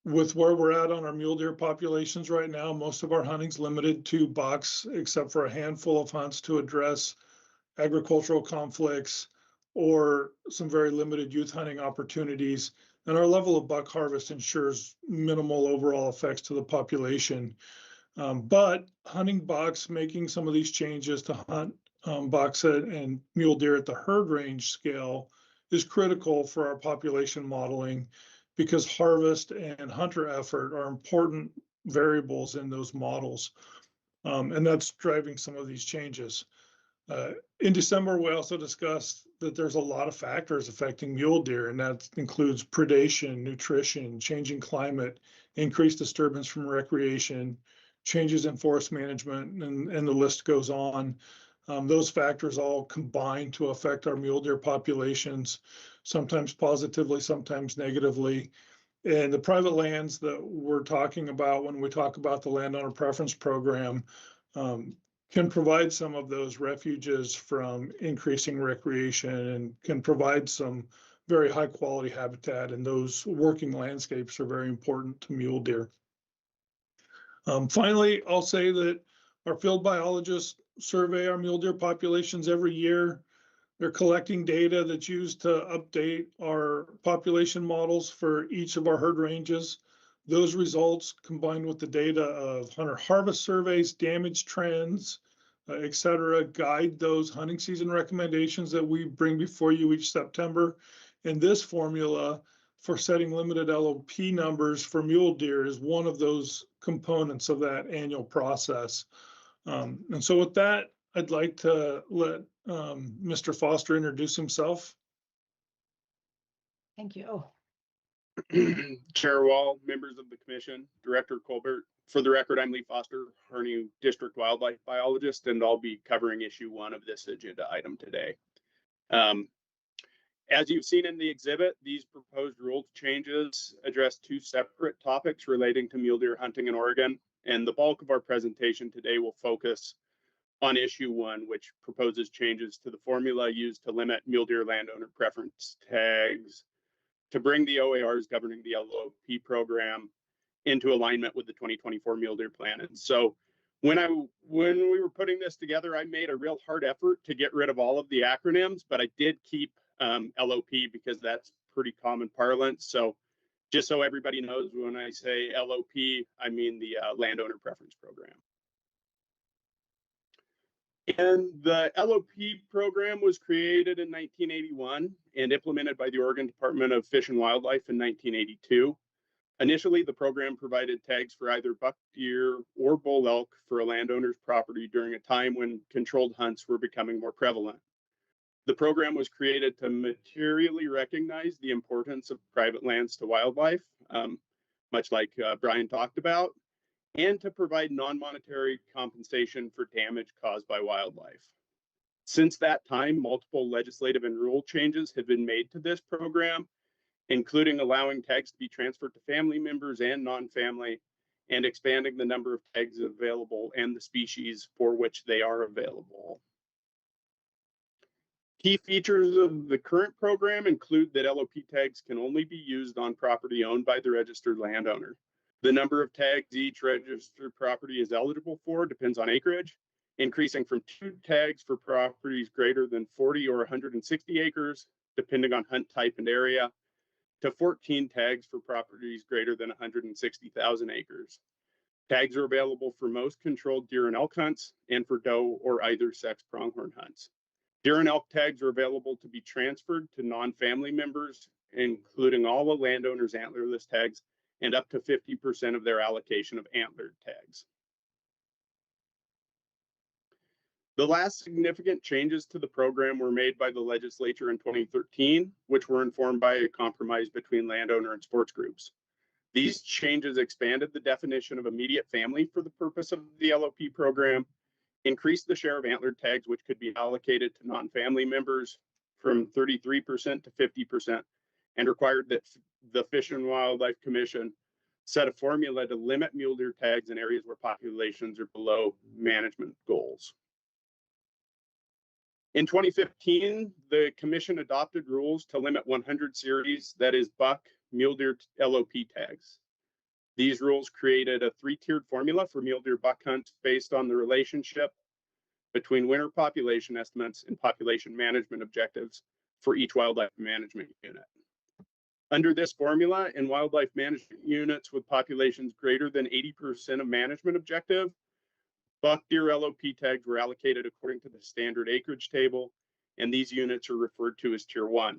[SPEAKER 10] With where we're at on our mule deer populations right now, most of our hunting's limited to bucks, except for a handful of hunts to address agricultural conflicts or some very limited youth hunting opportunities. And our level of buck harvest ensures minimal overall effects to the population. But hunting bucks, making some of these changes to hunt bucks and mule deer at the herd range scale is critical for our population modeling because harvest and hunter effort are important variables in those models. And that's driving some of these changes. In December, we also discussed that there's a lot of factors affecting mule deer, and that includes predation, nutrition, changing climate, increased disturbance from recreation, changes in forest management, and the list goes on. Those factors all combine to affect our mule deer populations, sometimes positively, sometimes negatively. And the private lands that we're talking about when we talk about the landowner preference program can provide some of those refuges from increasing recreation and can provide some very high quality habitat, and those working landscapes are very important to mule deer. Finally, I'll say that our field biologists survey our mule deer populations every year. They're collecting data that's used to update our population models for each of our herd ranges. Those results, combined with the data of hunter harvest surveys, damage trends, et cetera, guide those hunting season recommendations that we bring before you each September. And this formula for setting limited LOP numbers for mule deer is one of those components of that annual process. And so with that, I'd like to let Mr. Foster introduce himself.
[SPEAKER 1] Thank you.
[SPEAKER 13] Chair Wall, members of the commission, Director Colbert. For the record, I'm Lee Foster, Harney District Wildlife Biologist, and I'll be covering issue 1 of this agenda item today. As you've seen in the exhibit, these proposed rule changes address 2 separate topics relating to mule deer hunting in Oregon, and the bulk of our presentation today will focus on issue 1, which proposes changes to the formula used to limit mule deer landowner preference tags to bring the OARs governing the LOP program into alignment with the 2024 mule deer plan. And so when we were putting this together, I made a real hard effort to get rid of all of the acronyms, but I did keep LOP because that's pretty common parlance. So just so everybody knows, when I say LOP, I mean the landowner preference program. And the LOP program was created in 1981 and implemented by the Oregon Department of Fish and Wildlife in 1982. Initially, the program provided tags for either buck deer or bull elk for a landowner's property during a time when controlled hunts were becoming more prevalent. The program was created to materially recognize the importance of private lands to wildlife, much like Brian talked about, and to provide non-monetary compensation for damage caused by wildlife. Since that time, multiple legislative and rule changes have been made to this program, including allowing tags to be transferred to family members and non-family, and expanding the number of tags available and the species for which they are available. Key features of the current program include that LOP tags can only be used on property owned by the registered landowner. The number of tags each registered property is eligible for depends on acreage, increasing from 2 tags for properties greater than 40 or 160 acres, depending on hunt type and area, to 14 tags for properties greater than 160,000 acres. Tags are available for most controlled deer and elk hunts and for doe or either sex pronghorn hunts. Deer and elk tags are available to be transferred to non-family members, including all the landowners' antlerless tags and up to 50% of their allocation of antlered tags. The last significant changes to the program were made by the legislature in 2013, which were informed by a compromise between landowner and sports groups. These changes expanded the definition of immediate family for the purpose of the LOP program, increased the share of antlered tags which could be allocated to non-family members from 33% to 50%, and required that the Fish and Wildlife Commission set a formula to limit mule deer tags in areas where populations are below management goals. In 2015, the commission adopted rules to limit 100 series, that is buck, mule deer LOP tags. These rules created a 3-tiered formula for mule deer buck hunts based on the relationship between winter population estimates and population management objectives for each wildlife management unit. Under this formula, in wildlife management units with populations greater than 80% of management objective, buck deer LOP tags were allocated according to the standard acreage table, and these units are referred to as Tier 1.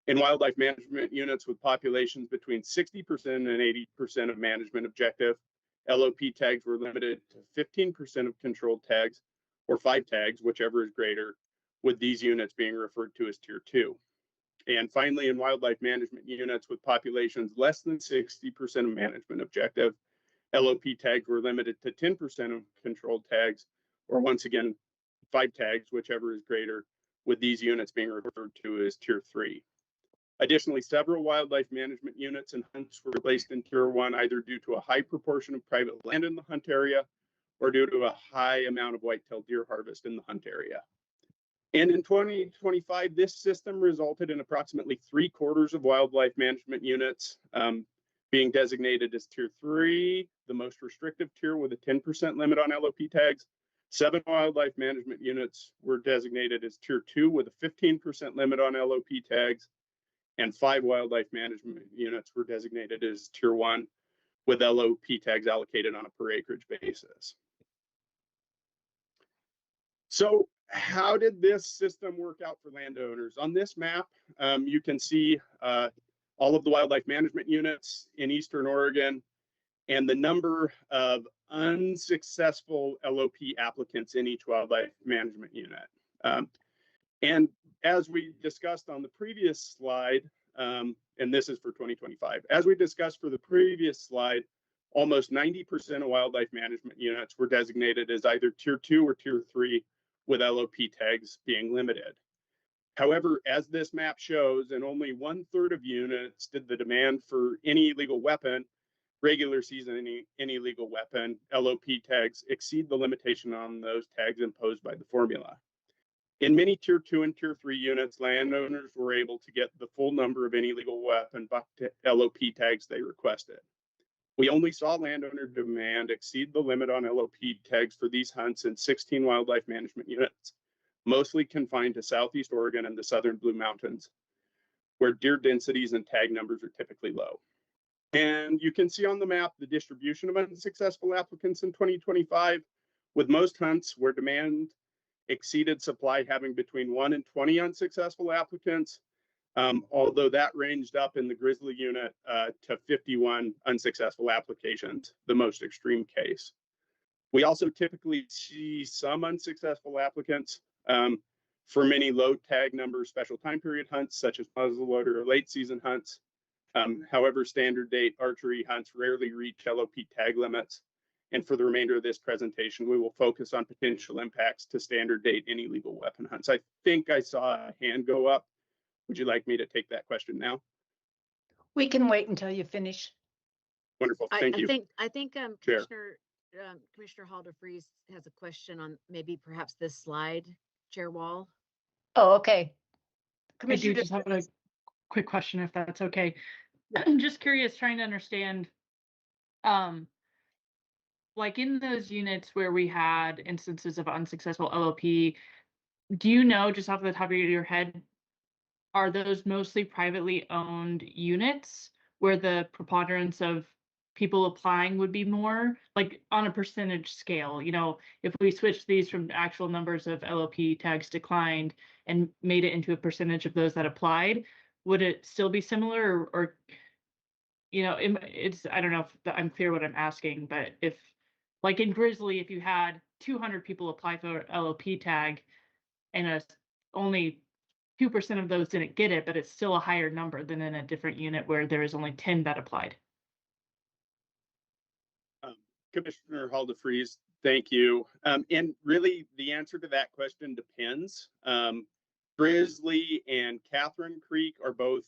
[SPEAKER 13] In wildlife management units with populations between 60% and 80% of management objective, LOP tags were limited to 15% of controlled tags, or 5 tags, whichever is greater, with these units being referred to as Tier 2. And finally, in wildlife management units with populations less than 60% of management objective, LOP tags were limited to 10% of controlled tags, or once again, 5 tags, whichever is greater, with these units being referred to as Tier 3. Additionally, several wildlife management units and hunts were placed in Tier 1 either due to a high proportion of private land in the hunt area or due to a high amount of white-tailed deer harvest in the hunt area. And in 2025, this system resulted in approximately 3/4 of wildlife management units being designated as Tier 3, the most restrictive tier with a 10% limit on LOP tags, 7 wildlife management units were designated as Tier 2 with a 15% limit on LOP tags, and 5 wildlife management units were designated as Tier 1 with LOP tags allocated on a per acreage basis. So how did this system work out for landowners? On this map, you can see all of the wildlife management units in Eastern Oregon and the number of unsuccessful LOP applicants in each wildlife management unit. And as we discussed on the previous slide, and this is for 2025, as we discussed for the previous slide, almost 90% of wildlife management units were designated as either Tier 2 or Tier 3 with LOP tags being limited. However, as this map shows, in only 1/3 of units did the demand for any legal weapon, regular season, any legal weapon, LOP tags exceed the limitation on those tags imposed by the formula. In many Tier 2 and Tier 3 units, landowners were able to get the full number of any legal weapon buck LOP tags they requested. We only saw landowner demand exceed the limit on LOP tags for these hunts in 16 wildlife management units, mostly confined to Southeast Oregon and the Southern Blue Mountains, where deer densities and tag numbers are typically low. And you can see on the map the distribution of unsuccessful applicants in 2025, with most hunts where demand exceeded supply having between 1 and 20 unsuccessful applicants, although that ranged up in the Grizzly unit to 51 unsuccessful applications, the most extreme case. We also typically see some unsuccessful applicants for many low tag number special time period hunts, such as muzzleloader or late season hunts. However, standard date archery hunts rarely reach LOP tag limits. And for the remainder of this presentation, we will focus on potential impacts to standard date any legal weapon hunts. I think I saw a hand go up. Would you like me to take that question now?
[SPEAKER 1] We can wait until you finish.
[SPEAKER 13] Wonderful, thank you.
[SPEAKER 8] I think
[SPEAKER 13] Chair.
[SPEAKER 8] Commissioner Halder-Freeze has a question on maybe perhaps this slide, Chair Wall.
[SPEAKER 1] Oh, okay.
[SPEAKER 5] I do just have a quick question, if that's okay. I'm just curious, trying to understand, like in those units where we had instances of unsuccessful LOP, do you know, just off the top of your head, are those mostly privately owned units where the preponderance of people applying would be more, like on a percentage scale? You know, if we switched these from actual numbers of LOP tags declined and made it into a percentage of those that applied, would it still be similar, or you know, it's, I don't know if I'm clear what I'm asking, but if, like in Grizzly, if you had 200 people apply for LOP tag and only 2% of those didn't get it, but it's still a higher number than in a different unit where there is only 10 that applied.
[SPEAKER 13] Commissioner Halder-Freeze, thank you. And really, the answer to that question depends. Grizzly and Catherine Creek are both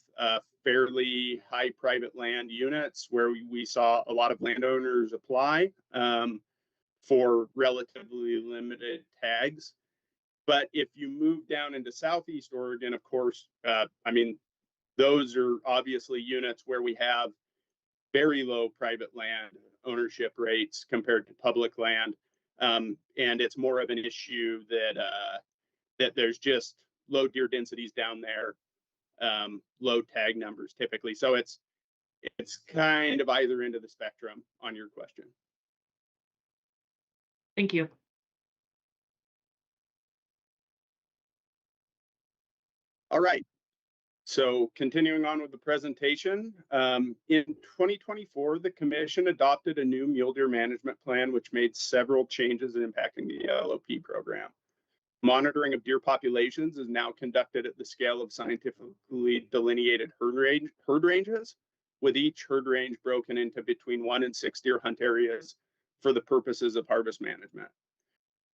[SPEAKER 13] fairly high private land units where we saw a lot of landowners apply for relatively limited tags. But if you move down into Southeast Oregon, of course, I mean, those are obviously units where we have very low private land ownership rates compared to public land. And it's more of an issue that there's just low deer densities down there, low tag numbers typically. So it's kind of either end of the spectrum on your question.
[SPEAKER 5] Thank you.
[SPEAKER 13] All right. So continuing on with the presentation, in 2024, the Commission adopted a new mule deer management plan, which made several changes impacting the LOP program. Monitoring of deer populations is now conducted at the scale of scientifically delineated herd ranges, with each herd range broken into between 1 and 6 deer hunt areas for the purposes of harvest management.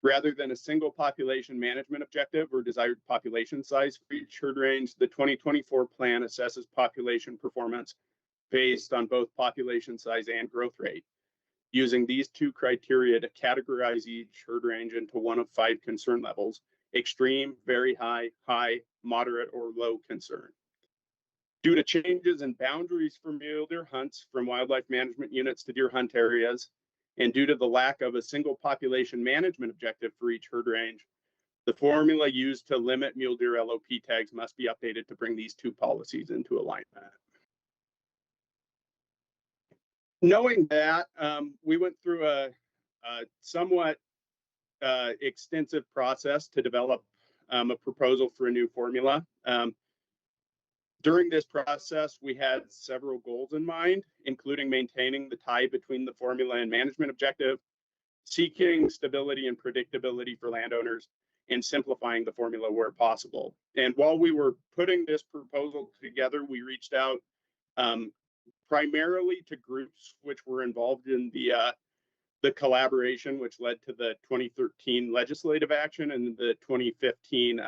[SPEAKER 13] Rather than a single population management objective or desired population size for each herd range, the 2024 plan assesses population performance based on both population size and growth rate, using these two criteria to categorize each herd range into one of 5 concern levels: extreme, very high, high, moderate, or low concern. Due to changes in boundaries for mule deer hunts from wildlife management units to deer hunt areas, And due to the lack of a single population management objective for each herd range, the formula used to limit mule deer LOP tags must be updated to bring these two policies into alignment. Knowing that, we went through a somewhat extensive process to develop a proposal for a new formula. During this process, we had several goals in mind, including maintaining the tie between the formula and management objective, seeking stability and predictability for landowners, and simplifying the formula where possible. And while we were putting this proposal together, we reached out primarily to groups which were involved in the collaboration, which led to the 2013 legislative action and the 2015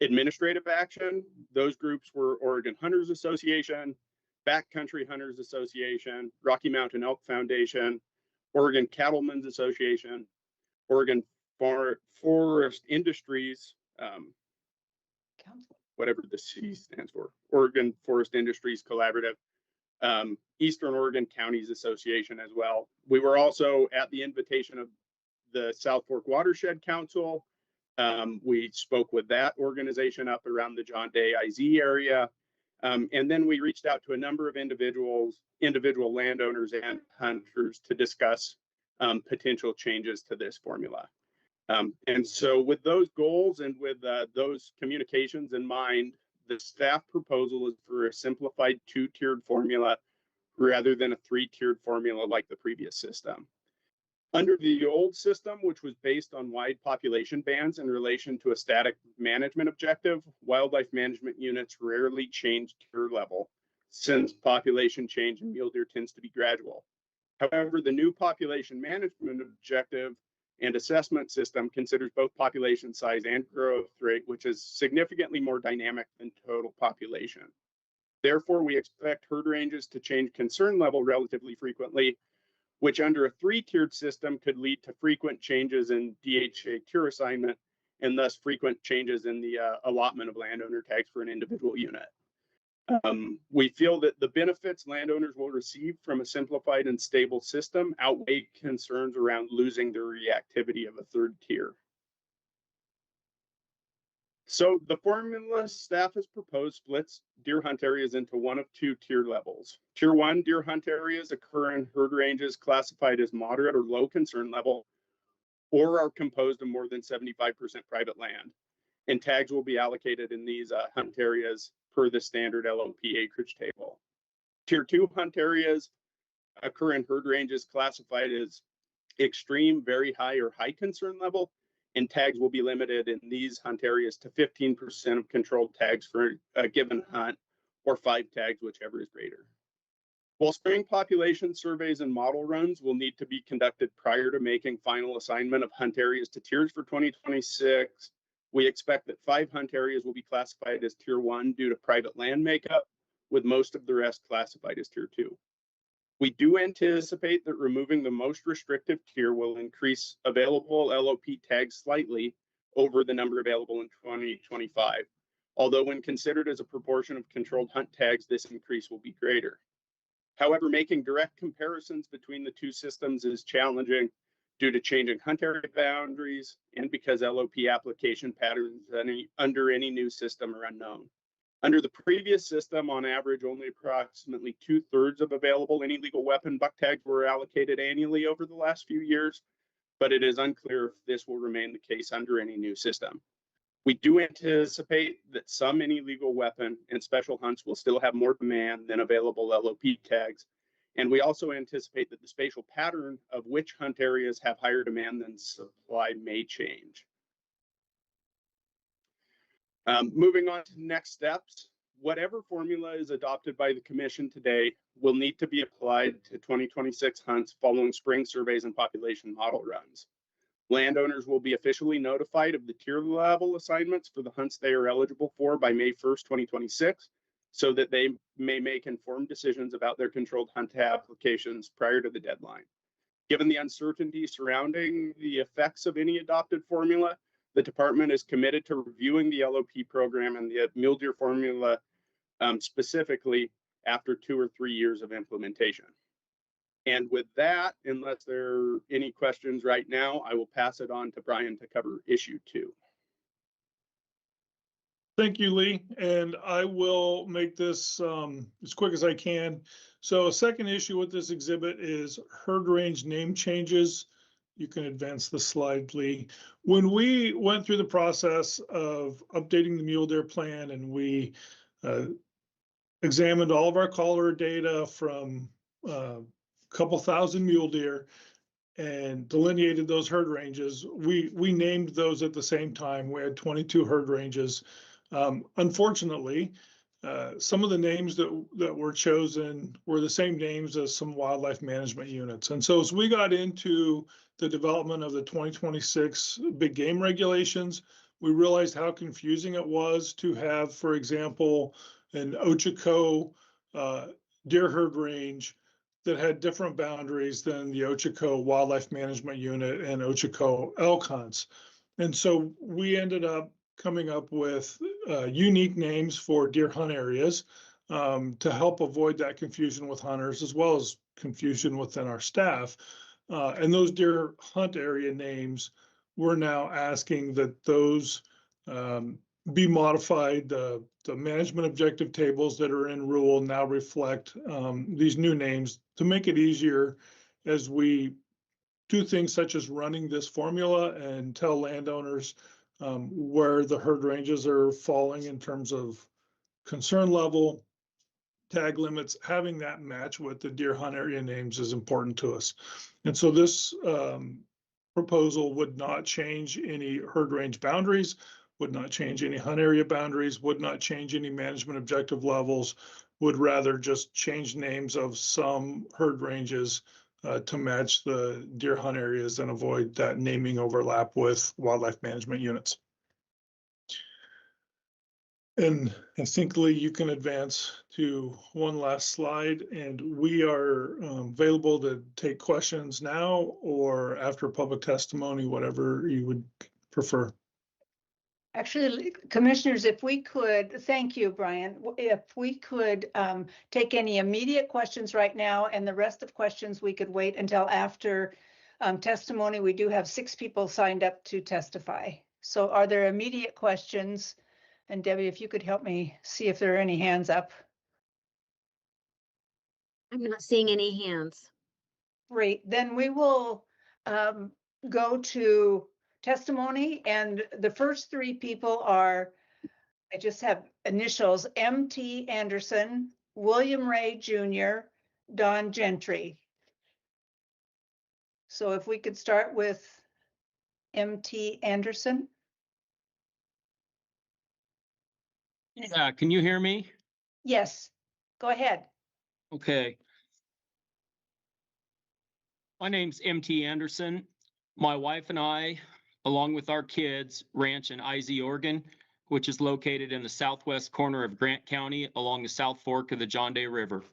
[SPEAKER 13] administrative action. Those groups were Oregon Hunters Association, Backcountry Hunters Association, Rocky Mountain Elk Foundation, Oregon Cattlemen's Association, Oregon Forest Industries, whatever the C stands for, Oregon Forest Industries Collaborative, Eastern Oregon Counties Association as well. We were also at the invitation of the South Fork Watershed Council. We spoke with that organization up around the John Day IZ area. And then we reached out to a number of individual landowners and hunters to discuss potential changes to this formula. And so with those goals and with those communications in mind, the staff proposal is for a simplified two-tiered formula rather than a three-tiered formula like the previous system. Under the old system, which was based on wide population bands in relation to a static management objective, wildlife management units rarely changed tier level, since population change in mule deer tends to be gradual. However, the new population management objective and assessment system considers both population size and growth rate, which is significantly more dynamic than total population. Therefore, we expect herd ranges to change concern level relatively frequently, which under a three-tiered system could lead to frequent changes in DHA tier assignment and thus frequent changes in the allotment of landowner tags for an individual unit. We feel that the benefits landowners will receive from a simplified and stable system outweigh concerns around losing the reactivity of a third tier. So the formula staff has proposed splits deer hunt areas into one of two tier levels. Tier 1 deer hunt areas occur in herd ranges classified as moderate or low concern level, or are composed of more than 75% private land. And tags will be allocated in these hunt areas per the standard LOP acreage table. Tier 2 hunt areas occur in herd ranges classified as extreme, very high, or high concern level, and tags will be limited in these hunt areas to 15% of controlled tags for a given hunt, or 5 tags, whichever is greater. While spring population surveys and model runs will need to be conducted prior to making final assignment of hunt areas to tiers for 2026, we expect that 5 hunt areas will be classified as Tier 1 due to private land makeup, with most of the rest classified as Tier 2. We do anticipate that removing the most restrictive tier will increase available LOP tags slightly over the number available in 2025, although when considered as a proportion of controlled hunt tags, this increase will be greater. However, making direct comparisons between the two systems is challenging due to changing hunt area boundaries and because LOP application patterns under any new system are unknown. Under the previous system, on average, only approximately 2/3 of available any legal weapon buck tags were allocated annually over the last few years, but it is unclear if this will remain the case under any new system. We do anticipate that some any legal weapon and special hunts will still have more demand than available LOP tags. And we also anticipate that the spatial pattern of which hunt areas have higher demand than supply may change. Moving on to next steps, whatever formula is adopted by the commission today will need to be applied to 2026 hunts following spring surveys and population model runs. Landowners will be officially notified of the tier level assignments for the hunts they are eligible for by May 1st, 2026, so that they may make informed decisions about their controlled hunt applications prior to the deadline. Given the uncertainty surrounding the effects of any adopted formula, the department is committed to reviewing the LOP program and the mule deer formula specifically after 2 or 3 years of implementation. And with that, unless there are any questions right now, I will pass it on to Brian to cover issue 2.
[SPEAKER 10] Thank you, Lee, and I will make this as quick as I can. So a second issue with this exhibit is herd range name changes. You can advance the slide, Lee. When we went through the process of updating the mule deer plan and we examined all of our caller data from a couple thousand mule deer and delineated those herd ranges, we named those at the same time. We had 22 herd ranges. Unfortunately, some of the names that were chosen were the same names as some wildlife management units. And so as we got into the development of the 2026 big game regulations, we realized how confusing it was to have, for example, an Ochoco deer herd range that had different boundaries than the Ochoco Wildlife Management Unit and Ochoco elk hunts. And so we ended up coming up with unique names for deer hunt areas to help avoid that confusion with hunters as well as confusion within our staff. And those deer hunt area names, we're now asking that those be modified. The management objective tables that are in rule now reflect these new names to make it easier as we do things such as running this formula and tell landowners where the herd ranges are falling in terms of concern level, tag limits. Having that match with the deer hunt area names is important to us. And so this proposal would not change any herd range boundaries, would not change any hunt area boundaries, would not change any management objective levels, would rather just change names of some herd ranges to match the deer hunt areas and avoid that naming overlap with wildlife management units. And I think, Lee, you can advance to one last slide, and we are available to take questions now or after public testimony, whatever you would prefer.
[SPEAKER 1] Actually, commissioners, if we could, thank you, Brian. If we could take any immediate questions right now, and the rest of questions we could wait until after testimony. We do have 6 people signed up to testify. So are there immediate questions? And Debbie, if you could help me see if there are any hands up.
[SPEAKER 8] I'm not seeing any hands.
[SPEAKER 1] Great, then we will go to testimony, and the first 3 people are, I just have initials, M.T. Anderson, William Ray Jr., Don Gentry. So if we could start with M.T. Anderson.
[SPEAKER 12] Can you hear me?
[SPEAKER 1] Yes, go ahead.
[SPEAKER 12] Okay. My name's M.T. Anderson. My wife and I, along with our kids, ranch in Izey, Oregon, which is located in the southwest corner of Grant County along the South Fork of the John Day River.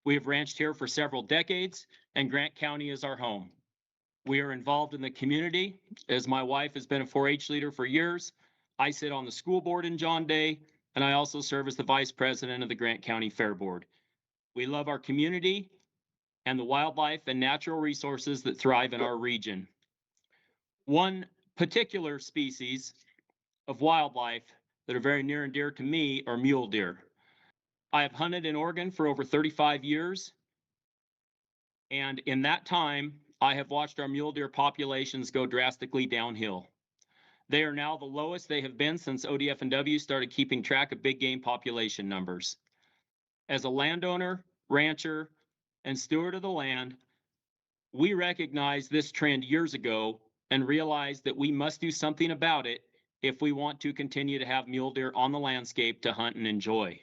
[SPEAKER 12] We have ranched here for several decades, and Grant County is our home. We are involved in the community, as my wife has been a 4-H leader for years. I sit on the school board in John Day, and I also serve as the vice president of the Grant County Fair Board. We love our community and the wildlife and natural resources that thrive in our region. One particular species of wildlife that are very near and dear to me are mule deer. I have hunted in Oregon for over 35 years. And in that time, I have watched our mule deer populations go drastically downhill. They are now the lowest they have been since ODF&W started keeping track of big game population numbers. As a landowner, rancher, and steward of the land, we recognized this trend years ago and realized that we must do something about it if we want to continue to have mule deer on the landscape to hunt and enjoy.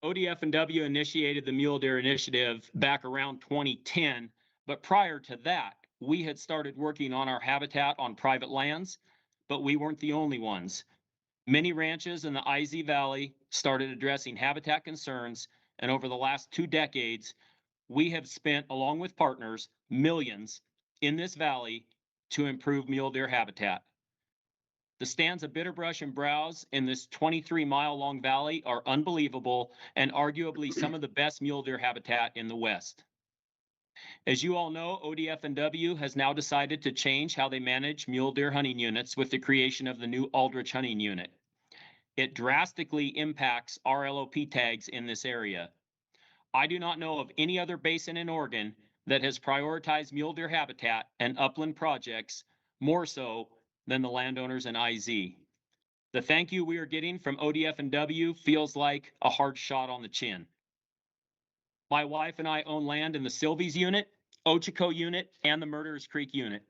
[SPEAKER 12] ODF&W initiated the Mule Deer Initiative back around 2010, but prior to that, we had started working on our habitat on private lands, but we weren't the only ones. Many ranches in the Izey Valley started addressing habitat concerns, and over the last 2 decades, we have spent, along with partners, millions in this valley to improve mule deer habitat. The stands of bitterbrush and browse in this 23-mile-long valley are unbelievable and arguably some of the best mule deer habitat in the West. As you all know, ODF&W has now decided to change how they manage mule deer hunting units with the creation of the new Aldrich Hunting Unit. It drastically impacts our LOP tags in this area. I do not know of any other basin in Oregon that has prioritized mule deer habitat and upland projects more so than the landowners in IZ. The thank you we are getting from ODF&W feels like a hard shot on the chin. My wife and I own land in the Silvies Unit, Ochoco Unit, and the Murderers Creek Unit.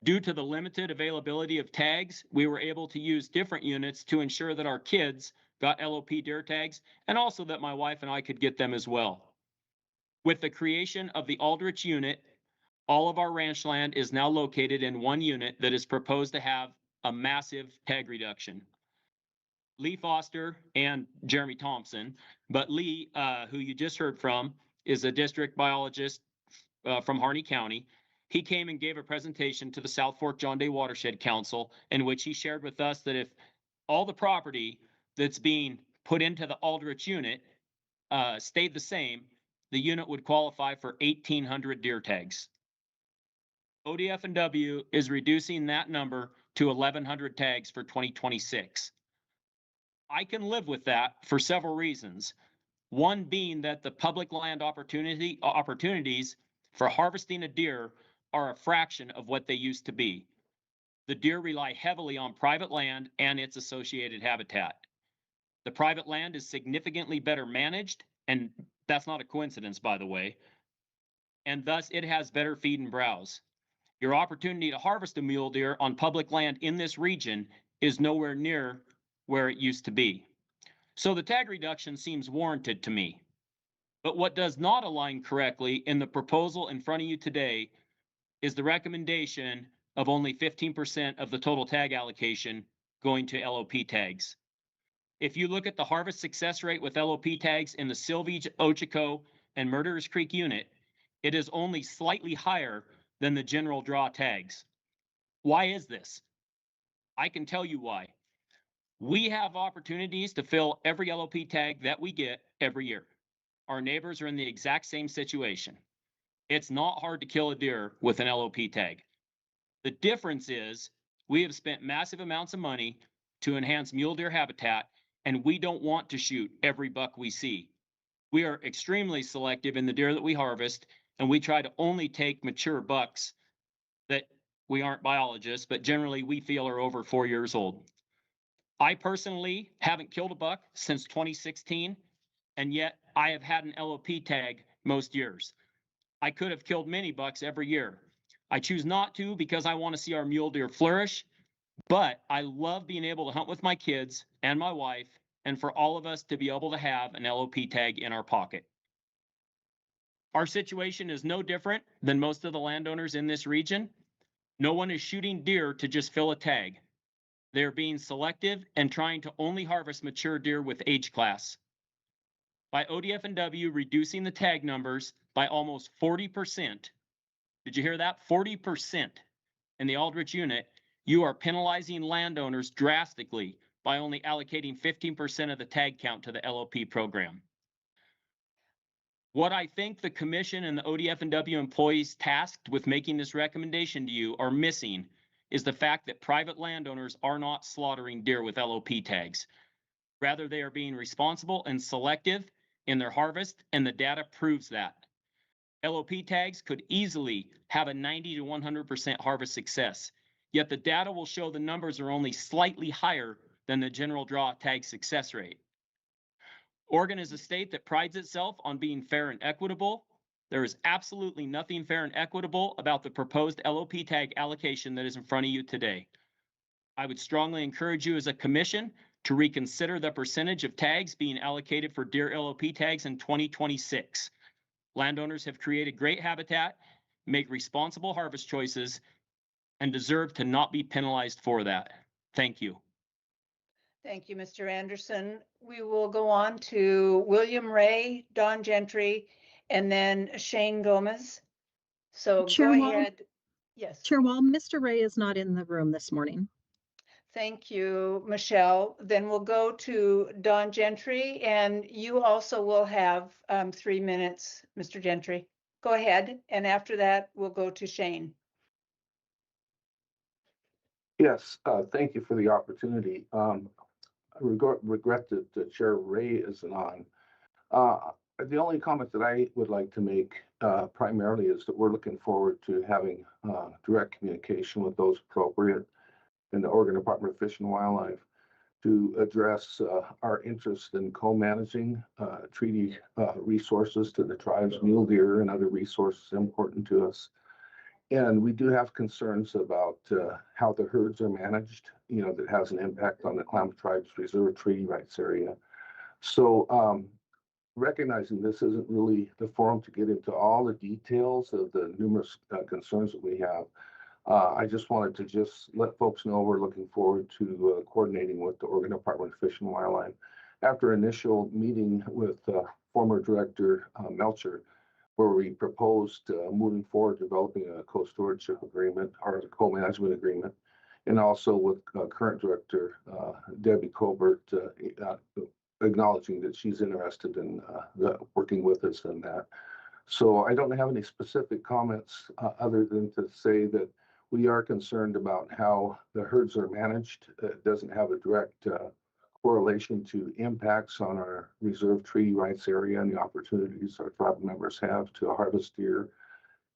[SPEAKER 12] Due to the limited availability of tags, we were able to use different units to ensure that our kids got LOP deer tags and also that my wife and I could get them as well. With the creation of the Aldrich Unit, all of our ranch land is now located in one unit that is proposed to have a massive tag reduction. Lee Foster and Jeremy Thompson, but Lee, who you just heard from, is a district biologist from Harney County. He came and gave a presentation to the South Fork John Day Watershed Council in which he shared with us that if all the property that's being put into the Aldrich Unit stayed the same, the unit would qualify for 1,800 deer tags. ODF&W is reducing that number to 1,100 tags for 2026. I can live with that for several reasons. One being that the public land opportunities for harvesting a deer are a fraction of what they used to be. The deer rely heavily on private land and its associated habitat. The private land is significantly better managed, and that's not a coincidence, by the way, and thus it has better feed and browse. Your opportunity to harvest a mule deer on public land in this region is nowhere near where it used to be. So the tag reduction seems warranted to me. But what does not align correctly in the proposal in front of you today is the recommendation of only 15% of the total tag allocation going to LOP tags. If you look at the harvest success rate with LOP tags in the Silvies, Ochoco, and Murderers Creek unit, it is only slightly higher than the general draw tags. Why is this? I can tell you why. We have opportunities to fill every LOP tag that we get every year. Our neighbors are in the exact same situation. It's not hard to kill a deer with an LOP tag. The difference is we have spent massive amounts of money to enhance mule deer habitat, and we don't want to shoot every buck we see. We are extremely selective in the deer that we harvest, and we try to only take mature bucks that we aren't biologists, but generally we feel are over 4 years old. I personally haven't killed a buck since 2016, and yet I have had an LOP tag most years. I could have killed many bucks every year. I choose not to because I want to see our mule deer flourish, but I love being able to hunt with my kids and my wife, and for all of us to be able to have an LOP tag in our pocket. Our situation is no different than most of the landowners in this region. No one is shooting deer to just fill a tag. They're being selective and trying to only harvest mature deer with age class. By ODF&W reducing the tag numbers by almost 40%, did you hear that? 40% in the Aldrich unit, you are penalizing landowners drastically by only allocating 15% of the tag count to the LOP program. What I think the commission and the ODF&W employees tasked with making this recommendation to you are missing is the fact that private landowners are not slaughtering deer with LOP tags. Rather, they are being responsible and selective in their harvest, and the data proves that. LOP tags could easily have a 90 to 100% harvest success, yet the data will show the numbers are only slightly higher than the general draw tag success rate. Oregon is a state that prides itself on being fair and equitable. There is absolutely nothing fair and equitable about the proposed LOP tag allocation that is in front of you today. I would strongly encourage you as a commission to reconsider the percentage of tags being allocated for deer LOP tags in 2026. Landowners have created great habitat, make responsible harvest choices, and deserve to not be penalized for that. Thank you.
[SPEAKER 1] Thank you, Mr. Anderson. We will go on to William Ray, Don Gentry, and then Shane Gomez. So
[SPEAKER 9] Chair
[SPEAKER 1] go
[SPEAKER 9] Wall?
[SPEAKER 1] ahead. Yes.
[SPEAKER 9] Chair Wall, Mr. Ray is not in the room this morning.
[SPEAKER 1] Thank you, Michelle. Then we'll go to Don Gentry, and you also will have 3 minutes, Mr. Gentry. Go ahead, and after that, we'll go to Shane.
[SPEAKER 14] Yes, thank you for the opportunity. I regret that Chair Ray isn't on. The only comment that I would like to make primarily is that we're looking forward to having direct communication with those appropriate in the Oregon Department of Fish and Wildlife to address our interest in co-managing treaty resources to the tribes, mule deer and other resources important to us. And we do have concerns about how the herds are managed, that has an impact on the Klamath Tribes Reserve Treaty Rights area. So recognizing this isn't really the forum to get into all the details of the numerous concerns that we have, I just wanted to just let folks know we're looking forward to coordinating with the Oregon Department of Fish and Wildlife. After initial meeting with former Director Melcher, where we proposed moving forward, developing a co-stewardship agreement or a co-management agreement, and also with current Director Debbie Colbert acknowledging that she's interested in working with us in that. So I don't have any specific comments other than to say that we are concerned about how the herds are managed. It doesn't have a direct correlation to impacts on our reserve treaty rights area and the opportunities our tribal members have to harvest deer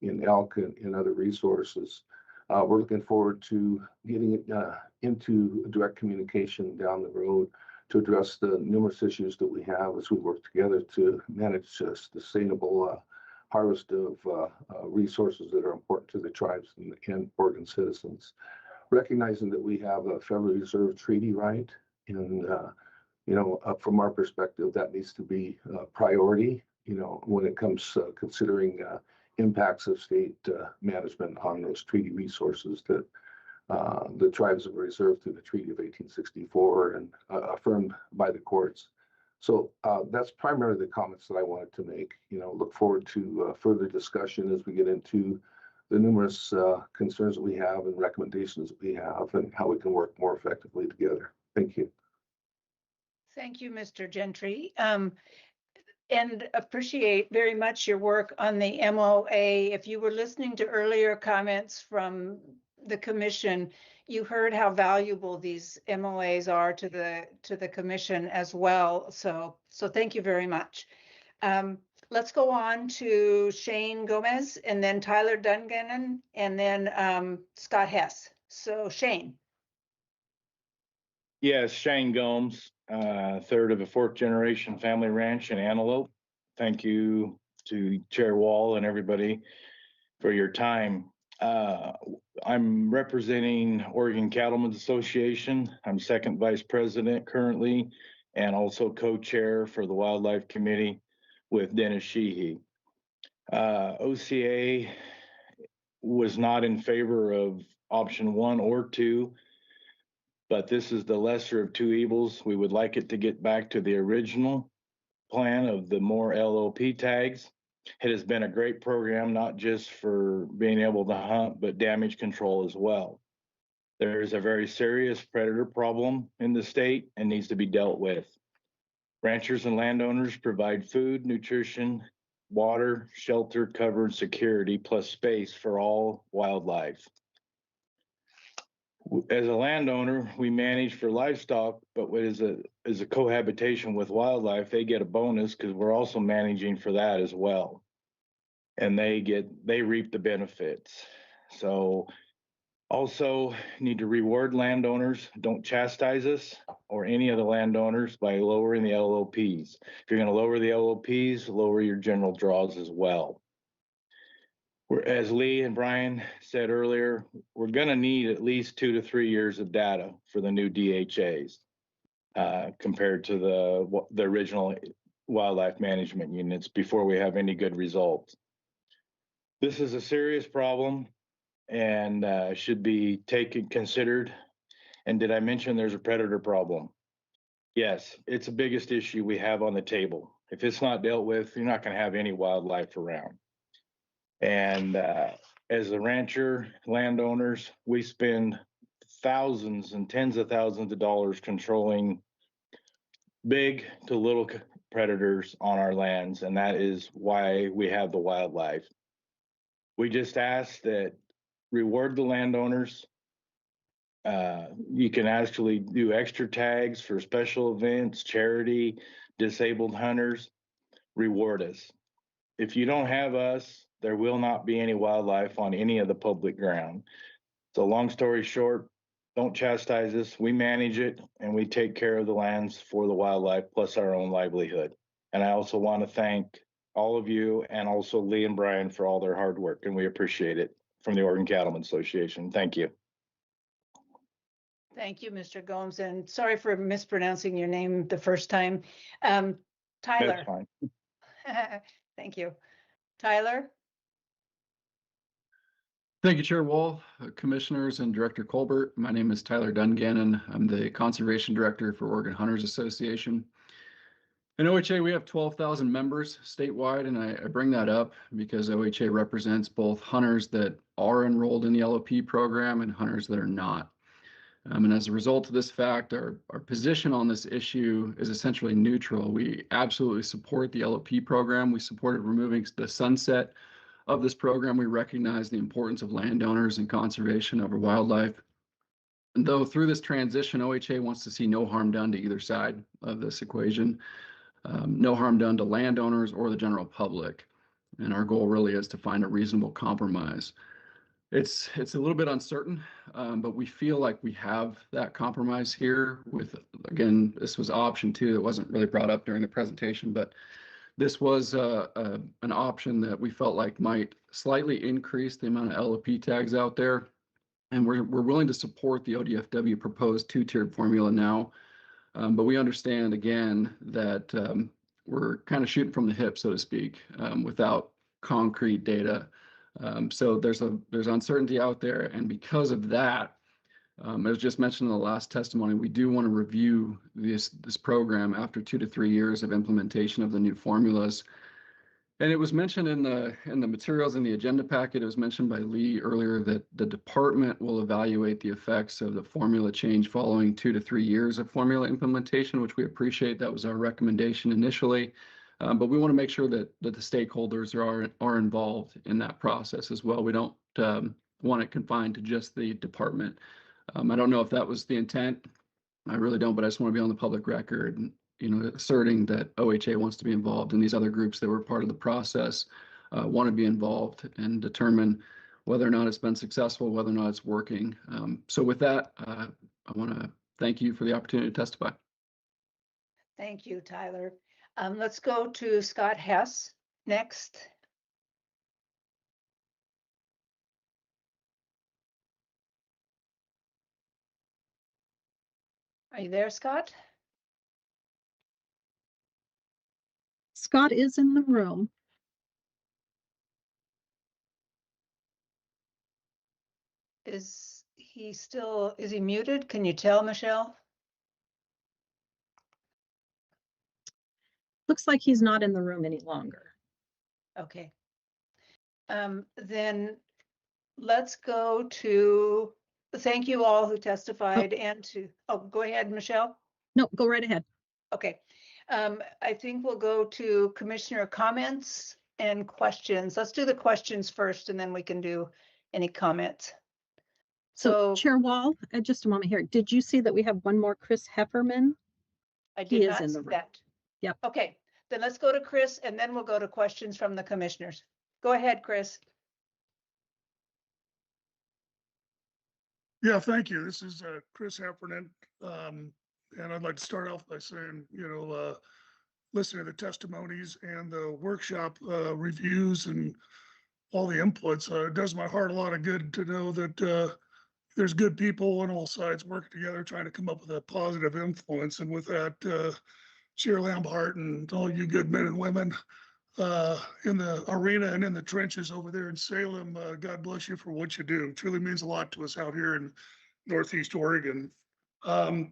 [SPEAKER 14] in elk and other resources. We're looking forward to getting it into direct communication down the road to address the numerous issues that we have as we work together to manage sustainable harvest of resources that are important to the tribes and Oregon citizens. Recognizing that we have a Federal Reserve Treaty right, and from our perspective, that needs to be a priority, when it comes considering impacts of state management on those treaty resources that the tribes have reserved through the Treaty of 1864 and affirmed by the courts. So that's primarily the comments that I wanted to make. Look forward to further discussion as we get into the numerous concerns that we have and recommendations that we have and how we can work more effectively together. Thank you.
[SPEAKER 1] Thank you, Mr. Gentry. And appreciate very much your work on the MOA. If you were listening to earlier comments from the commission, you heard how valuable these MOAs are to the commission as well. So thank you very much. Let's go on to Shane Gomez and then Tyler Dungannon and then Scott Hess. So Shane.
[SPEAKER 22] Yes, Shane Gomes, third of a fourth generation family ranch in Antelope. Thank you to Chair Wall and everybody for your time. I'm representing Oregon Cattlemen's Association. I'm second vice president currently, and also co-chair for the Wildlife Committee with Dennis Sheehy. OCA was not in favor of option 1 or 2, but this is the lesser of two evils. We would like it to get back to the original plan of the more LOP tags. It has been a great program, not just for being able to hunt, but damage control as well. There is a very serious predator problem in the state and needs to be dealt with. Ranchers and landowners provide food, nutrition, water, shelter, cover, and security, plus space for all wildlife. As a landowner, we manage for livestock, but as a cohabitation with wildlife, they get a bonus because we're also managing for that as well. And they reap the benefits. So also need to reward landowners. Don't chastise us or any of the landowners by lowering the LOPs. If you're going to lower the LOPs, lower your general draws as well. As Lee and Brian said earlier, we're going to need at least 2 to 3 years of data for the new DHAs compared to the original wildlife management units before we have any good results. This is a serious problem and should be considered. And did I mention there's a predator problem? Yes, it's the biggest issue we have on the table. If it's not dealt with, you're not going to have any wildlife around. And as a rancher, landowners, we spend thousands and tens of thousands of dollars controlling big to little predators on our lands, and that is why we have the wildlife. We just ask that reward the landowners. You can actually do extra tags for special events, charity, disabled hunters. Reward us. If you don't have us, there will not be any wildlife on any of the public ground. So long story short, don't chastise us. We manage it and we take care of the lands for the wildlife plus our own livelihood. And I also want to thank all of you and also Lee and Brian for all their hard work, and we appreciate it from the Oregon Cattlemen's Association. Thank you.
[SPEAKER 1] Thank you, Mr. Gomes, and sorry for mispronouncing your name the first time. Tyler.
[SPEAKER 22] That's fine.
[SPEAKER 1] Thank you. Tyler?
[SPEAKER 15] Thank you, Chair Wall, Commissioners, and Director Colbert. My name is Tyler Dungannon. I'm the Conservation Director for Oregon Hunters Association. In OHA, we have 12,000 members statewide, and I bring that up because OHA represents both hunters that are enrolled in the LOP program and hunters that are not. And as a result of this fact, our position on this issue is essentially neutral. We absolutely support the LOP program. We supported removing the sunset of this program. We recognize the importance of landowners and conservation over wildlife. And though through this transition, OHA wants to see no harm done to either side of this equation, no harm done to landowners or the general public. And our goal really is to find a reasonable compromise. It's a little bit uncertain, but we feel like we have that compromise here with, again, this was option 2 that wasn't really brought up during the presentation, but this was an option that we felt like might slightly increase the amount of LOP tags out there. And we're willing to support the ODFW proposed 2-tiered formula now. But we understand, again, that we're kind of shooting from the hip, so to speak, without concrete data. So there's uncertainty out there, and because of that, as just mentioned in the last testimony, we do want to review this program after 2 to 3 years of implementation of the new formulas. And it was mentioned in the materials in the agenda packet. It was mentioned by Lee earlier that the department will evaluate the effects of the formula change following 2 to 3 years of formula implementation, which we appreciate. That was our recommendation initially. But we want to make sure that the stakeholders are involved in that process as well. We don't want it confined to just the department. I don't know if that was the intent. I really don't, but I just want to be on the public record, asserting that OHA wants to be involved, and these other groups that were part of the process want to be involved and determine whether or not it's been successful, whether or not it's working. So with that, I want to thank you for the opportunity to testify.
[SPEAKER 1] Thank you, Tyler. Let's go to Scott Hess next. Are you there, Scott?
[SPEAKER 9] Scott is in the room.
[SPEAKER 1] Is he muted? Can you tell, Michelle?
[SPEAKER 9] Looks like he's not in the room any longer.
[SPEAKER 1] Okay. Then let's go to, thank you all who testified and to, go ahead, Michelle.
[SPEAKER 9] No, go right ahead.
[SPEAKER 1] Okay. I think we'll go to commissioner comments and questions. Let's do the questions first, and then we can do any comments.
[SPEAKER 9] So Chair Wall, just a moment here. Did you see that we have one more Chris Hefferman?
[SPEAKER 1] I did not
[SPEAKER 9] in the
[SPEAKER 1] see
[SPEAKER 9] room.
[SPEAKER 1] that.
[SPEAKER 9] Yep.
[SPEAKER 1] Okay, then let's go to Chris, and then we'll go to questions from the commissioners. Go ahead, Chris.
[SPEAKER 16] Yeah, thank you. This is Chris Heffernan. And I'd like to start off by saying, listening to the testimonies and the workshop reviews and all the inputs, it does my heart a lot of good to know that there's good people on all sides working together, trying to come up with a positive influence. And with that, Chair Lambhart and all you good men and women in the arena and in the trenches over there in Salem, God bless you for what you do. It truly means a lot to us out here in Northeast Oregon. Like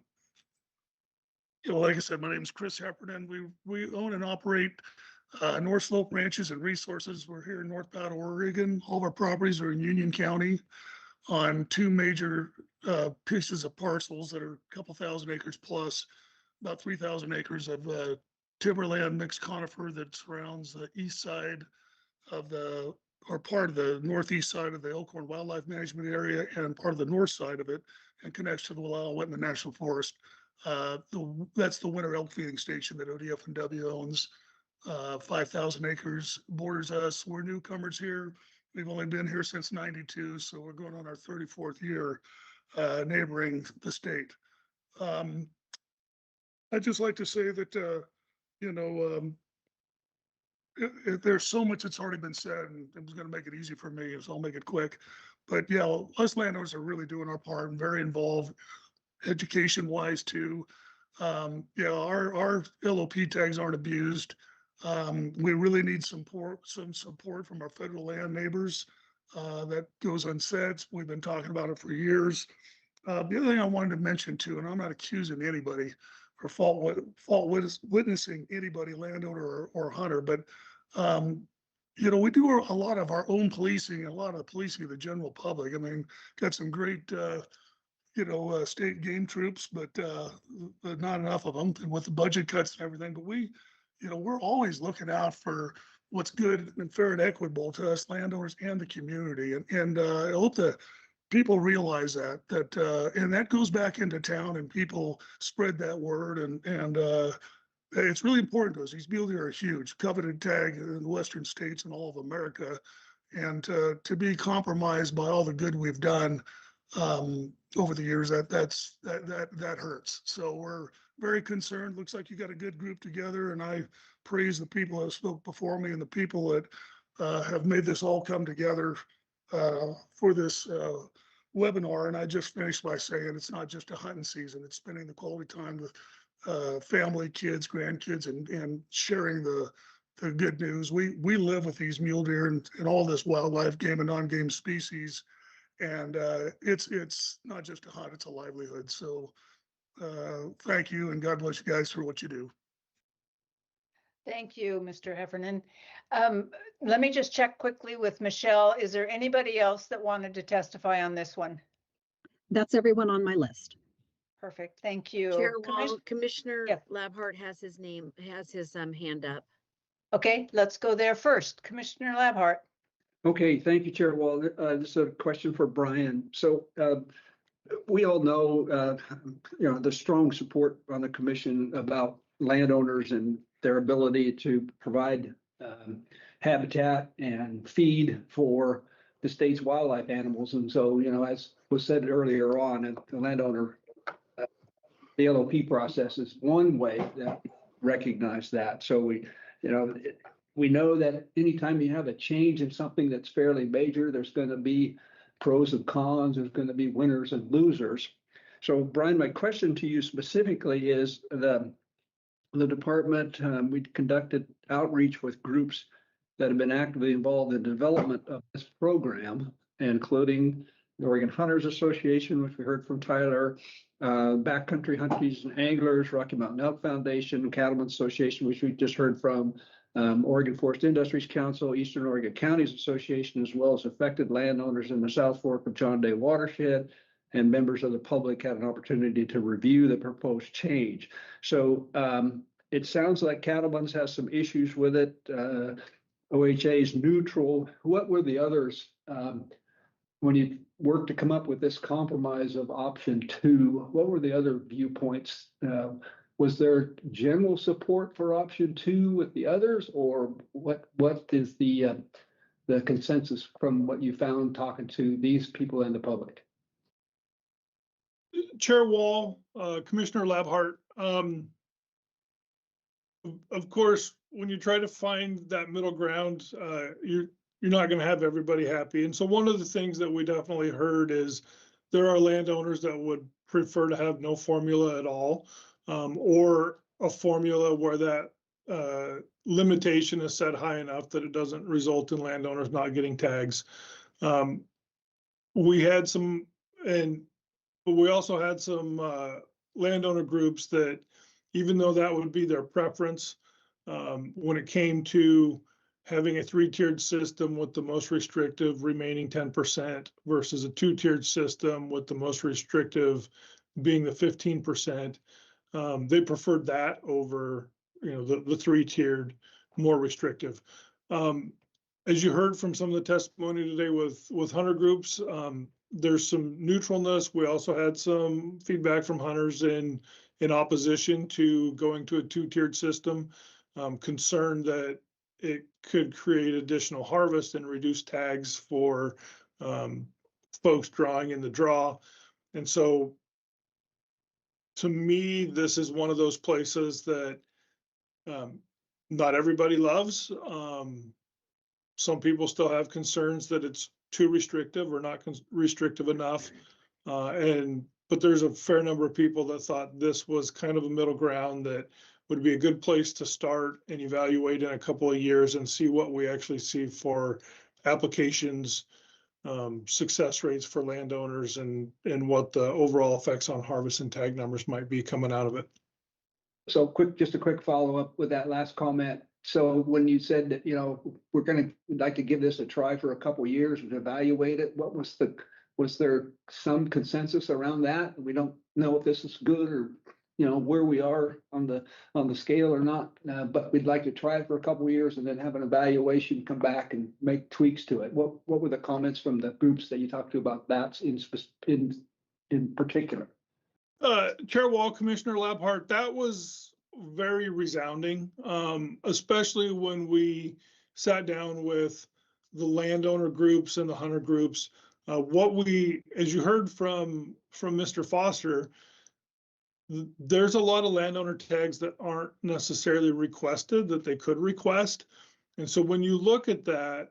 [SPEAKER 16] I said, my name is Chris Heffernan. We own and operate North Slope Ranches and Resources. We're here in North Powder, Oregon. All of our properties are in Union County on 2 major pieces of parcels that are a couple thousand acres plus, about 3,000 acres of timberland mixed conifer that surrounds the east side of the, or part of the northeast side of the Elkhorn Wildlife Management Area and part of the north side of it, and connects to the Wallowa Whitman National Forest. That's the winter elk feeding station that ODF&W owns. 5,000 acres, borders us. We're newcomers here. We've only been here since '92, so we're going on our 34th year neighboring the state. I'd just like to say that, there's so much that's already been said, and it was going to make it easy for me, so I'll make it quick. But yeah, us landowners are really doing our part and very involved, education-wise too. Our LOP tags aren't abused. We really need some support from our federal land neighbors. That goes unsaid. We've been talking about it for years. The other thing I wanted to mention too, and I'm not accusing anybody for fault witnessing anybody, landowner or hunter, but we do a lot of our own policing, a lot of policing of the general public. I mean, got some great state game troops, but not enough of them with the budget cuts and everything. But we're always looking out for what's good and fair and equitable to us landowners and the community. And I hope that people realize that, and that goes back into town and people spread that word. And it's really important to us. These mule deer are huge, coveted tag in the western states and all of America. And to be compromised by all the good we've done over the years, that hurts. So we're very concerned. Looks like you got a good group together, and I praise the people that spoke before me and the people that have made this all come together for this webinar. And I just finished by saying it's not just a hunting season, it's spending the quality time with family, kids, grandkids, and sharing the good news. We live with these mule deer and all this wildlife, game and non-game species. And it's not just a hunt, it's a livelihood. So thank you, and God bless you guys for what you do.
[SPEAKER 1] Thank you, Mr. Heffernan. Let me just check quickly with Michelle. Is there anybody else that wanted to testify on this one?
[SPEAKER 9] That's everyone on my list.
[SPEAKER 1] Perfect, thank you.
[SPEAKER 8] Chair Wall, Commissioner Labhart has his hand up.
[SPEAKER 1] Okay, let's go there first. Commissioner Labhart.
[SPEAKER 3] Okay, thank you, Chair Wall. This is a question for Brian. So we all know, the strong support on the commission about landowners and their ability to provide habitat and feed for the state's wildlife animals. And so, as was said earlier on, the landowner, the LOP process is one way that recognize that. So we know that anytime you have a change in something that's fairly major, there's going to be pros and cons, there's going to be winners and losers. So Brian, my question to you specifically is the department, we conducted outreach with groups that have been actively involved in the development of this program, including the Oregon Hunters Association, which we heard from Tyler, Backcountry Hunters and Anglers, Rocky Mountain Elk Foundation, Cattlemen's Association, which we just heard from, Oregon Forest Industries Council, Eastern Oregon Counties Association, as well as affected landowners in the South Fork of John Day watershed, and members of the public had an opportunity to review the proposed change. So it sounds like Cattlemen's has some issues with it. OHA is neutral. What were the others when you worked to come up with this compromise of option 2? What were the other viewpoints? Was there general support for option 2 with the others, or what is the consensus from what you found talking to these people and the public?
[SPEAKER 10] Chair Wall, Commissioner Labhart, of course, when you try to find that middle ground, you're not going to have everybody happy. And so one of the things that we definitely heard is there are landowners that would prefer to have no formula at all, or a formula where that limitation is set high enough that it doesn't result in landowners not getting tags. We had some, but we also had some landowner groups that, even though that would be their preference, when it came to having a 3-tiered system with the most restrictive remaining 10% versus a 2-tiered system with the most restrictive being the 15%. They preferred that over, the 3-tiered, more restrictive. As you heard from some of the testimony today with hunter groups, there's some neutralness. We also had some feedback from hunters in opposition to going to a 2-tiered system, concerned that it could create additional harvest and reduce tags for folks drawing in the draw. And so to me, this is one of those places that not everybody loves. Some people still have concerns that it's too restrictive or not restrictive enough. But there's a fair number of people that thought this was kind of a middle ground that would be a good place to start and evaluate in a couple of years and see what we actually see for applications, success rates for landowners, and what the overall effects on harvest and tag numbers might be coming out of it.
[SPEAKER 3] So just a quick follow-up with that last comment. So when you said that, we'd like to give this a try for a couple of years and evaluate it, was there some consensus around that? We don't know if this is good or, where we are on the scale or not, but we'd like to try it for a couple of years and then have an evaluation, come back and make tweaks to it. What were the comments from the groups that you talked to about that in particular?
[SPEAKER 10] Chair Wall, Commissioner Labhart, that was very resounding, especially when we sat down with the landowner groups and the hunter groups. As you heard from Mr. Foster, there's a lot of landowner tags that aren't necessarily requested that they could request. And so when you look at that,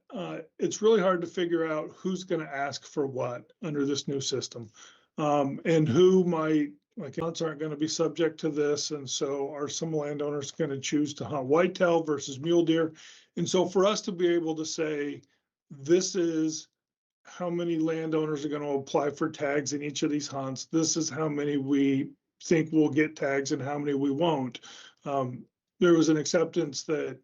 [SPEAKER 10] it's really hard to figure out who's going to ask for what under this new system, and who might, hunts aren't going to be subject to this. And so are some landowners going to choose to hunt whitetail versus mule deer? And so for us to be able to say, this is how many landowners are going to apply for tags in each of these hunts, this is how many we think will get tags and how many we won't. There was an acceptance that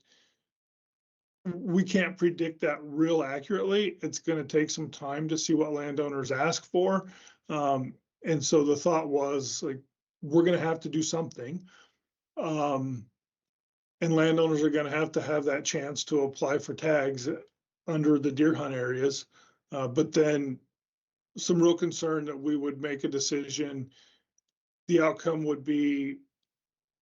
[SPEAKER 10] we can't predict that real accurately. It's going to take some time to see what landowners ask for. And so the thought was, we're going to have to do something. And landowners are going to have that chance to apply for tags under the deer hunt areas. But then some real concern that we would make a decision, the outcome would be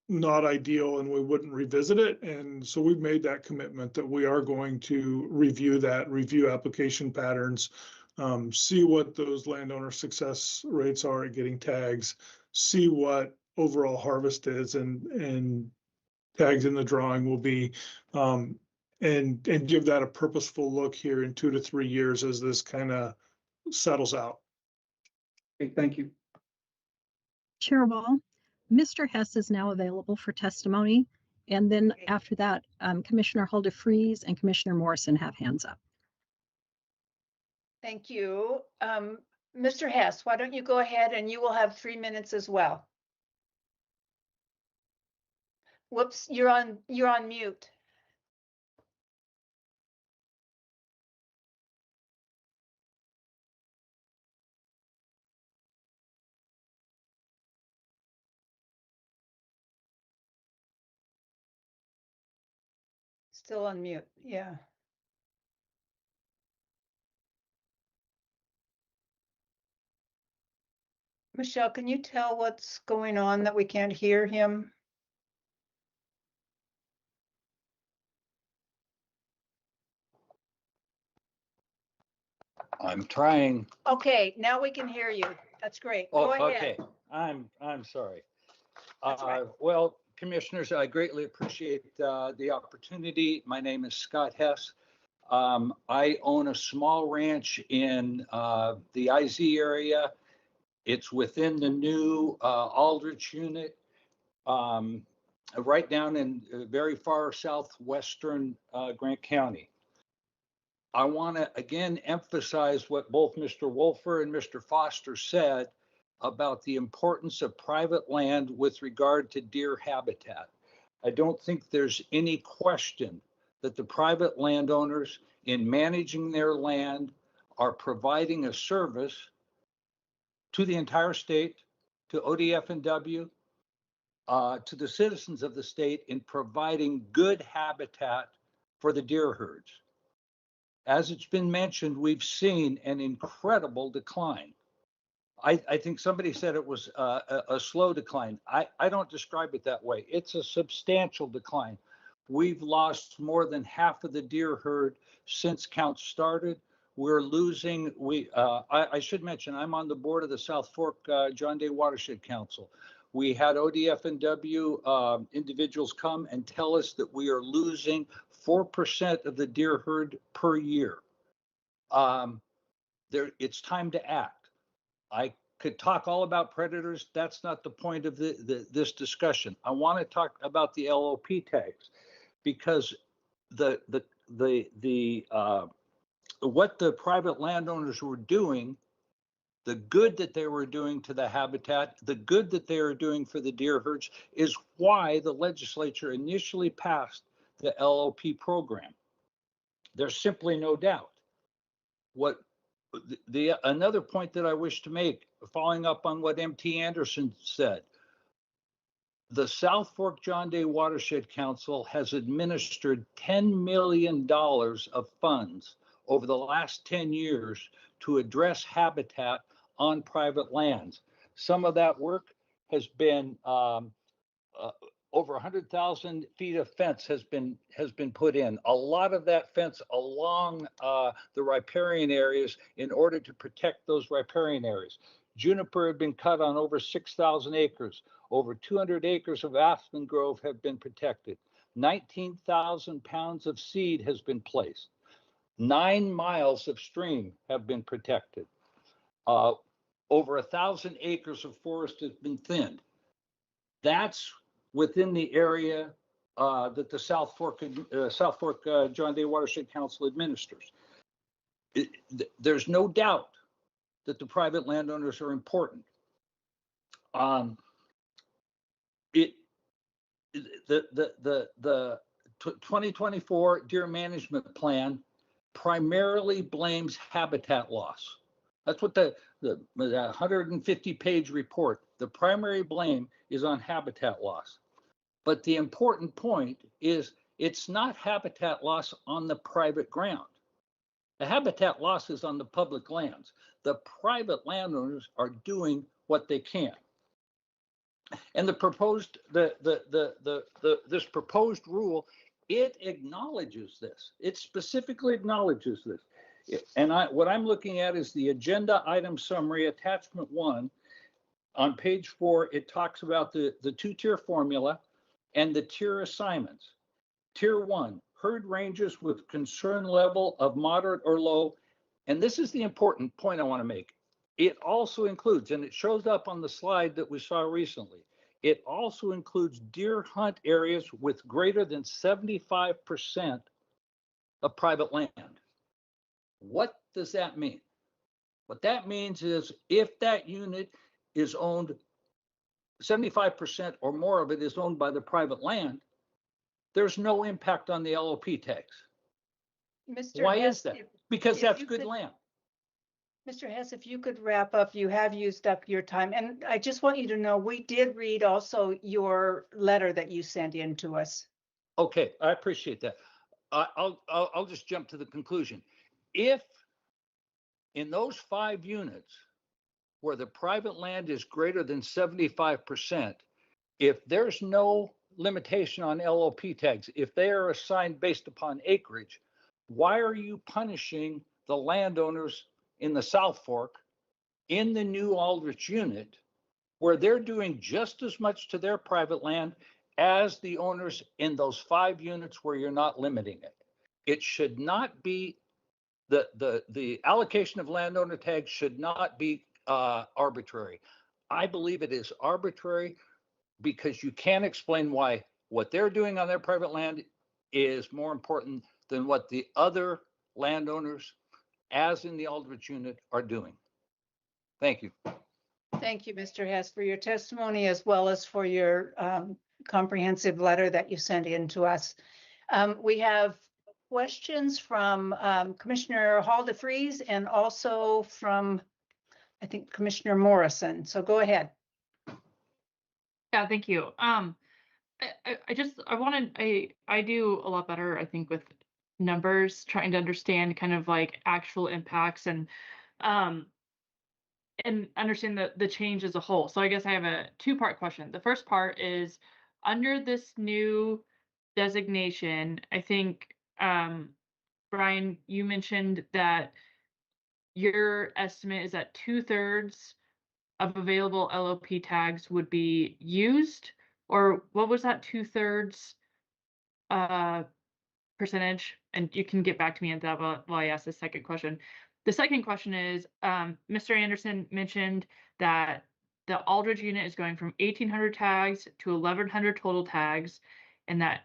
[SPEAKER 10] not ideal and we wouldn't revisit it. And so we've made that commitment that we are going to review application patterns, see what those landowner success rates are at getting tags, see what overall harvest is and tags in the drawing will be, and give that a purposeful look here in 2 to 3 years as this kind of settles out.
[SPEAKER 3] Okay, thank you.
[SPEAKER 9] Chair Wall, Mr. Hess is now available for testimony. And then after that, Commissioner Hulda Freeze and Commissioner Morrison have hands up.
[SPEAKER 1] Thank you. Mr. Hess, why don't you go ahead and you will have 3 minutes as well. Whoops, you're on mute. Still on mute, yeah. Michelle, can you tell what's going on that we can't hear him?
[SPEAKER 17] I'm trying.
[SPEAKER 1] Okay, now we can hear you. That's great.
[SPEAKER 17] Oh,
[SPEAKER 1] Go ahead.
[SPEAKER 17] okay. I'm sorry.
[SPEAKER 1] That's right.
[SPEAKER 17] Well, Commissioners, I greatly appreciate the opportunity. My name is Scott Hess. I own a small ranch in the IZ area. It's within the new Aldrich unit, right down in very far southwestern Grant County. I want to again emphasize what both Mr. Wolfer and Mr. Foster said about the importance of private land with regard to deer habitat. I don't think there's any question that the private landowners in managing their land are providing a service to the entire state, to ODF&W, to the citizens of the state in providing good habitat for the deer herds. As it's been mentioned, we've seen an incredible decline. I think somebody said it was a slow decline. I don't describe it that way. It's a substantial decline. We've lost more than half of the deer herd since counts started. We're losing, I should mention, I'm on the board of the South Fork John Day Watershed Council. We had ODF&W individuals come and tell us that we are losing 4% of the deer herd per year. It's time to act. I could talk all about predators. That's not the point of this discussion. I want to talk about the LOP tags, because what the private landowners were doing, the good that they were doing to the habitat, the good that they were doing for the deer herds, is why the legislature initially passed the LOP program. There's simply no doubt. What another point that I wish to make, following up on what MT Anderson said, the South Fork John Day Watershed Council has administered $10 million of funds over the last 10 years to address habitat on private lands. Some of that work has been over 100,000 feet of fence has been put in. A lot of that fence along the riparian areas in order to protect those riparian areas. Juniper had been cut on over 6,000 acres. Over 200 acres of aspen grove have been protected. 19,000 pounds of seed has been placed. 9 miles of stream have been protected. Over 1,000 acres of forest has been thinned. That's within the area that the South Fork John Day Watershed Council administers. There's no doubt that the private landowners are important. The 2024 Deer Management Plan primarily blames habitat loss. That's what the 150-page report, the primary blame is on habitat loss. But the important point is it's not habitat loss on the private ground. The habitat loss is on the public lands. The private landowners are doing what they can. And this proposed rule, it acknowledges this. It specifically acknowledges this. And what I'm looking at is the agenda item summary, attachment 1. On page 4, it talks about the 2-tier formula and the tier assignments. Tier 1, herd ranges with concern level of moderate or low. And this is the important point I want to make. It also includes, and it shows up on the slide that we saw recently, it also includes deer hunt areas with greater than 75% of private land. What does that mean? What that means is if that unit is owned, 75% or more of it is owned by the private land, there's no impact on the LOP tags. Why is that? Because that's good land.
[SPEAKER 1] Mr. Hess, if you could wrap up, you have used up your time. And I just want you to know, we did read also your letter that you sent in to us.
[SPEAKER 17] Okay, I appreciate that. I'll just jump to the conclusion. If in those 5 units where the private land is greater than 75%, if there's no limitation on LOP tags, if they are assigned based upon acreage, why are you punishing the landowners in the South Fork in the new Aldrich unit where they're doing just as much to their private land as the owners in those 5 units where you're not limiting it? It should not be the allocation of landowner tags should not be arbitrary. I believe it is arbitrary because you can't explain why what they're doing on their private land is more important than what the other landowners, as in the Aldrich unit, are doing. Thank you.
[SPEAKER 1] Thank you, Mr. Hess, for your testimony as well as for your comprehensive letter that you sent in to us. We have questions from Commissioner Hall DeFreeze and also from, I think, Commissioner Morrison. So go ahead.
[SPEAKER 5] Yeah, thank you. I do a lot better, I think, with numbers, trying to understand kind of like actual impacts and understand the change as a whole. So I guess I have a two-part question. The first part is, under this new designation, I think, Brian, you mentioned that your estimate is that 2/3 of available LOP tags would be used, or what was that 2/3 percentage? And you can get back to me on that while I ask the second question. The second question is, Mr. Anderson mentioned that the Aldridge unit is going from 1,800 tags to 1,100 total tags, and that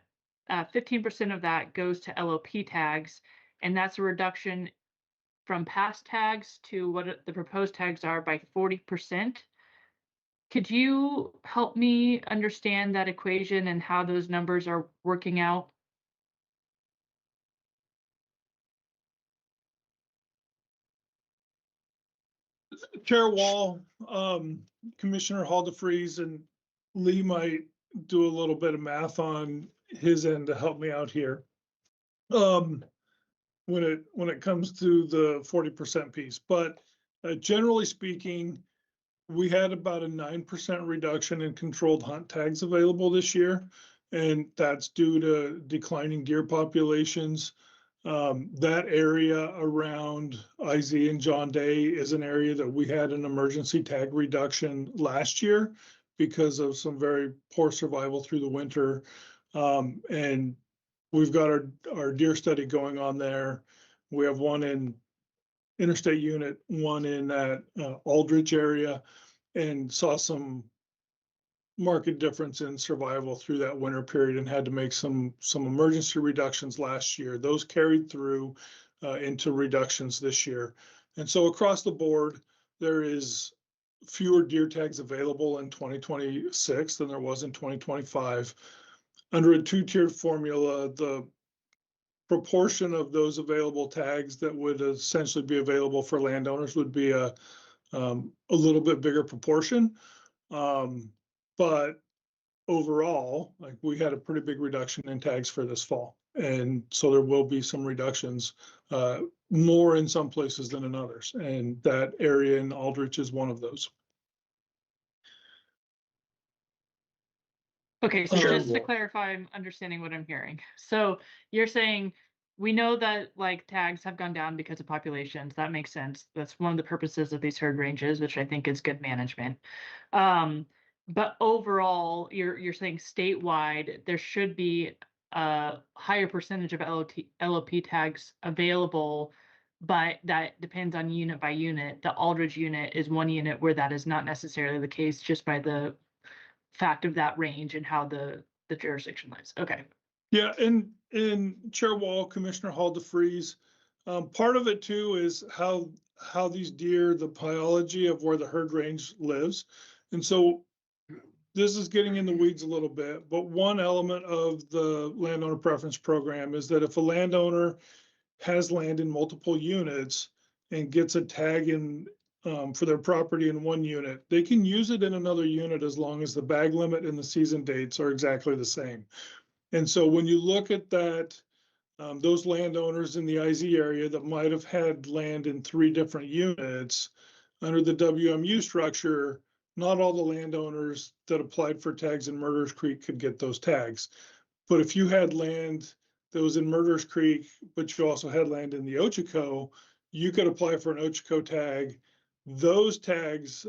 [SPEAKER 5] 15% of that goes to LOP tags, and that's a reduction from past tags to what the proposed tags are by 40%. Could you help me understand that equation and how those numbers are working out?
[SPEAKER 10] Chair Wall, Commissioner Hall DeFreeze, and Lee might do a little bit of math on his end to help me out here. When it comes to the 40% piece, but generally speaking, we had about a 9% reduction in controlled hunt tags available this year, and that's due to declining deer populations. That area around IZ and John Day is an area that we had an emergency tag reduction last year because of some very poor survival through the winter. And we've got our deer study going on there. We have one in Interstate Unit, one in that Aldridge area, and saw some market difference in survival through that winter period and had to make some emergency reductions last year. Those carried through into reductions this year. And so across the board, there is fewer deer tags available in 2026 than there was in 2025. Under a two-tiered formula, the proportion of those available tags that would essentially be available for landowners would be a little bit bigger proportion. But overall, like, we had a pretty big reduction in tags for this fall. And so there will be some reductions, more in some places than in others. And that area in Aldrich is one of those.
[SPEAKER 5] Okay, so just to clarify, I'm understanding what I'm hearing. So you're saying we know that like tags have gone down because of populations. That makes sense. That's one of the purposes of these herd ranges, which I think is good management. But overall, you're saying statewide, there should be a higher percentage of LOP tags available, but that depends on unit by unit. The Aldridge unit is one unit where that is not necessarily the case, just by the fact of that range and how the jurisdiction lies. Okay.
[SPEAKER 10] Yeah, and Chair Wall, Commissioner Hall DeFreeze, part of it too is how these deer, the biology of where the herd range lives. And so this is getting in the weeds a little bit, but one element of the landowner preference program is that if a landowner has land in multiple units and gets a tag in for their property in one unit, they can use it in another unit as long as the bag limit and the season dates are exactly the same. And so when you look at that, those landowners in the IZ area that might have had land in 3 different units, under the WMU structure, not all the landowners that applied for tags in Murderers Creek could get those tags. But if you had land that was in Murderers Creek, but you also had land in the Ochoco, you could apply for an Ochoco tag. Those tags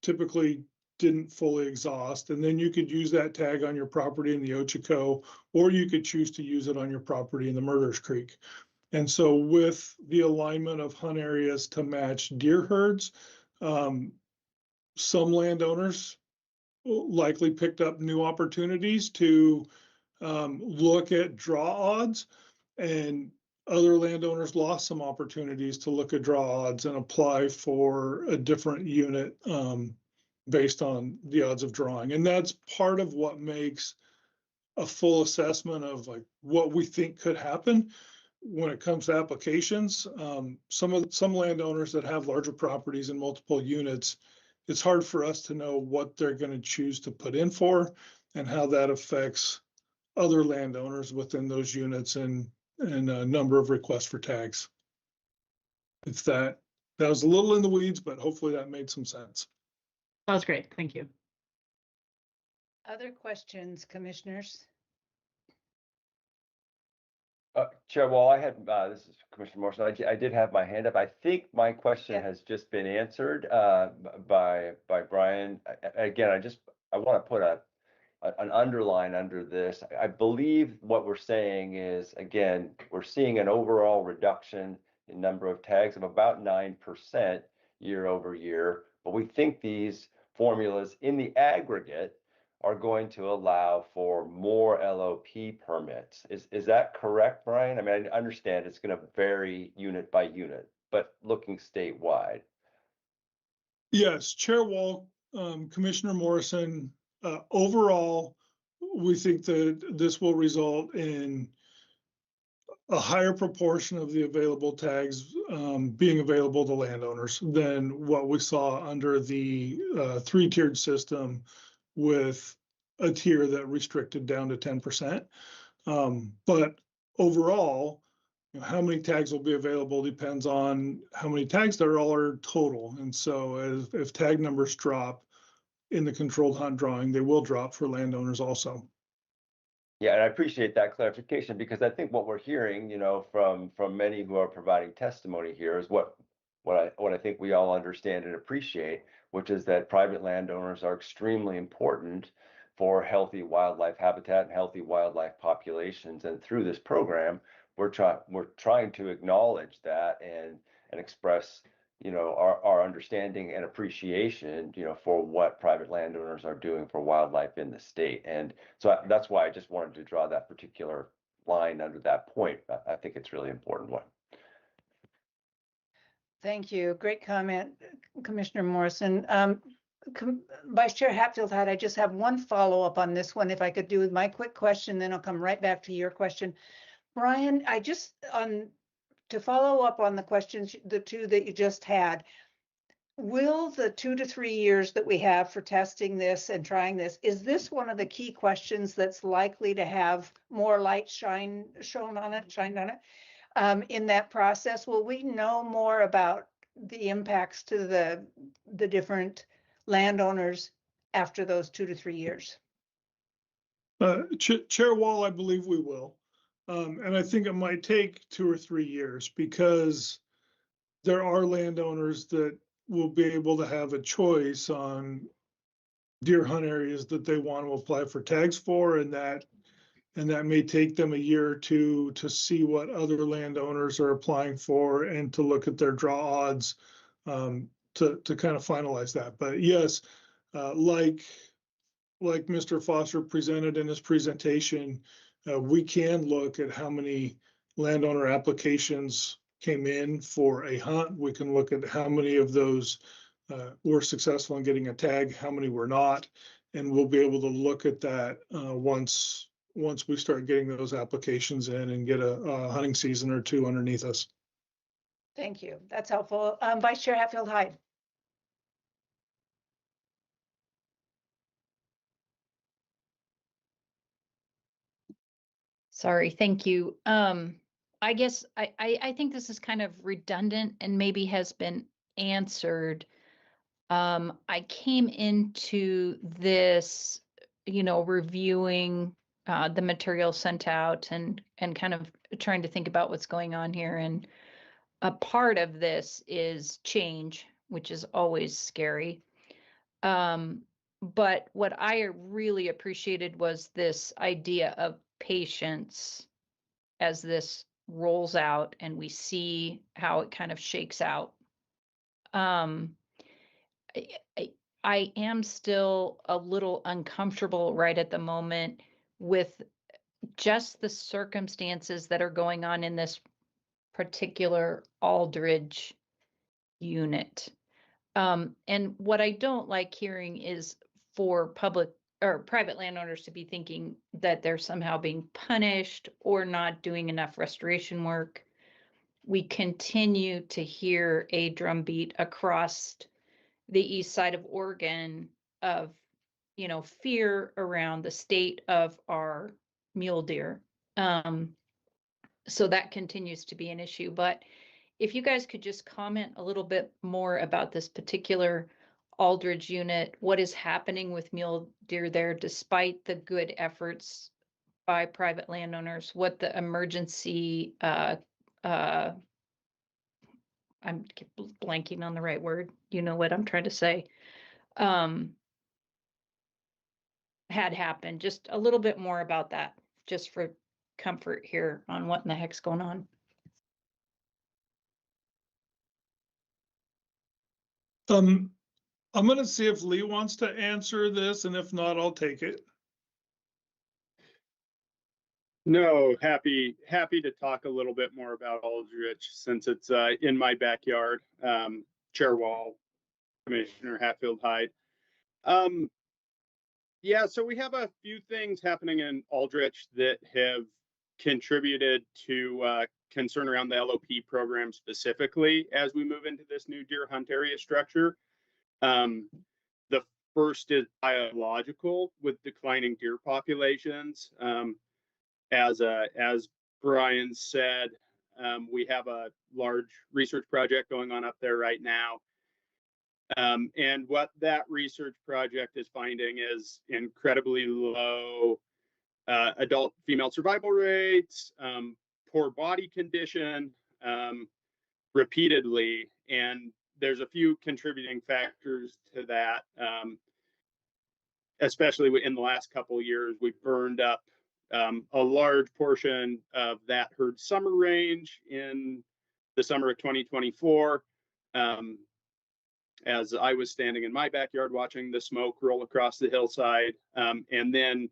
[SPEAKER 10] typically didn't fully exhaust, and then you could use that tag on your property in the Ochoco, or you could choose to use it on your property in the Murderers Creek. And so with the alignment of hunt areas to match deer herds, some landowners likely picked up new opportunities to look at draw odds, and other landowners lost some opportunities to look at draw odds and apply for a different unit based on the odds of drawing. And that's part of what makes a full assessment of like what we think could happen
[SPEAKER 16] when it comes to applications, some landowners that have larger properties and multiple units, it's hard for us to know what they're going to choose to put in for and how that affects other landowners within those units and a number of requests for tags. If that was a little in the weeds, but hopefully that made some sense.
[SPEAKER 5] That was great. Thank you.
[SPEAKER 1] Other questions, commissioners?
[SPEAKER 6] Chair Wall, I had, this is Commissioner Morrison. I did have my hand up. I think my question
[SPEAKER 1] Yeah.
[SPEAKER 6] has just been answered by Brian. Again, I want to put an underline under this. I believe what we're saying is, again, we're seeing an overall reduction in number of tags of about 9% year over year, but we think these formulas in the aggregate are going to allow for more LOP permits. Is that correct, Brian? I mean, I understand it's going to vary unit by unit, but looking statewide.
[SPEAKER 16] Yes, Chair Wall, Commissioner Morrison, overall, we think that this will result in a higher proportion of the available tags being available to landowners than what we saw under the three-tiered system with a tier that restricted down to 10%. But overall, how many tags will be available depends on how many tags there are total. And so if tag numbers drop in the controlled hunt drawing, they will drop for landowners also.
[SPEAKER 6] Yeah, and I appreciate that clarification, because I think what we're hearing, from many who are providing testimony here is what I think we all understand and appreciate, which is that private landowners are extremely important for healthy wildlife habitat and healthy wildlife populations. And through this program, we're trying to acknowledge that and express, our understanding and appreciation, for what private landowners are doing for wildlife in the state. And so that's why I just wanted to draw that particular line under that point. I think it's really important one.
[SPEAKER 1] Thank you. Great comment, Commissioner Morrison. Vice Chair Hatfield-Hyde, I just have one follow-up on this one. If I could do with my quick question, then I'll come right back to your question. Brian, to follow up on the questions, the two that you just had, will the 2 to 3 years that we have for testing this and trying this, is this one of the key questions that's likely to have more light shined on it in that process? Will we know more about the impacts to the different landowners after those 2 to 3 years?
[SPEAKER 16] Chair Wall, I believe we will. And I think it might take 2 or 3 years, because there are landowners that will be able to have a choice on deer hunt areas that they want to apply for tags for, and that may take them a year or two to see what other landowners are applying for and to look at their draw odds to kind of finalize that. But yes, like Mr. Foster presented in his presentation, we can look at how many landowner applications came in for a hunt. We can look at how many of those were successful in getting a tag, how many were not, and we'll be able to look at that once we start getting those applications in and get a hunting season or two underneath us.
[SPEAKER 1] Thank you. That's helpful. Vice Chair Hatfield-Hyde.
[SPEAKER 2] Sorry, thank you. I guess I think this is kind of redundant and maybe has been answered. I came into this, reviewing the material sent out and kind of trying to think about what's going on here. And a part of this is change, which is always scary. But what I really appreciated was this idea of patience as this rolls out and we see how it kind of shakes out. I am still a little uncomfortable right at the moment with just the circumstances that are going on in this particular Aldridge unit. And what I don't like hearing is for public or private landowners to be thinking that they're somehow being punished or not doing enough restoration work. We continue to hear a drumbeat across the east side of Oregon of, fear around the state of our mule deer. So that continues to be an issue. But if you guys could just comment a little bit more about this particular Aldridge unit, what is happening with mule deer there, despite the good efforts by private landowners, what the emergency, I'm blanking on the right word. You know what I'm trying to say. Had happened. Just a little bit more about that, just for comfort here on what in the heck's going on.
[SPEAKER 10] I'm gonna see if Lee wants to answer this, and if not, I'll take it.
[SPEAKER 13] No, happy to talk a little bit more about Aldrich since it's in my backyard. Chair Wall, Commissioner Hatfield-Hyde. Yeah, so we have a few things happening in Aldrich that have contributed to concern around the LOP program specifically as we move into this new deer hunt area structure. The first is biological with declining deer populations. As Brian said, we have a large research project going on up there right now. And what that research project is finding is incredibly low adult female survival rates, poor body condition, repeatedly. And there's a few contributing factors to that. Especially in the last couple of years, we've burned up a large portion of that herd summer range in the summer of 2024. As I was standing in my backyard watching the smoke roll across the hillside. And then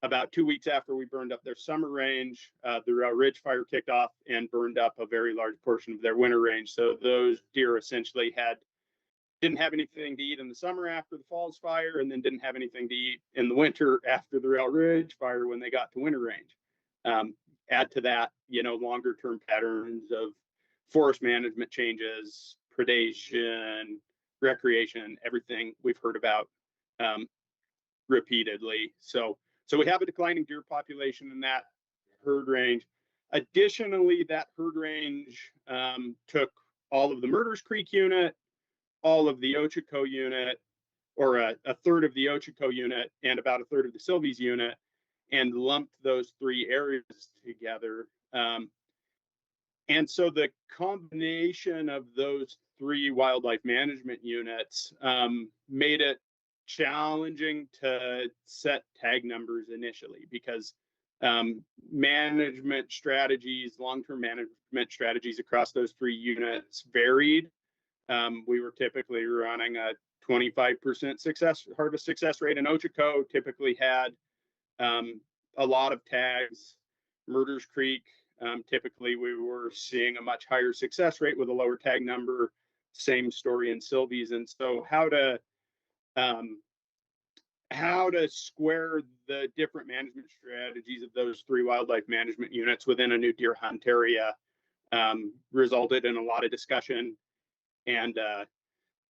[SPEAKER 13] about 2 weeks after we burned up their summer range, the Rail Ridge fire kicked off and burned up a very large portion of their winter range. So those deer essentially didn't have anything to eat in the summer after the Falls fire, and then didn't have anything to eat in the winter after the Rail Ridge fire when they got to winter range. Add to that, longer term patterns of forest management changes, predation, recreation, everything we've heard about repeatedly. So we have a declining deer population in that herd range. Additionally, that herd range took all of the Murders Creek unit, all of the Ochoco unit, or a third of the Ochoco unit, and about a third of the Silvies unit, and lumped those three areas together. And so the combination of those three wildlife management units made it challenging to set tag numbers initially, because management strategies, long-term management strategies across those three units varied. We were typically running a 25% harvest success rate in Ochoco, typically had a lot of tags. Murders Creek, typically we were seeing a much higher success rate with a lower tag number. Same story in Silvies. And so how to square the different management strategies of those three wildlife management units within a new deer hunt area resulted in a lot of discussion. And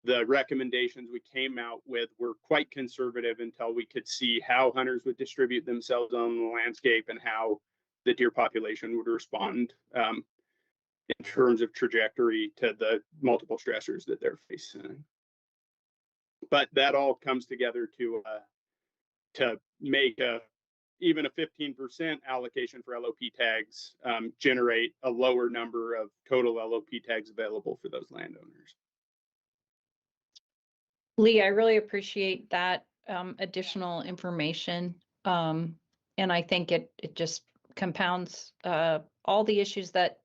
[SPEAKER 13] the recommendations we came out with were quite conservative until we could see how hunters would distribute themselves on the landscape and how the deer population would respond in terms of trajectory to the multiple stressors that they're facing. But that all comes together to make even a 15% allocation for LOP tags generate a lower number of total LOP tags available for those landowners.
[SPEAKER 2] Lee, I really appreciate that additional information. And I think it just compounds all the issues that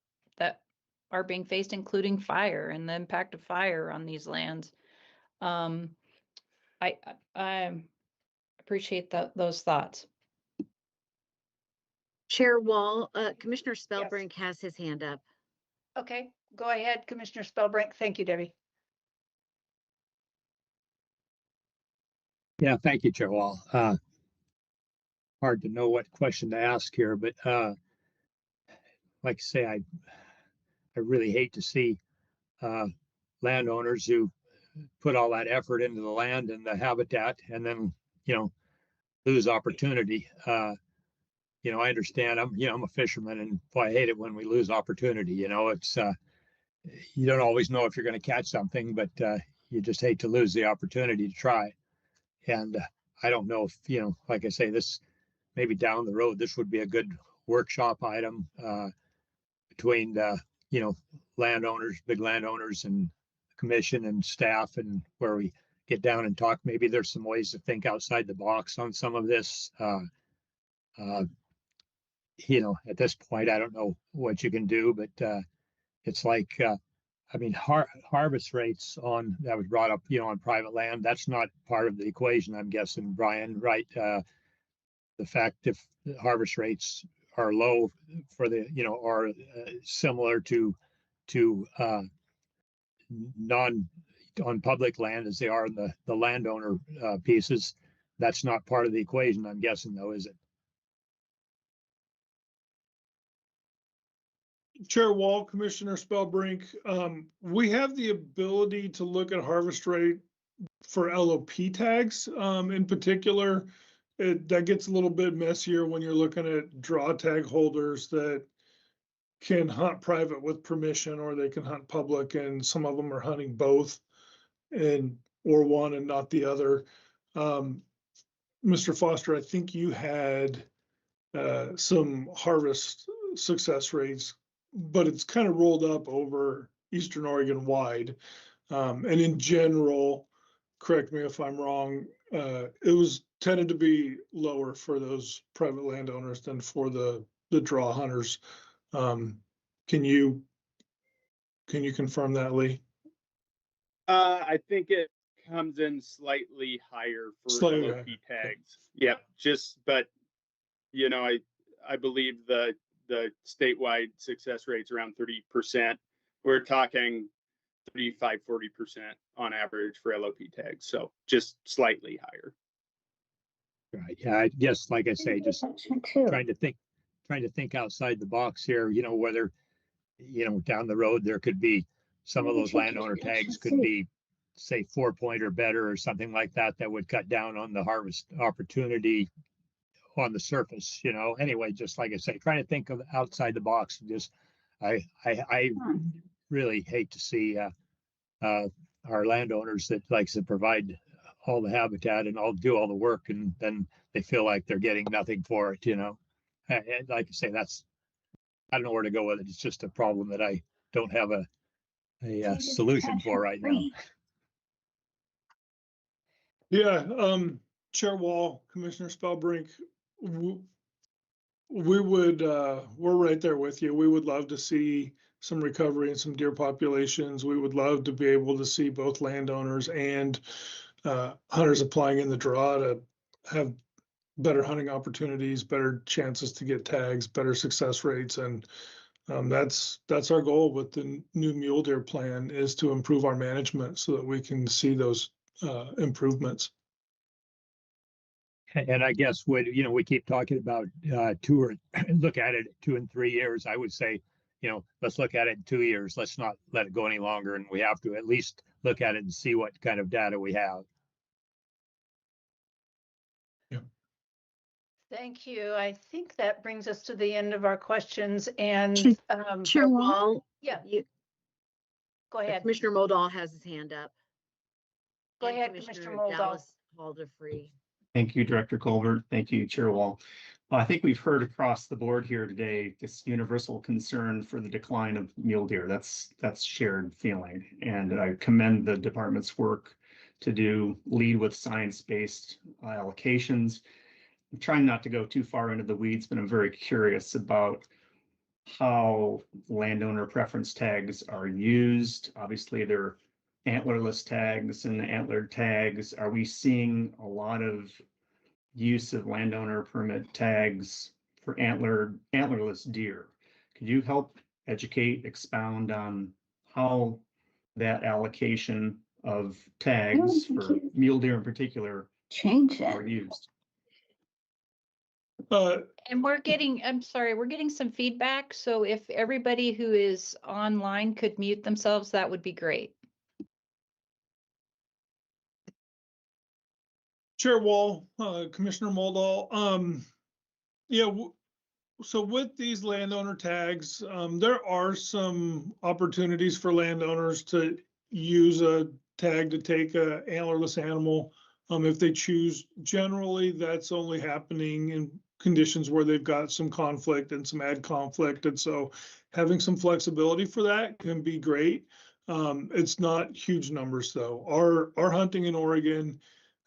[SPEAKER 2] are being faced, including fire and the impact of fire on these lands. I appreciate those thoughts.
[SPEAKER 8] Chair Wall, Commissioner Spellbrink has his hand up.
[SPEAKER 1] Okay, go ahead, Commissioner Spellbrink. Thank you, Debbie.
[SPEAKER 4] Yeah, thank you, Chair Wall. hard to know what question to ask here, but like I say, I really hate to see landowners who put all that effort into the land and the habitat and then, lose opportunity. I understand I'm a fisherman, and boy, I hate it when we lose opportunity. It's you don't always know if you're going to catch something, but you just hate to lose the opportunity to try. And I don't know if, like I say, this maybe down the road, this would be a good workshop item between landowners, big landowners, and commission and staff, and where we get down and talk. Maybe there's some ways to think outside the box on some of this. At this point, I don't know what you can do, but it's like, harvest rates on, that was brought up, on private land, that's not part of the equation, I'm guessing, Brian, right? The fact if the harvest rates are low for the, or similar to non on public land as they are in the landowner pieces, that's not part of the equation, I'm guessing, though, is it?
[SPEAKER 10] Chair Wall, Commissioner Spellbrink, we have the ability to look at harvest rate for LOP tags. In particular, that gets a little bit messier when you're looking at draw tag holders that can hunt private with permission, or they can hunt public, and some of them are hunting both or one and not the other. Mr. Foster, I think you had some harvest success rates, but it's kind of rolled up over Eastern Oregon wide. And in general, correct me if I'm wrong, it was tended to be lower for those private landowners than for the draw hunters. Can you confirm that, Lee?
[SPEAKER 13] I think it comes in slightly higher for LOP tags. Yep, but I believe the statewide success rate's around 30%. We're talking 35-40% on average for LOP tags, so just slightly higher.
[SPEAKER 4] Right. Yeah, I guess, like I say, just trying to think outside the box here. Whether down the road there could be some of those landowner tags could be, say, 4-point or better or something like that, that would cut down on the harvest opportunity on the surface. Anyway, just like I say, trying to think of outside the box. Just I really hate to see our landowners that likes to provide all the habitat and do all the work, and then they feel like they're getting nothing for it. And like I say, I don't know where to go with it. It's just a problem that I don't have a solution for right now.
[SPEAKER 10] Yeah, Chair Wall, Commissioner Spellbrink, we're right there with you. We would love to see some recovery in some deer populations. We would love to be able to see both landowners and hunters applying in the draw to have better hunting opportunities, better chances to get tags, better success rates. And that's our goal with the new mule deer plan, is to improve our management so that we can see those improvements.
[SPEAKER 4] And I guess we keep talking about look at it 2 and 3 years. I would say, let's look at it in 2 years. Let's not let it go any longer. And we have to at least look at it and see what kind of data we have.
[SPEAKER 10] Yeah.
[SPEAKER 1] Thank you. I think that brings us to the end of our questions. And
[SPEAKER 8] Chair Wall,
[SPEAKER 1] yeah, go ahead.
[SPEAKER 8] Commissioner Moldall has his hand up.
[SPEAKER 1] Go
[SPEAKER 8] And
[SPEAKER 1] ahead, Commissioner Moldall.
[SPEAKER 8] Dallas Halder-Free.
[SPEAKER 18] Thank you, Director Colbert. Thank you, Chair Wall. I think we've heard across the board here today this universal concern for the decline of mule deer. That's shared feeling, and I commend the department's work to lead with science-based allocations. I'm trying not to go too far into the weeds, but I'm very curious about how landowner preference tags are used. Obviously, they're antlerless tags and antlered tags. Are we seeing a lot of use of landowner permit tags for antlerless deer? Could you help educate, expound on how that allocation of tags for mule deer in particular are used?
[SPEAKER 2] And I'm sorry, we're getting some feedback. So if everybody who is online could mute themselves, that would be great.
[SPEAKER 10] Chair Wall, Commissioner Moldall, yeah, so with these landowner tags, there are some opportunities for landowners to use a tag to take a antlerless animal if they choose. Generally, that's only happening in conditions where they've got some conflict and some ag conflict. And so having some flexibility for that can be great. It's not huge numbers though. Our hunting in Oregon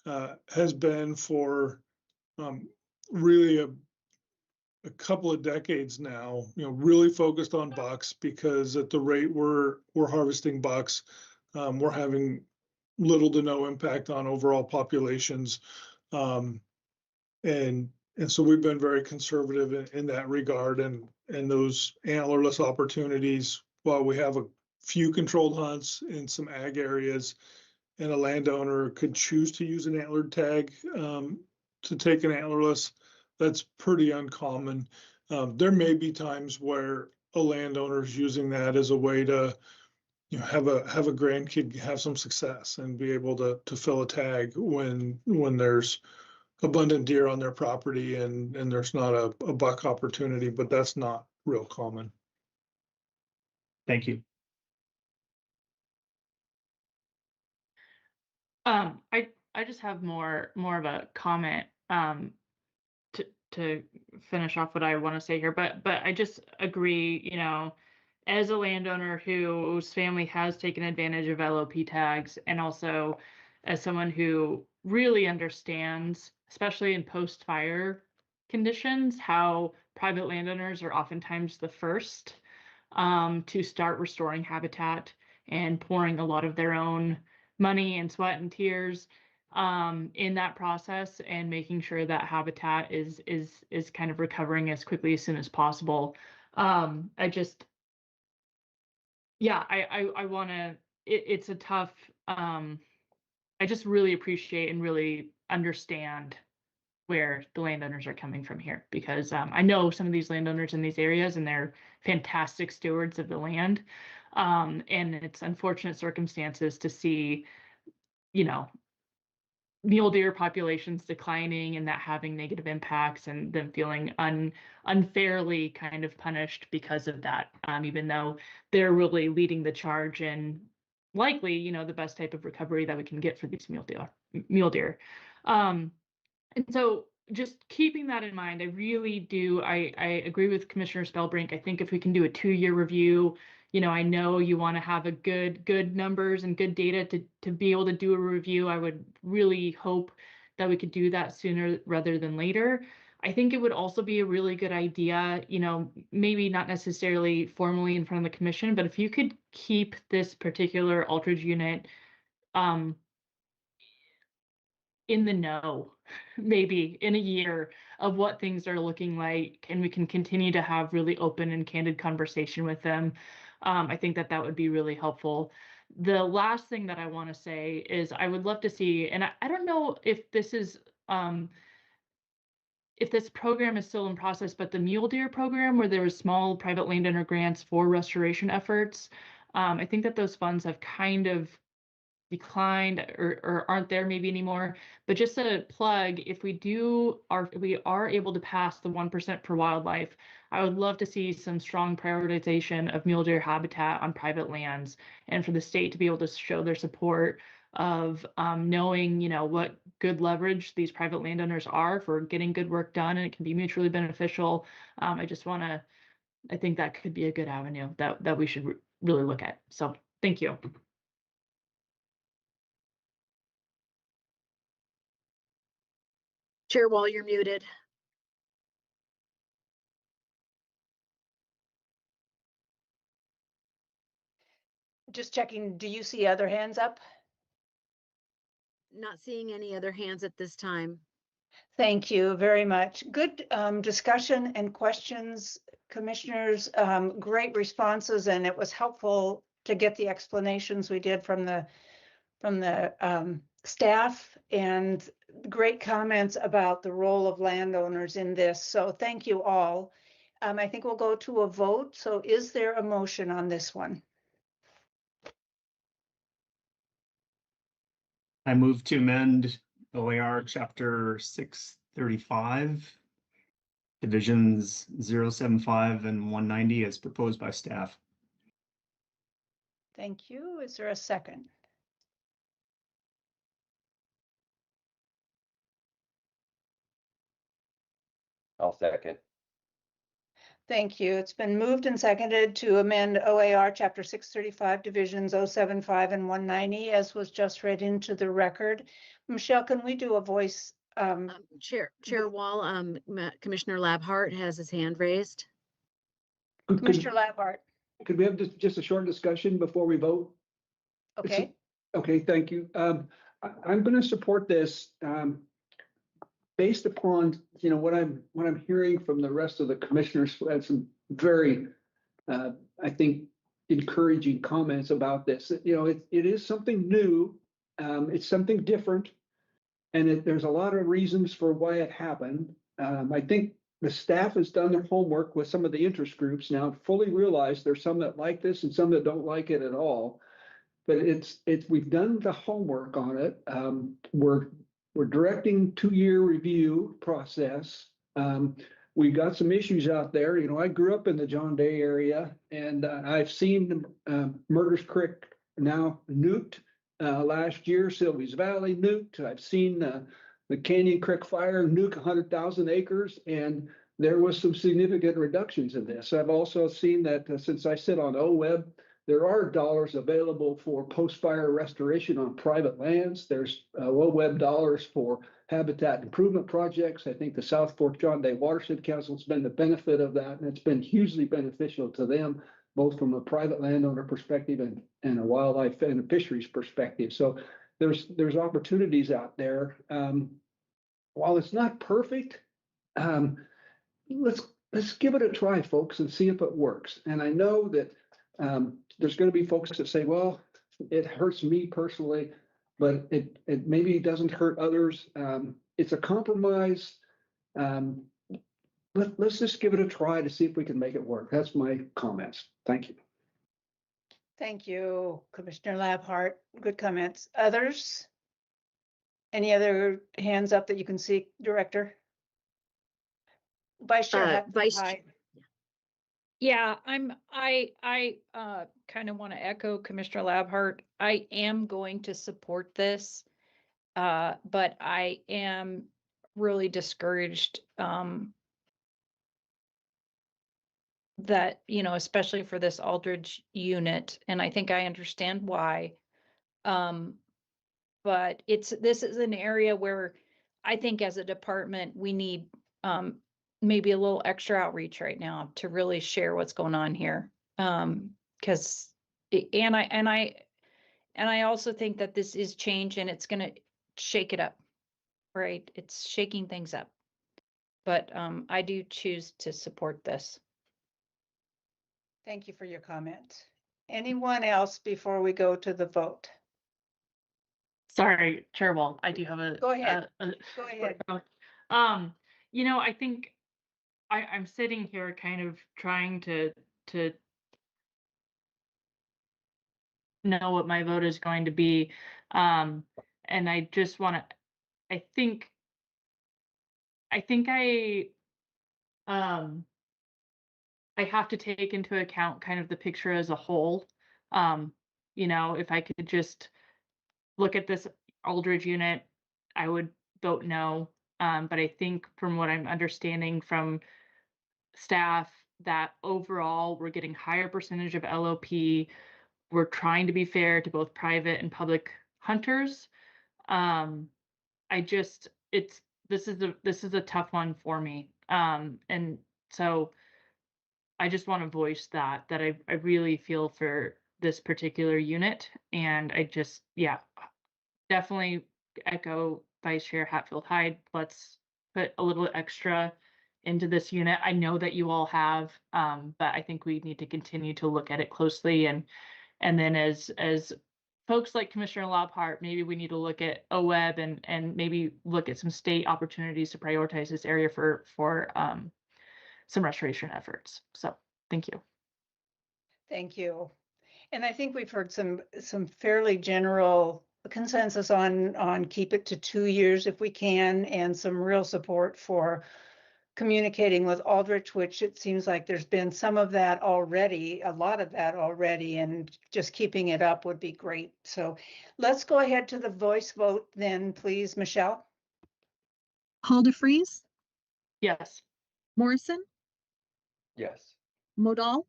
[SPEAKER 10] has been for really a couple of decades now, really focused on bucks, because at the rate we're harvesting bucks, we're having little to no impact on overall populations. And so we've been very conservative in that regard, and those antlerless opportunities, while we have a few controlled hunts in some ag areas, and a landowner could choose to use an antlered tag to take an antlerless, that's pretty uncommon. There may be times where a landowner is using that as a way to, have a grandkid have some success and be able to fill a tag when there's abundant deer on their property and there's not a buck opportunity, but that's not real common.
[SPEAKER 18] Thank you.
[SPEAKER 5] I just have more of a comment to finish off what I want to say here, but I just agree, as a landowner whose family has taken advantage of LOP tags, and also as someone who really understands, especially in post-fire conditions, how private landowners are oftentimes the first to start restoring habitat and pouring a lot of their own money and sweat and tears in that process, and making sure that habitat is kind of recovering as quickly as soon as possible. I want to, it's a tough, I just really appreciate and really understand where the landowners are coming from here, because I know some of these landowners in these areas, and they're fantastic stewards of the land. And it's unfortunate circumstances to see, mule deer populations declining and that having negative impacts, and them feeling unfairly kind of punished because of that, even though they're really leading the charge in likely, the best type of recovery that we can get for these mule deer. And so just keeping that in mind, I really do, I agree with Commissioner Spellbrink. I think if we can do a 2-year review, I know you want to have a good numbers and good data to be able to do a review. I would really hope that we could do that sooner rather than later. I think it would also be a really good idea, maybe not necessarily formally in front of the commission, but if you could keep this particular Altridge unit in the know, maybe in a year, of what things are looking like, and we can continue to have really open and candid conversation with them. I think that would be really helpful. The last thing that I want to say is I would love to see, and I don't know if this is, if this program is still in process, but the mule deer program, where there was small private landowner grants for restoration efforts, I think that those funds have kind of declined or aren't there maybe anymore. But just a plug, if we are able to pass the 1% per wildlife, I would love to see some strong prioritization of mule deer habitat on private lands, and for the state to be able to show their support of knowing, what good leverage these private landowners are for getting good work done, and it can be mutually beneficial. I think that could be a good avenue that we should really look at. So thank you.
[SPEAKER 8] Chair Wall, you're muted.
[SPEAKER 1] Just checking, do you see other hands up?
[SPEAKER 8] Not seeing any other hands at this time.
[SPEAKER 1] Thank you very much. Good discussion and questions, commissioners. Great responses, and it was helpful to get the explanations we did from the staff, and great comments about the role of landowners in this. So thank you all. I think we'll go to a vote. So is there a motion on this one?
[SPEAKER 18] I move to amend OAR chapter 635, divisions 075 and 190 as proposed by staff.
[SPEAKER 1] Thank you. Is there a second?
[SPEAKER 6] I'll second.
[SPEAKER 1] Thank you. It's been moved and seconded to amend OAR Chapter 635, Divisions 075 and 190, as was just read into the record. Michelle, can we do a voice?
[SPEAKER 8] Chair Wall, Commissioner Labhart has his hand raised.
[SPEAKER 1] Commissioner Labhart.
[SPEAKER 3] Could we have just a short discussion before we vote?
[SPEAKER 1] Okay.
[SPEAKER 3] Okay, thank you. I'm going to support this based upon, what I'm hearing from the rest of the commissioners who had some very, I think, encouraging comments about this. It is something new. It's something different. And there's a lot of reasons for why it happened. I think the staff has done their homework with some of the interest groups. Now fully realize there's some that like this and some that don't like it at all. But we've done the homework on it. We're directing 2-year review process. We've got some issues out there. I grew up in the John Day area, and I've seen Murders Creek now nuked. Last year, Sylvia's Valley nuked. I've seen the Canyon Creek fire nuke 100,000 acres, and there was some significant reductions in this. I've also seen that since I sit on OWEB, there are dollars available for post-fire restoration on private lands. There's OWEB dollars for habitat improvement projects. I think the South Fork John Day Watershed Council has been the benefit of that, and it's been hugely beneficial to them, both from a private landowner perspective and a wildlife and a fisheries perspective. So there's opportunities out there. While it's not perfect, let's give it a try, folks, and see if it works. And I know that there's going to be folks that say, well, it hurts me personally, but it maybe doesn't hurt others. It's a compromise. Let's just give it a try to see if we can make it work. That's my comments. Thank you.
[SPEAKER 1] Thank you, Commissioner Labhart. Good comments. Others? Any other hands up that you can see, Director? Vice Chair.
[SPEAKER 2] Yeah, I kind of want to echo Commissioner Labhart. I am going to support this, but I am really discouraged that, especially for this Aldridge unit, and I think I understand why. But this is an area where I think as a department, we need maybe a little extra outreach right now to really share what's going on here. Because I also think that this is change and it's going to shake it up, right? It's shaking things up. But I do choose to support this.
[SPEAKER 1] Thank you for your comment. Anyone else before we go to the vote?
[SPEAKER 5] Sorry, Chair Wall, I do have a.
[SPEAKER 1] Go ahead. Go ahead.
[SPEAKER 5] I think I'm sitting here kind of trying to know what my vote is going to be. And I just want to, I think I have to take into account kind of the picture as a whole. If I could just look at this Aldridge unit, I would vote no. But I think from what I'm understanding from staff that overall we're getting higher percentage of LOP. We're trying to be fair to both private and public hunters. This is a tough one for me. And so I just want to voice that I really feel for this particular unit. And I just, definitely echo Vice Chair Hatfield-Hyde. Let's put a little extra into this unit. I know that you all have, but I think we need to continue to look at it closely. And then as folks like Commissioner Lockhart, maybe we need to look at OWEB and maybe look at some state opportunities to prioritize this area for some restoration efforts. So thank you.
[SPEAKER 1] Thank you. And I think we've heard some fairly general consensus on keep it to 2 years if we can, and some real support for communicating with Aldrich, which it seems like there's been some of that already, a lot of that already, and just keeping it up would be great. So let's go ahead to the voice vote then, please, Michelle.
[SPEAKER 9] Hall DeFreeze,
[SPEAKER 5] Yes.
[SPEAKER 9] Morrison,
[SPEAKER 6] Yes.
[SPEAKER 9] Modal,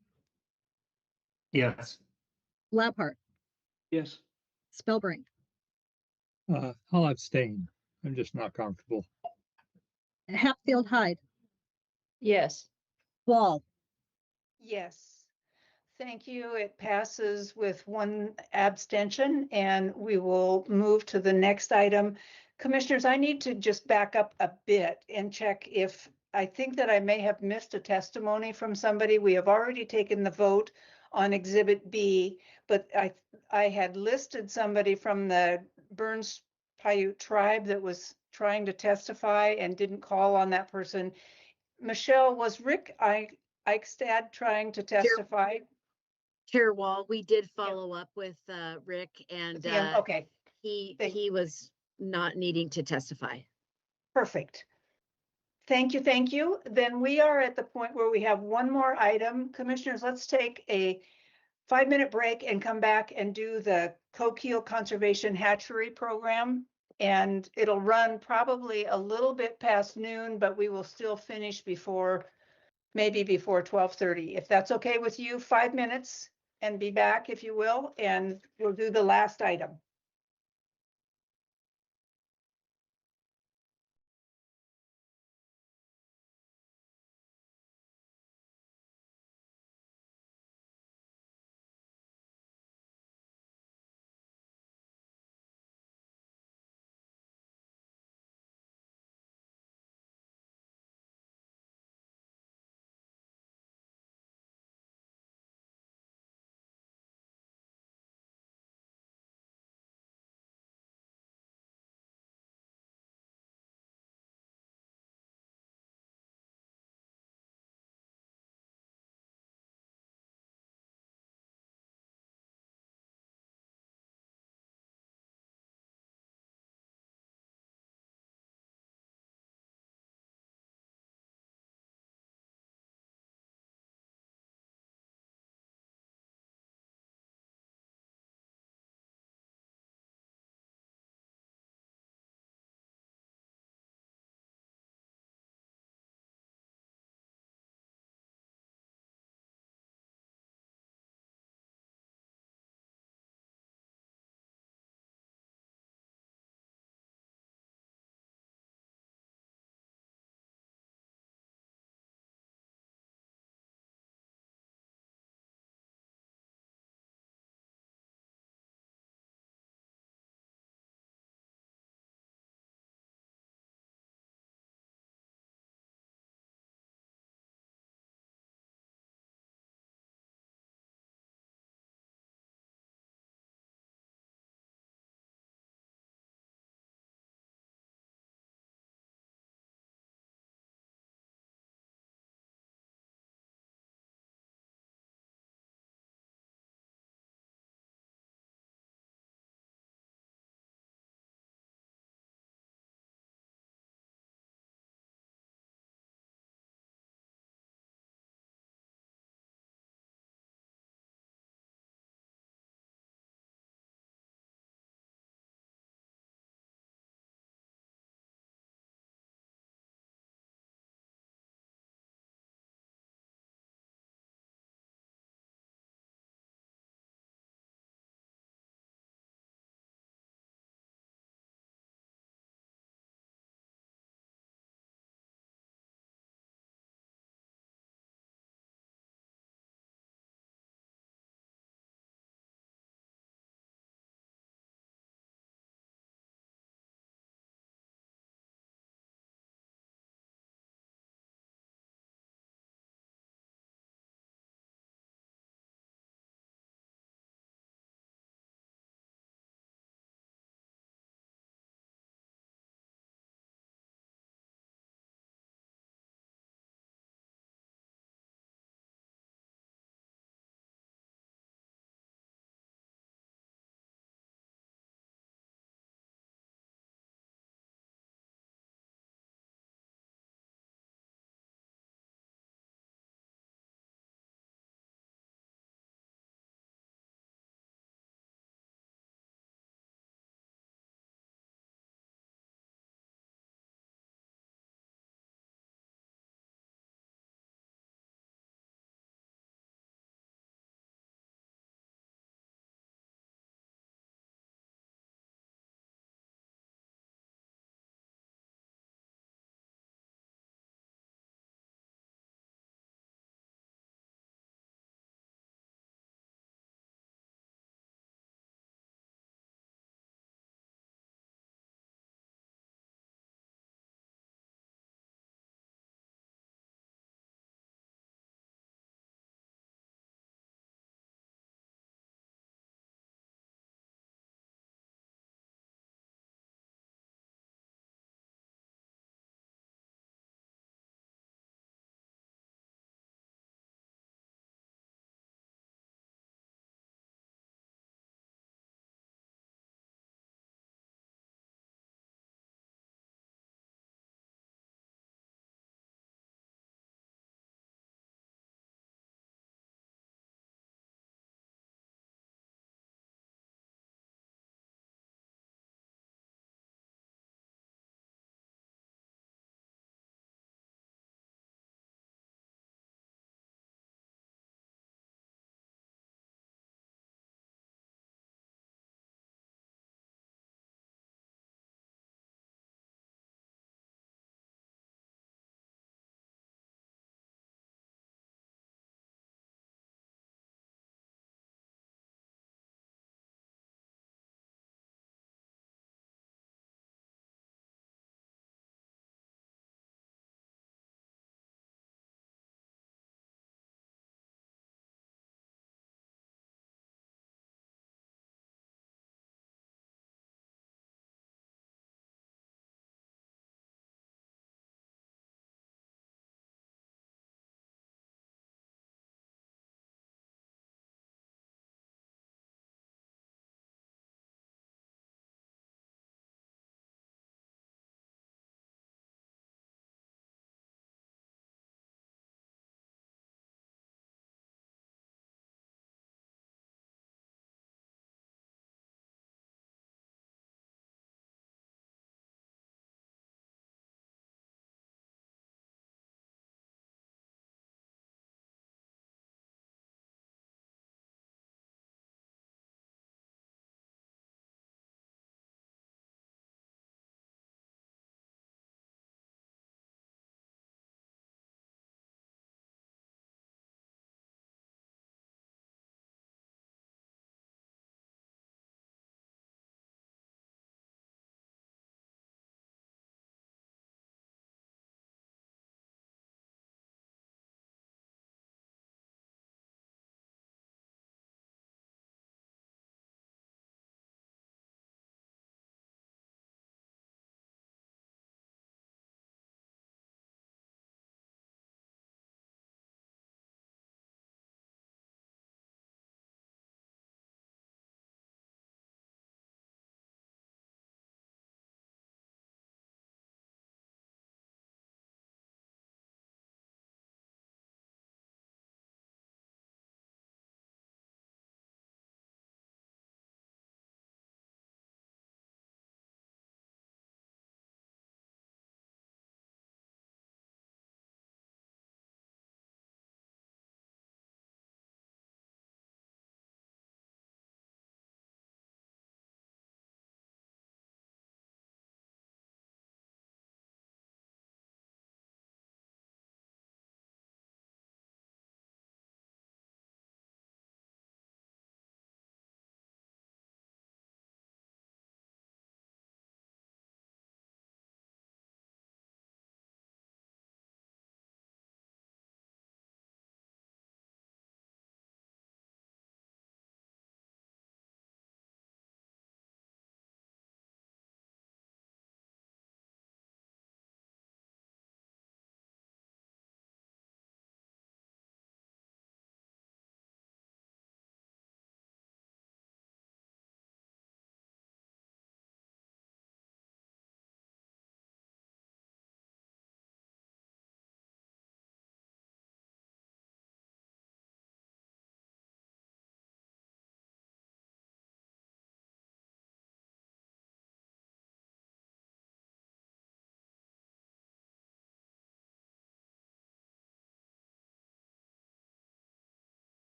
[SPEAKER 18] Yes.
[SPEAKER 9] Labhart,
[SPEAKER 3] Yes.
[SPEAKER 9] Spellbrink,
[SPEAKER 4] I'll abstain. I'm just not comfortable.
[SPEAKER 9] Hatfield Hyde,
[SPEAKER 2] Yes.
[SPEAKER 9] Wall.
[SPEAKER 1] Yes. Thank you. It passes with 1 abstention, and we will move to the next item. Commissioners, I need to just back up a bit and check if I think that I may have missed a testimony from somebody. We have already taken the vote on Exhibit B, but I had listed somebody from the Burns Paiute tribe that was trying to testify and didn't call on that person. Michelle, was Rick Eichstad trying to testify?
[SPEAKER 8] Chair Wall, we did follow up with Rick, and
[SPEAKER 1] Okay,
[SPEAKER 8] he was not needing to testify.
[SPEAKER 1] perfect. Thank you, thank you. Then we are at the point where we have one more item. Commissioners, let's take a 5-minute break and come back and do the Coquille Conservation Hatchery Program. And it'll run probably a little bit past noon, but we will still finish maybe before 12:30. If that's okay with you, 5 minutes and be back if you will, and we'll do the last item.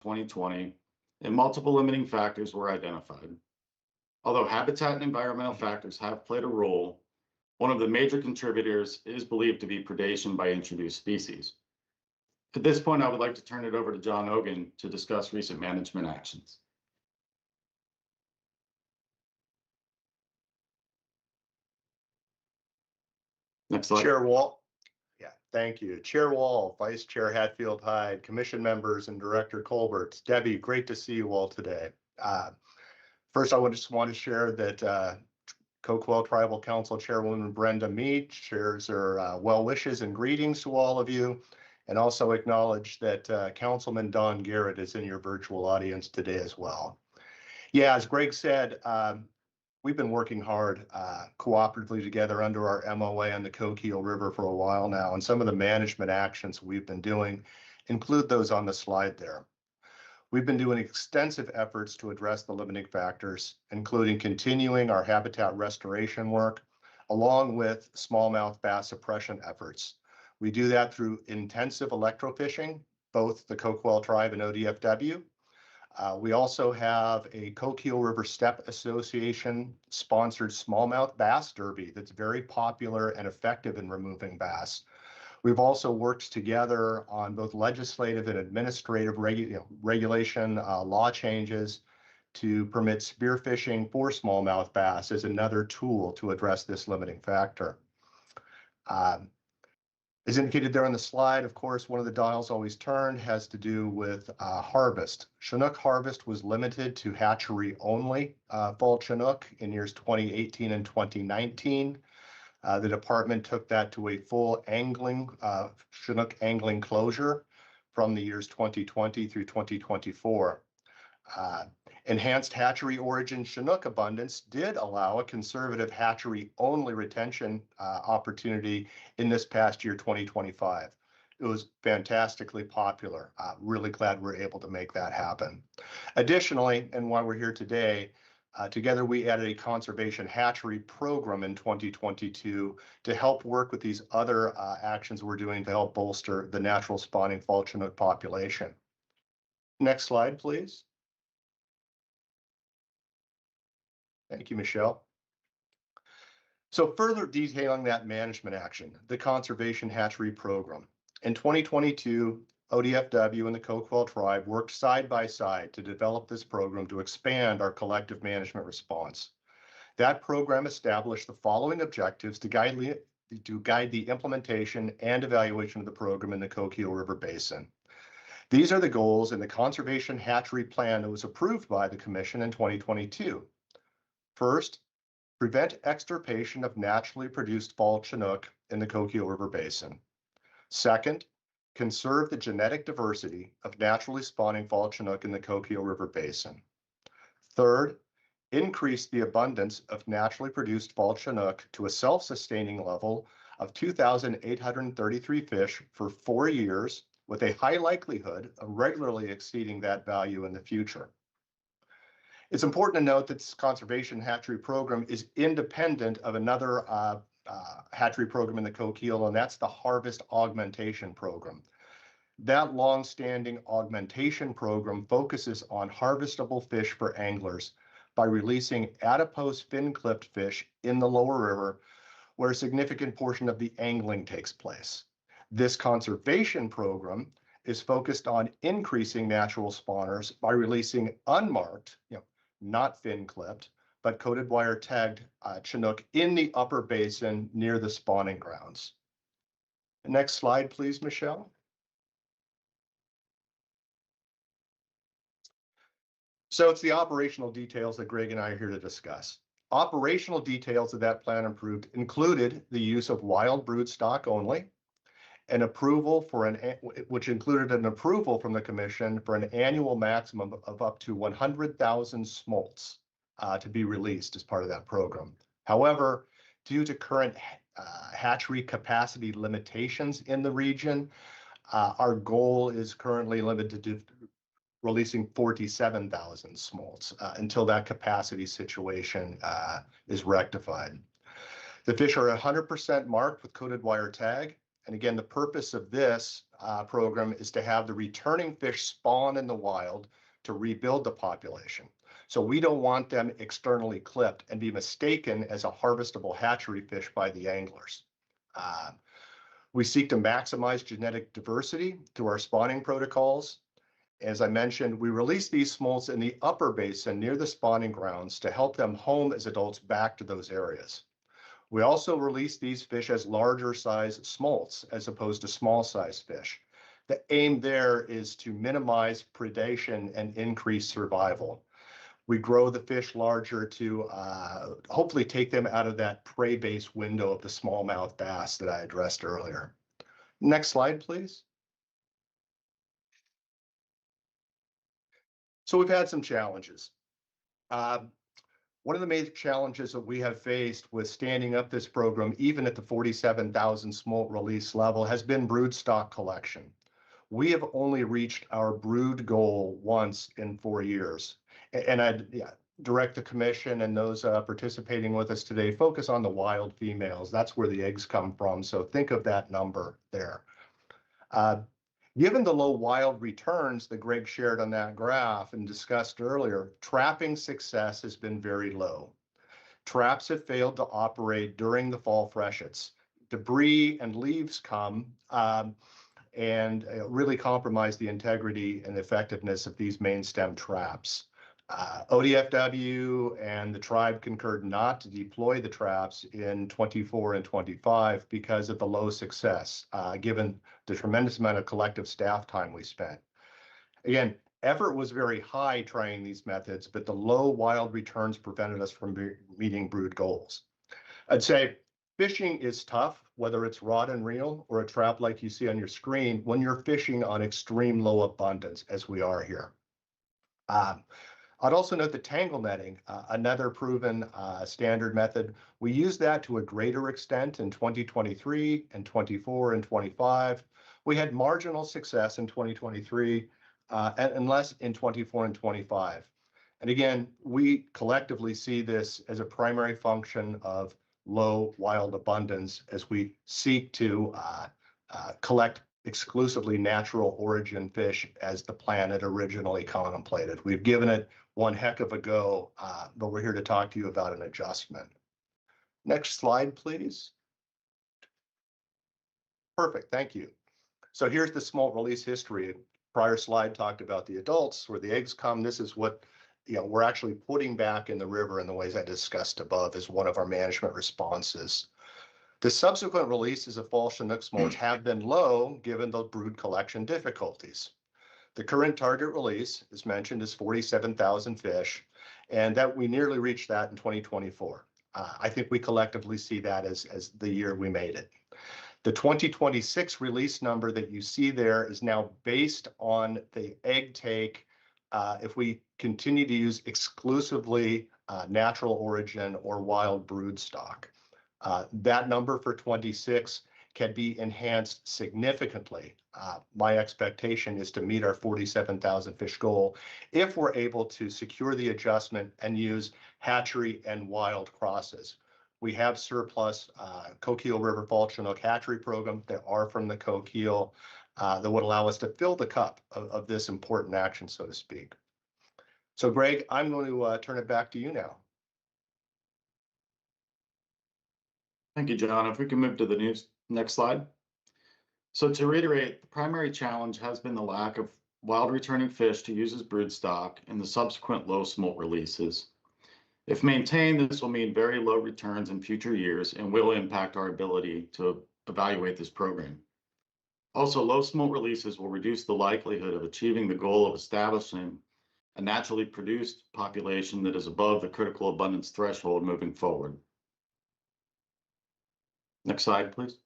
[SPEAKER 19] 2020, and multiple limiting factors were identified. Although habitat and environmental factors have played a role, one of the major contributors is believed to be predation by introduced species. At this point, I would like to turn it over to John Ogen to discuss recent management actions. Next slide.
[SPEAKER 20] Chair Wall. Yeah, thank you. Chair Wall, Vice Chair Hatfield Hyde, Commission members, and Director Colbert. Debbie, great to see you all today. First, I just want to share that Coquille Tribal Council Chairwoman Brenda Mead shares her well wishes and greetings to all of you, and also acknowledge that Councilman Don Garrett is in your virtual audience today as well. Yeah, as Greg said, we've been working hard cooperatively together under our MOA on the Coquille River for a while now, and some of the management actions we've been doing include those on the slide there. We've been doing extensive efforts to address the limiting factors, including continuing our habitat restoration work, along with smallmouth bass suppression efforts. We do that through intensive electrofishing, both the Coquille Tribe and ODFW. We also have a Coquille River Steppe Association sponsored smallmouth bass derby that's very popular and effective in removing bass. We've also worked together on both legislative and administrative regulation law changes to permit spearfishing for smallmouth bass as another tool to address this limiting factor. As indicated there on the slide, of course, one of the dials always turned has to do with harvest. Chinook harvest was limited to hatchery only fall Chinook in years 2018 and 2019. The department took that to a full angling, Chinook angling closure from the years 2020 through 2024. Enhanced hatchery origin Chinook abundance did allow a conservative hatchery only retention opportunity in this past year, 2025. It was fantastically popular. Really glad we're able to make that happen. Additionally, and while we're here today, together we added a conservation hatchery program in 2022 to help work with these other actions we're doing to help bolster the natural spawning fall Chinook population. Next slide, please. Thank you, Michelle. So further detailing that management action, the conservation hatchery program. In 2022, ODFW and the Coquille Tribe worked side by side to develop this program to expand our collective management response. That program established the following objectives to guide the implementation and evaluation of the program in the Coquille River Basin. These are the goals in the conservation hatchery plan that was approved by the Commission in 2022. First, prevent extirpation of naturally produced fall Chinook in the Coquille River Basin. Second, conserve the genetic diversity of naturally spawning fall Chinook in the Coquille River Basin. Third, increase the abundance of naturally produced fall Chinook to a self-sustaining level of 2,833 fish for 4 years, with a high likelihood of regularly exceeding that value in the future. It's important to note that this conservation hatchery program is independent of another hatchery program in the Coquille, and that's the harvest augmentation program. That long-standing augmentation program focuses on harvestable fish for anglers by releasing adipose fin-clipped fish in the lower river, where a significant portion of the angling takes place. This conservation program is focused on increasing natural spawners by releasing unmarked, not fin-clipped, but coated wire tagged Chinook in the upper basin near the spawning grounds. Next slide, please, Michelle. So it's the operational details that Greg and I are here to discuss. Operational details of that plan approved included the use of wild brood stock only, an approval for which included an approval from the Commission for an annual maximum of up to 100,000 smolts to be released as part of that program. However, due to current hatchery capacity limitations in the region, our goal is currently limited to releasing 47,000 smolts until that capacity situation is rectified. The fish are 100% marked with coated wire tag, And again, the purpose of this program is to have the returning fish spawn in the wild to rebuild the population. So we don't want them externally clipped and be mistaken as a harvestable hatchery fish by the anglers. We seek to maximize genetic diversity through our spawning protocols. As I mentioned, we release these smolts in the upper basin near the spawning grounds to help them home as adults back to those areas. We also release these fish as larger size smolts as opposed to small size fish. The aim there is to minimize predation and increase survival. We grow the fish larger to hopefully take them out of that prey base window of the smallmouth bass that I addressed earlier. Next slide, please. So we've had some challenges. One of the major challenges that we have faced with standing up this program, even at the 47,000 smolt release level, has been brood stock collection. We have only reached our brood goal once in 4 years. And I'd direct the commission and those participating with us today, focus on the wild females. That's where the eggs come from. So think of that number there. Given the low wild returns that Greg shared on that graph and discussed earlier, trapping success has been very low. Traps have failed to operate during the fall freshets. Debris and leaves come and really compromise the integrity and effectiveness of these main stem traps. ODFW and the tribe concurred not to deploy the traps in 24 and 25 because of the low success, given the tremendous amount of collective staff time we spent. Again, effort was very high trying these methods, but the low wild returns prevented us from meeting brood goals. I'd say fishing is tough, whether it's rod and reel or a trap like you see on your screen, when you're fishing on extreme low abundance, as we are here. I'd also note the tangle netting, another proven standard method. We used that to a greater extent in 2023 and 24 and 25. We had marginal success in 2023 and less in 24 and 25. And again, we collectively see this as a primary function of low wild abundance as we seek to collect exclusively natural origin fish as the plan had originally contemplated. We've given it one heck of a go, but we're here to talk to you about an adjustment. Next slide, please. Perfect, thank you. So here's the smolt release history. Prior slide talked about the adults, where the eggs come. This is what we're actually putting back in the river in the ways I discussed above as one of our management responses. The subsequent releases of fall Chinook smolts have been low given the brood collection difficulties. The current target release, as mentioned, is 47,000 fish, and that we nearly reached that in 2024. I think we collectively see that as the year we made it. The 2026 release number that you see there is now based on the egg take if we continue to use exclusively natural origin or wild brood stock. That number for 26 can be enhanced significantly. My expectation is to meet our 47,000 fish goal if we're able to secure the adjustment and use hatchery and wild crosses. We have surplus Coquille River Fall Chinook hatchery program that are from the Coquille that would allow us to fill the cup of this important action, so to speak. So Greg, I'm going to turn it back to you now.
[SPEAKER 19] Thank you, John. If we can move to the next slide. So to reiterate, the primary challenge has been the lack of wild returning fish to use as brood stock and the subsequent low smolt releases. If maintained, this will mean very low returns in future years and will impact our ability to evaluate this program. Also, low smolt releases will reduce the likelihood of achieving the goal of establishing a naturally produced population that is above the critical abundance threshold moving forward. Next slide, please.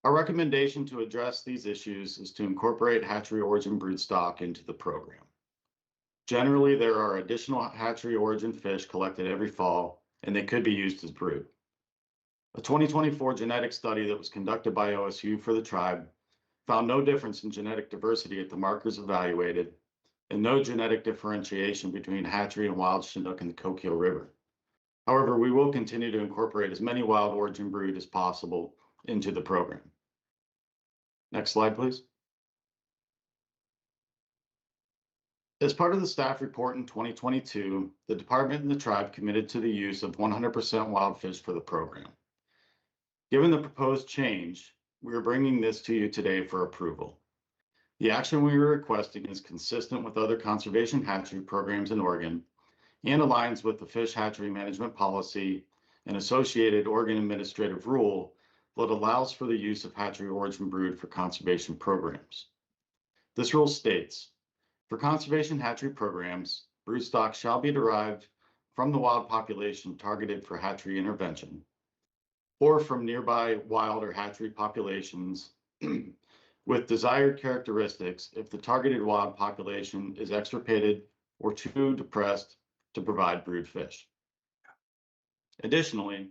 [SPEAKER 19] Our recommendation to address these issues is to incorporate hatchery origin broodstock into the program. Generally, there are additional hatchery origin fish collected every fall, and they could be used as brood. A 2024 genetic study that was conducted by OSU for the tribe found no difference in genetic diversity at the markers evaluated and no genetic differentiation between hatchery and wild Chinook in the Coquille River. However, we will continue to incorporate as many wild origin brood as possible into the program. Next slide, please. As part of the staff report in 2022, the department and the tribe committed to the use of 100% wild fish for the program. Given the proposed change, we are bringing this to you today for approval. The action we are requesting is consistent with other conservation hatchery programs in Oregon and aligns with the fish hatchery management policy and associated Oregon administrative rule that allows for the use of hatchery origin brood for conservation programs. This rule states, for conservation hatchery programs, broodstock shall be derived from the wild population targeted for hatchery intervention, or from nearby wild or hatchery populations with desired characteristics if the targeted wild population is extirpated or too depressed to provide brood fish. Additionally,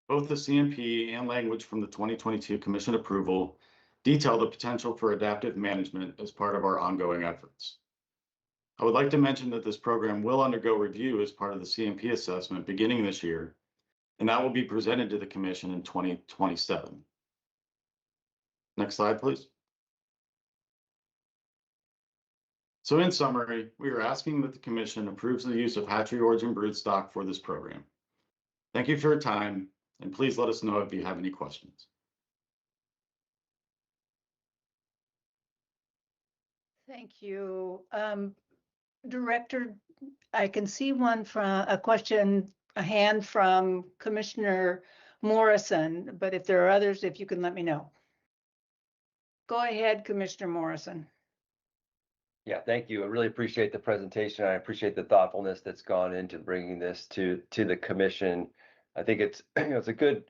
[SPEAKER 19] both the CMP and language from the 2022 Commission approval detail the potential for adaptive management as part of our ongoing efforts. I would like to mention that this program will undergo review as part of the CMP assessment beginning this year, and that will be presented to the Commission in 2027. Next slide, please. So in summary, we are asking that the Commission approves the use of hatchery origin broodstock for this program. Thank you for your time, and please let us know if you have any questions.
[SPEAKER 1] Thank you. Director, I can see one from a hand from Commissioner Morrison, but if there are others, if you can let me know. Go ahead, Commissioner Morrison.
[SPEAKER 6] Yeah, thank you. I really appreciate the presentation. I appreciate the thoughtfulness that's gone into bringing this to the commission. I think it's it's a good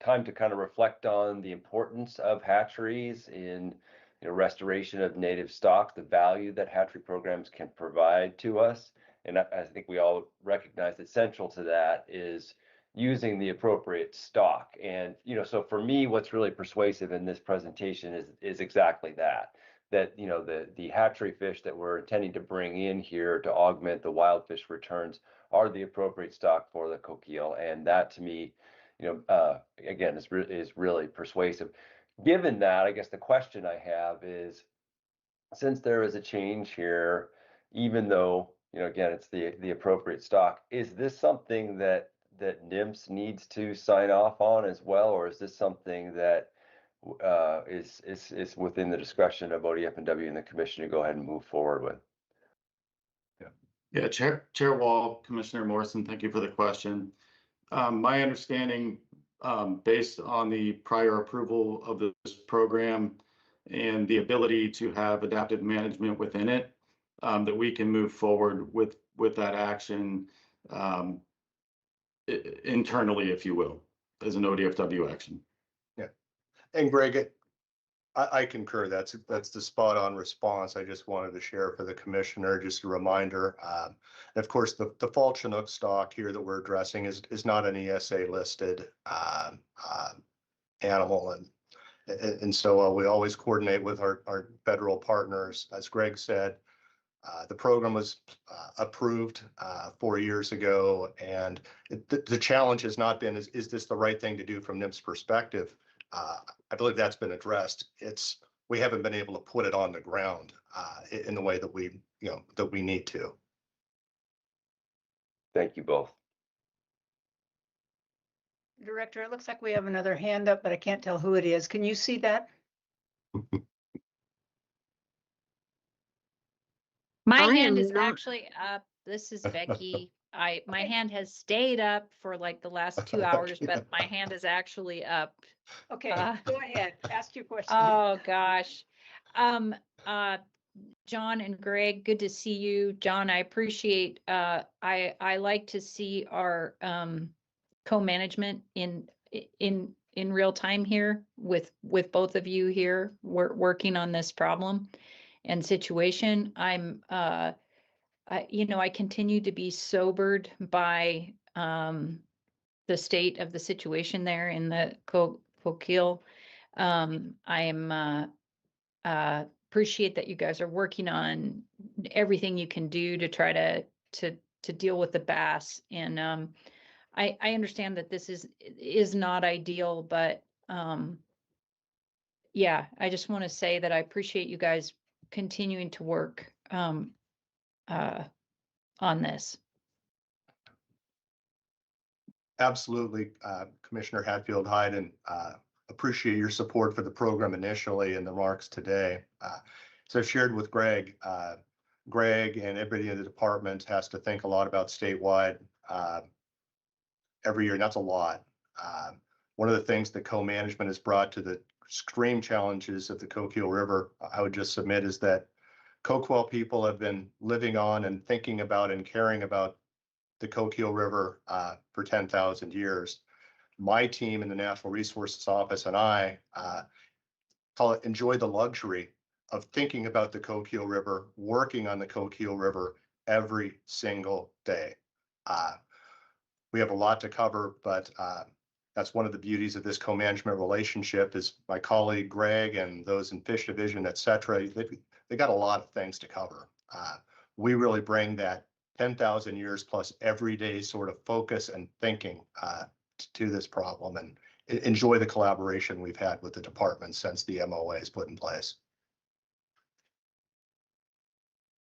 [SPEAKER 6] time to kind of reflect on the importance of hatcheries in restoration of native stock, the value that hatchery programs can provide to us. And I think we all recognize that central to that is using the appropriate stock. And, so for me, what's really persuasive in this presentation is exactly that, the hatchery fish that we're intending to bring in here to augment the wild fish returns are the appropriate stock for the coquille. And that to me, again, is really persuasive. Given that, I guess the question I have is, since there is a change here, even though, again, it's the appropriate stock, is this something that NMFS needs to sign off on as well, or is this something that is within the discretion of ODF&W and the commission to go ahead and move forward with?
[SPEAKER 19] Yeah, Chair Wall, Commissioner Morrison, thank you for the question. My understanding, based on the prior approval of this program and the ability to have adaptive management within it, that we can move forward with that action internally, if you will, as an ODFW action.
[SPEAKER 20] Yeah, and Greg, I concur. That's the spot on response. I just wanted to share for the commissioner, just a reminder. And of course, the fall Chinook stock here that we're addressing is not an ESA listed animal, and so we always coordinate with our federal partners. As Greg said, the program was approved 4 years ago, and the challenge has not been is this the right thing to do from NMFS perspective? I believe that's been addressed. We haven't been able to put it on the ground in the way that we need to.
[SPEAKER 6] Thank you both.
[SPEAKER 1] Director, it looks like we have another hand up, but I can't tell who it is. Can you see that?
[SPEAKER 2] My hand is actually up. This is Becky. My hand has stayed up for like the last 2 hours, but my hand is actually up.
[SPEAKER 1] Okay, go ahead. Ask your question.
[SPEAKER 2] Oh gosh. John and Greg, good to see you. John, I appreciate, I like to see our co-management in real time here with both of you here. We're working on this problem and situation. I continue to be sobered by the state of the situation there in the Coquille. I appreciate that you guys are working on everything you can do to try to deal with the bass. And I understand that this is not ideal, but yeah, I just want to say that I appreciate you guys continuing to work on this.
[SPEAKER 20] Absolutely, Commissioner Hatfield Hyde, and appreciate your support for the program initially and the remarks today. So I've shared with Greg, Greg and everybody in the department has to think a lot about statewide every year, and that's a lot. One of the things that co-management has brought to the extreme challenges of the Coquille River, I would just submit, is that Coquille people have been living on and thinking about and caring about the Coquille River for 10,000 years. My team in the Natural Resources Office and I call it enjoy the luxury of thinking about the Coquille River, working on the Coquille River every single day. We have a lot to cover, but that's one of the beauties of this co-management relationship is my colleague Greg and those in Fish Division, et cetera, they got a lot of things to cover. We really bring that 10,000 years plus everyday sort of focus and thinking to this problem, and enjoy the collaboration we've had with the department since the MOA is put in place.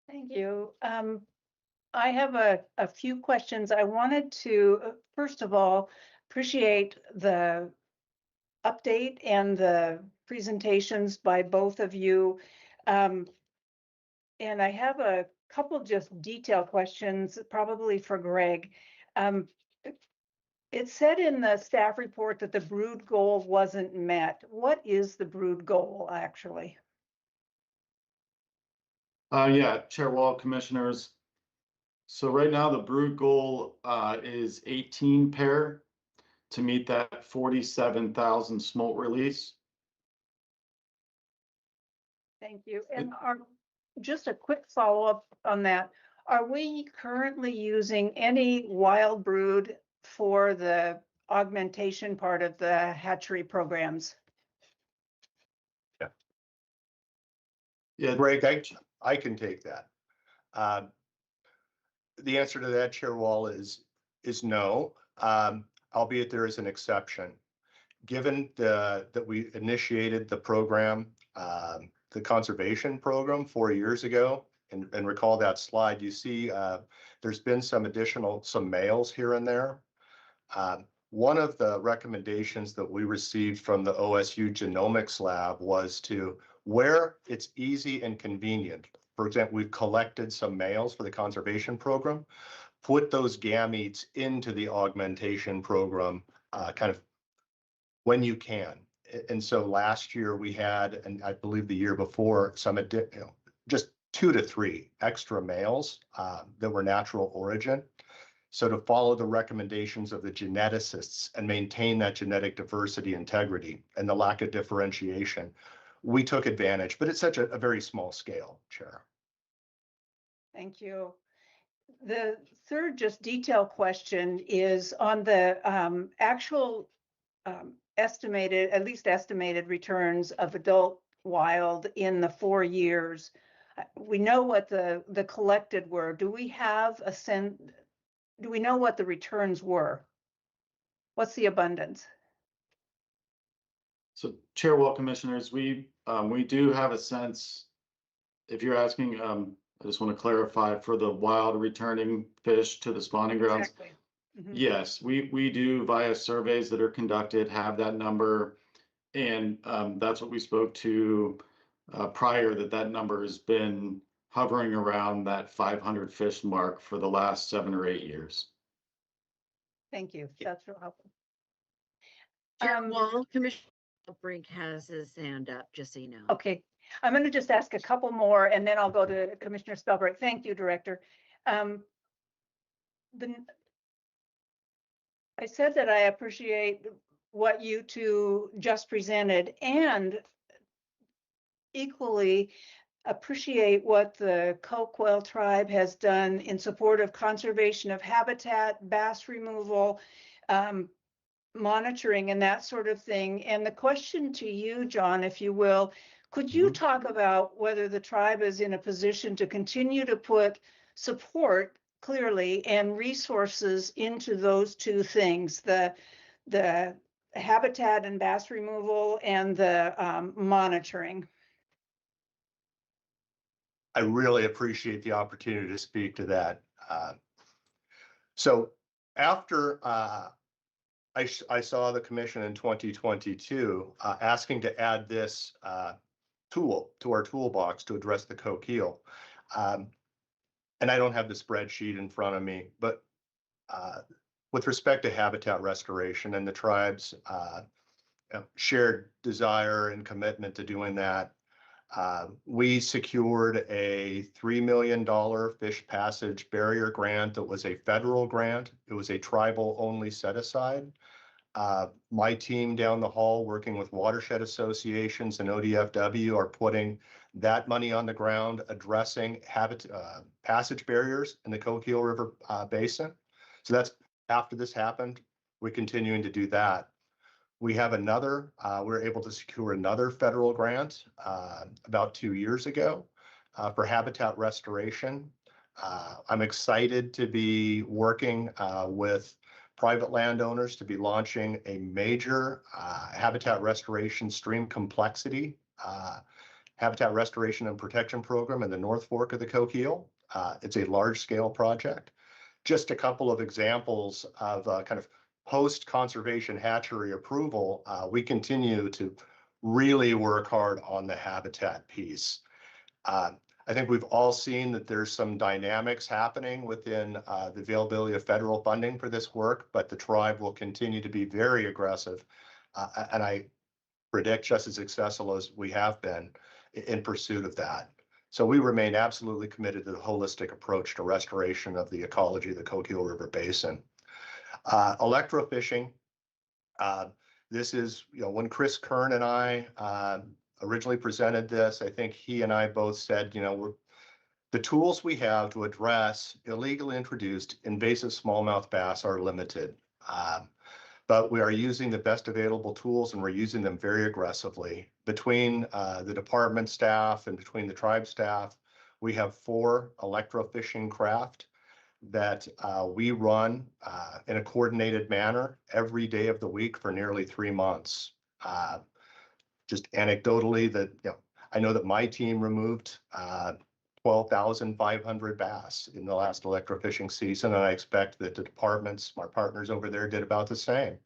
[SPEAKER 1] Thank you. I have a few questions. I wanted to, first of all, appreciate the update and the presentations by both of you. And I have a couple just detail questions, probably for Greg. It said in the staff report that the brood goal wasn't met. What is the brood goal, actually?
[SPEAKER 19] Yeah, Chair Wall, Commissioners. So right now the brood goal is 18 pair to meet that 47,000 smolt release.
[SPEAKER 1] Thank you. And just a quick follow-up on that. Are we currently using any wild brood for the augmentation part of the hatchery programs?
[SPEAKER 20] Yeah, Greg, I can take that. The answer to that, Chair Wall, is no, albeit there is an exception. Given that we initiated the program, the conservation program 4 years ago, and recall that slide, you see there's been some males here and there. One of the recommendations that we received from the OSU Genomics Lab was to, where it's easy and convenient, for example, we've collected some males for the conservation program, put those gametes into the augmentation program kind of when you can. And so last year we had, and I believe the year before, just 2 to 3 extra males that were natural origin. So to follow the recommendations of the geneticists and maintain that genetic diversity, integrity, and the lack of differentiation, we took advantage, but it's such a very small scale, Chair.
[SPEAKER 1] Thank you. The third just detail question is on the actual estimated, at least estimated returns of adult wild in the 4 years. We know what the collected were. Do we have a sense? Do we know what the returns were? What's the abundance?
[SPEAKER 19] So Chair Wall, Commissioners, we do have a sense. If you're asking, I just want to clarify for the wild returning fish to the spawning grounds.
[SPEAKER 1] Exactly. Mm-hmm.
[SPEAKER 19] Yes, we do via surveys that are conducted have that number, and that's what we spoke to prior, that number has been hovering around that 500 fish mark for the last 7 or 8 years.
[SPEAKER 1] Thank you. That's real helpful.
[SPEAKER 8] Chair Wall, Commissioner Brink has his hand up, just so you know.
[SPEAKER 1] Okay, I'm going to just ask a couple more and then I'll go to Commissioner Spellberg. Thank you, Director. I said that I appreciate what you two just presented and equally appreciate what the Coquille tribe has done in support of conservation of habitat, bass removal, monitoring and that sort of thing. And the question to you, John, if you will, could you talk about whether the tribe is in a position to continue to put support clearly and resources into those two things, the habitat and bass removal and the monitoring.
[SPEAKER 20] I really appreciate the opportunity to speak to that. So after I saw the commission in 2022 asking to add this tool to our toolbox to address the Coquille. And I don't have the spreadsheet in front of me, but with respect to habitat restoration and the tribe's shared desire and commitment to doing that, we secured a $3 million fish passage barrier grant that was a federal grant. It was a tribal only set aside. My team down the hall, working with watershed associations and ODFW, are putting that money on the ground, addressing passage barriers in the Coquille River Basin. So that's after this happened, we're continuing to do that. We have another, we're able to secure another federal grant about 2 years ago for habitat restoration. I'm excited to be working with private landowners to be launching a major habitat restoration stream complexity habitat restoration and protection program in the North Fork of the Coquille. It's a large scale project. Just a couple of examples of kind of post-conservation hatchery approval, we continue to really work hard on the habitat piece. I think we've all seen that there's some dynamics happening within the availability of federal funding for this work, but the tribe will continue to be very aggressive. And I predict just as successful as we have been in pursuit of that. So we remain absolutely committed to the holistic approach to restoration of the ecology of the Coquille River Basin. Electrofishing, this is, when Chris Kern and I originally presented this, I think he and I both said, the tools we have to address illegally introduced invasive smallmouth bass are limited. But we are using the best available tools, and we're using them very aggressively. Between the department staff and between the tribe staff, we have 4 electrofishing craft that we run in a coordinated manner every day of the week for nearly 3 months. Just anecdotally, that I know that my team removed 12,500 bass in the last electrofishing season, and I expect that the departments, my partners over there, did about the same.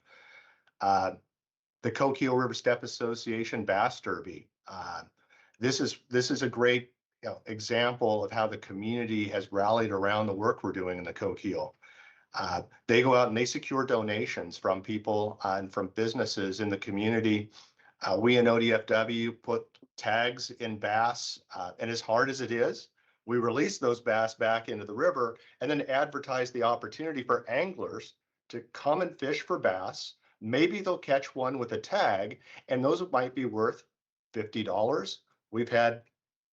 [SPEAKER 20] The Coquille River Steppe Association Bass Derby. This is a great example of how the community has rallied around the work we're doing in the Coquille. They go out and they secure donations from people and from businesses in the community. We in ODFW put tags in bass, and as hard as it is, we release those bass back into the river and then advertise the opportunity for anglers to come and fish for bass. Maybe they'll catch one with a tag, and those might be worth $50. We've had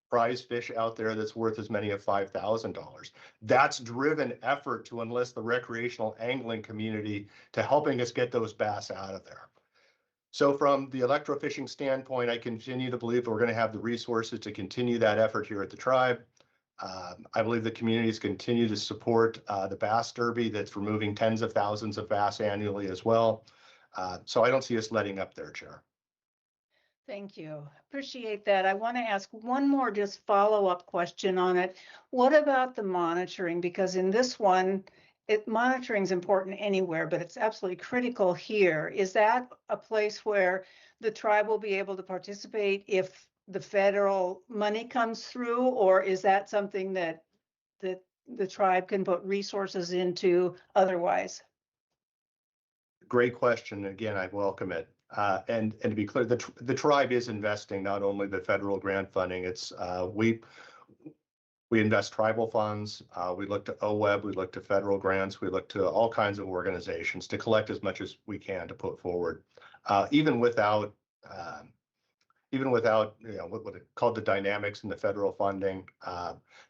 [SPEAKER 20] prize fish out there that's worth as many as $5,000. That's driven effort to enlist the recreational angling community to helping us get those bass out of there. So from the electrofishing standpoint, I continue to believe we're going to have the resources to continue that effort here at the tribe. I believe the communities continue to support the Bass Derby that's removing tens of thousands of bass annually as well. So I don't see us letting up there, Chair.
[SPEAKER 1] Thank you. Appreciate that. I want to ask one more just follow-up question on it. What about the monitoring? Because in this one, monitoring is important anywhere, but it's absolutely critical here. Is that a place where the tribe will be able to participate if the federal money comes through, or is that something that the tribe can put resources into otherwise?
[SPEAKER 20] Great question. Again, I welcome it. And to be clear, the tribe is investing not only the federal grant funding. It's we invest tribal funds. We look to OWEB. We look to federal grants. We look to all kinds of organizations to collect as much as we can to put forward, even without what it called the dynamics in the federal funding.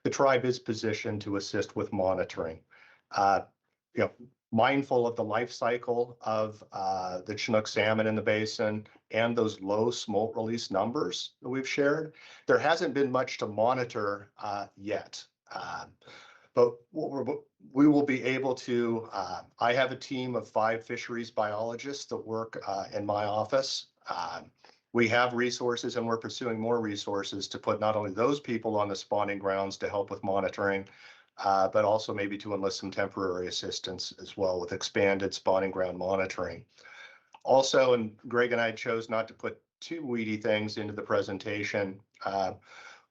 [SPEAKER 20] The tribe is positioned to assist with monitoring. Mindful of the life cycle of the Chinook salmon in the basin and those low smolt release numbers that we've shared, there hasn't been much to monitor yet. But we will be able to, I have a team of 5 fisheries biologists that work in my office. We have resources and we're pursuing more resources to put not only those people on the spawning grounds to help with monitoring, but also maybe to enlist some temporary assistance as well with expanded spawning ground monitoring. Also, and Greg and I chose not to put too weedy things into the presentation.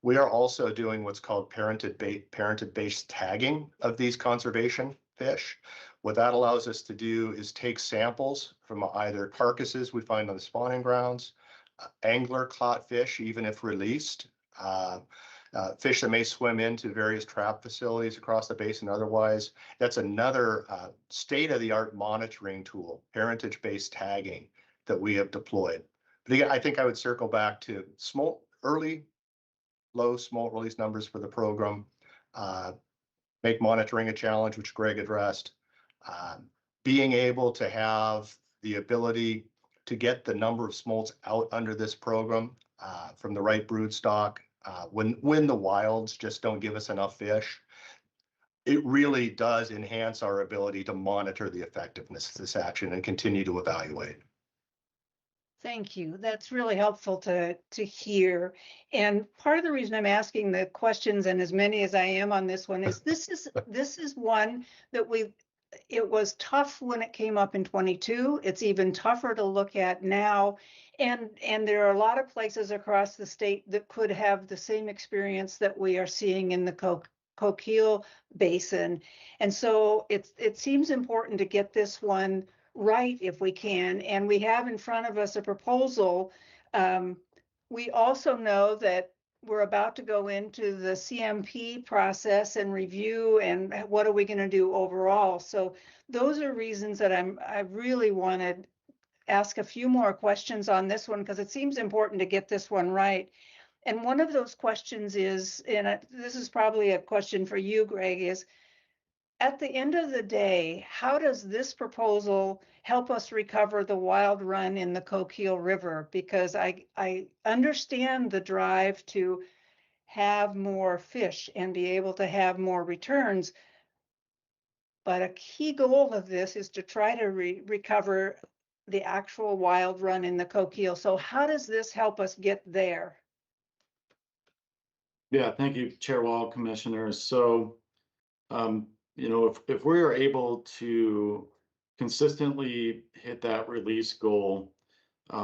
[SPEAKER 20] We are also doing what's called parented-based tagging of these conservation fish. What that allows us to do is take samples from either carcasses we find on the spawning grounds, angler caught fish, even if released, fish that may swim into various trap facilities across the basin otherwise. That's another state-of-the-art monitoring tool, parentage-based tagging, that we have deployed. But again, I think I would circle back to low smolt release numbers for the program, make monitoring a challenge, which Greg addressed, being able to have the ability to get the number of smolts out under this program from the right brood stock when the wilds just don't give us enough fish. It really does enhance our ability to monitor the effectiveness of this action and continue to evaluate.
[SPEAKER 1] Thank you. That's really helpful to hear. And part of the reason I'm asking the questions, and as many as I am on this one, is this is one that it was tough when it came up in 22. It's even tougher to look at now. And there are a lot of places across the state that could have the same experience that we are seeing in the Coquille Basin. And so it seems important to get this one right if we can. And we have in front of us a proposal. We also know that we're about to go into the CMP process and review, and what are we going to do overall. So those are reasons that I really want to ask a few more questions on this one, because it seems important to get this one right. And one of those questions is, and this is probably a question for you, Greg, is at the end of the day, how does this proposal help us recover the wild run in the Coquille River? Because I understand the drive to have more fish and be able to have more returns. But a key goal of this is to try to recover the actual wild run in the Coquille. So how does this help us get there?
[SPEAKER 19] Yeah, thank you, Chair Wall, Commissioners. So, if we are able to consistently hit that release goal,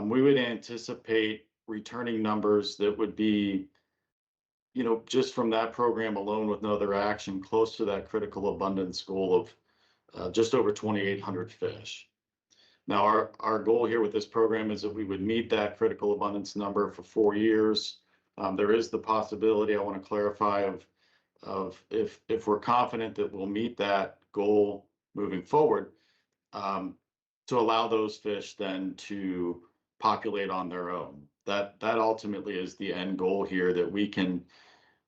[SPEAKER 19] we would anticipate returning numbers that would be, just from that program alone with no other action, close to that critical abundance goal of just over 2,800 fish. Now, our goal here with this program is that we would meet that critical abundance number for 4 years. There is the possibility, I want to clarify, of if we're confident that we'll meet that goal moving forward, to allow those fish then to populate on their own. That ultimately is the end goal here, that we can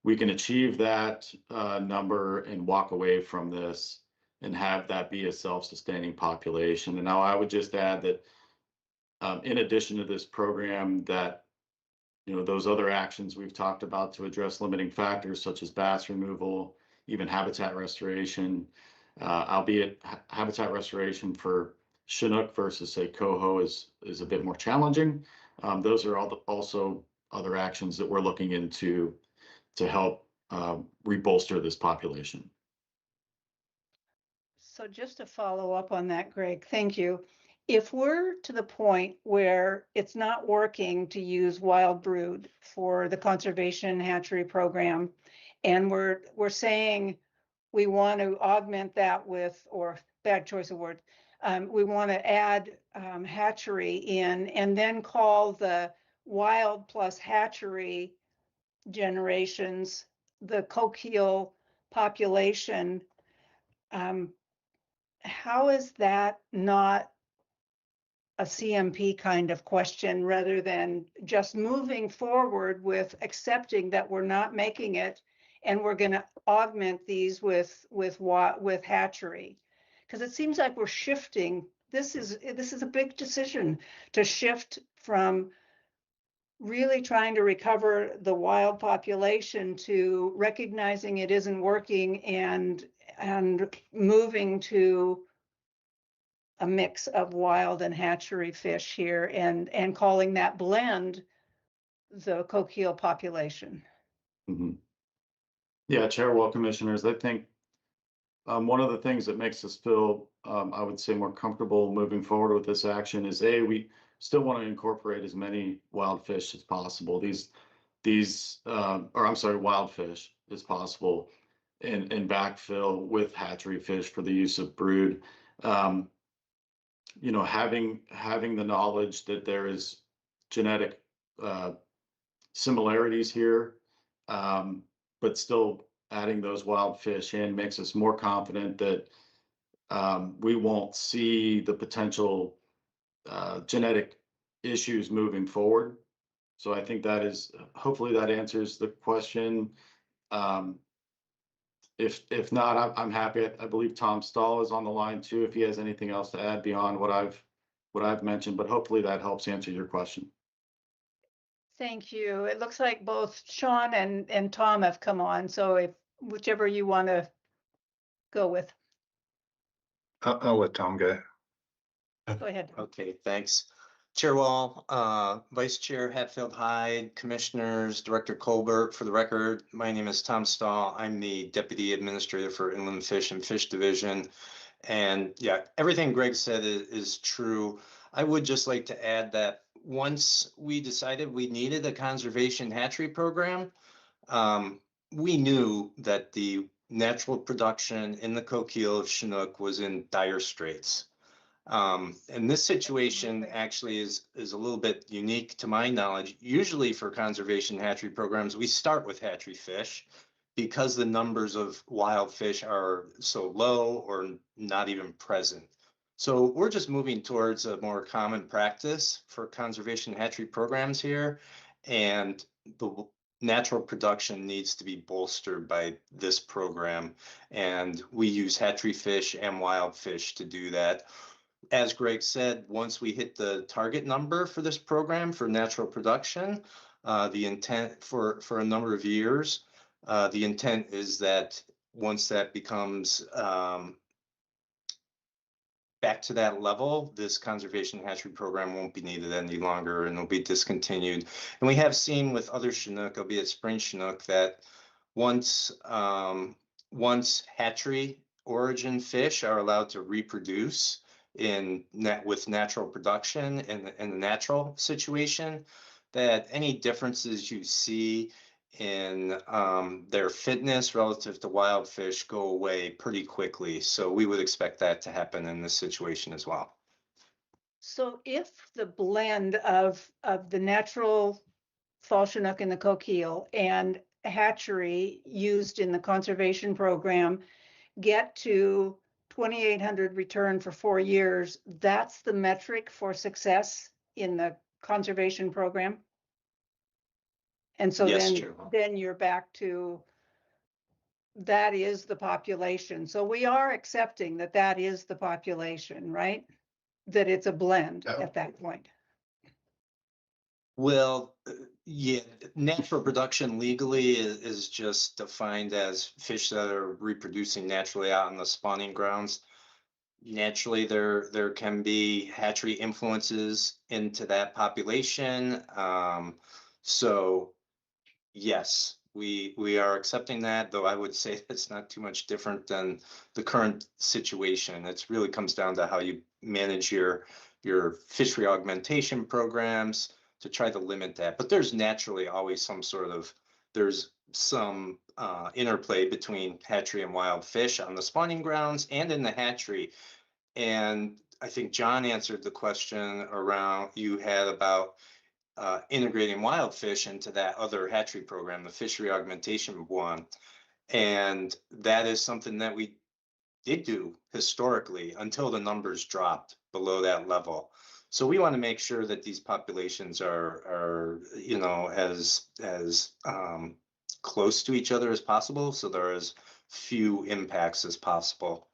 [SPEAKER 19] achieve that number and walk away from this and have that be a self-sustaining population. And now I would just add that in addition to this program, that those other actions we've talked about to address limiting factors such as bass removal, even habitat restoration, albeit habitat restoration for Chinook versus say coho is a bit more challenging. Those are also other actions that we're looking into to help rebolster this population.
[SPEAKER 1] So just to follow up on that, Greg, thank you. If we're to the point where it's not working to use wild brood for the conservation hatchery program, and we're saying we want to augment that with, or bad choice of word, we want to add hatchery in, and then call the wild plus hatchery generations the Coquille population, how is that not a CMP kind of question, rather than just moving forward with accepting that we're not making it and we're going to augment these with hatchery? Because it seems like we're shifting. This is a big decision to shift from really trying to recover the wild population to recognizing it isn't working and moving to a mix of wild and hatchery fish here and calling that blend the coquille population.
[SPEAKER 19] Yeah, Chair, well, Commissioners, I think one of the things that makes us feel, I would say, more comfortable moving forward with this action is we still want to incorporate as many wild fish as possible. Wild fish as possible and backfill with hatchery fish for the use of brood. You know, having the knowledge that there is genetic similarities here, but still adding those wild fish in makes us more confident that we won't see the potential genetic issues moving forward. So I think hopefully that answers the question. If not, I'm happy. I believe Tom Stahl is on the line too, if he has anything else to add beyond what I've mentioned, but hopefully that helps answer your question.
[SPEAKER 1] Thank you. It looks like both Sean and Tom have come on, so if whichever you want to go with.
[SPEAKER 7] I'll let Tom go.
[SPEAKER 1] Go ahead.
[SPEAKER 7] Okay, thanks. Chair Wall, Vice Chair Hatfield Hyde, Commissioners, Director Colbert. For the record, my name is Tom Stahl. I'm the Deputy Administrator for Inland Fish and Fish Division. And yeah, everything Greg said is true. I would just like to add that once we decided we needed a conservation hatchery program, we knew that the natural production in the coquille of Chinook was in dire straits. And this situation actually is a little bit unique to my knowledge. Usually for conservation hatchery programs, we start with hatchery fish because the numbers of wild fish are so low or not even present. So we're just moving towards a more common practice for conservation hatchery programs here. And the natural production needs to be bolstered by this program. And we use hatchery fish and wild fish to do that. As Greg said, once we hit the target number for this program for natural production, the intent for a number of years, the intent is that once that becomes back to that level, this conservation hatchery program won't be needed any longer and will be discontinued. And we have seen with other Chinook, albeit spring Chinook, that once hatchery origin fish are allowed to reproduce with natural production in the natural situation, that any differences you see in their fitness relative to wild fish go away pretty quickly. So we would expect that to happen in this situation as well.
[SPEAKER 1] So if the blend of the natural fall Chinook in the coquille and hatchery used in the conservation program get to 2,800 return for 4 years, that's the metric for success in the conservation program? And so
[SPEAKER 7] Yes,
[SPEAKER 1] then you're back to that is the population. So we are accepting that that is the population, right? That it's a blend at that point.
[SPEAKER 7] Well, yeah, natural production legally is just defined as fish that are reproducing naturally out in the spawning grounds. Naturally, there can be hatchery influences into that population. So yes, we are accepting that, though I would say it's not too much different than the current situation. It really comes down to how you manage your fishery augmentation programs to try to limit that. But there's naturally always some interplay between hatchery and wild fish on the spawning grounds and in the hatchery. And I think John answered the question you had about integrating wild fish into that other hatchery program, the fishery augmentation one. And that is something that we did do historically until the numbers dropped below that level. So we want to make sure that these populations are as close to each other as possible, so there are as few impacts as possible.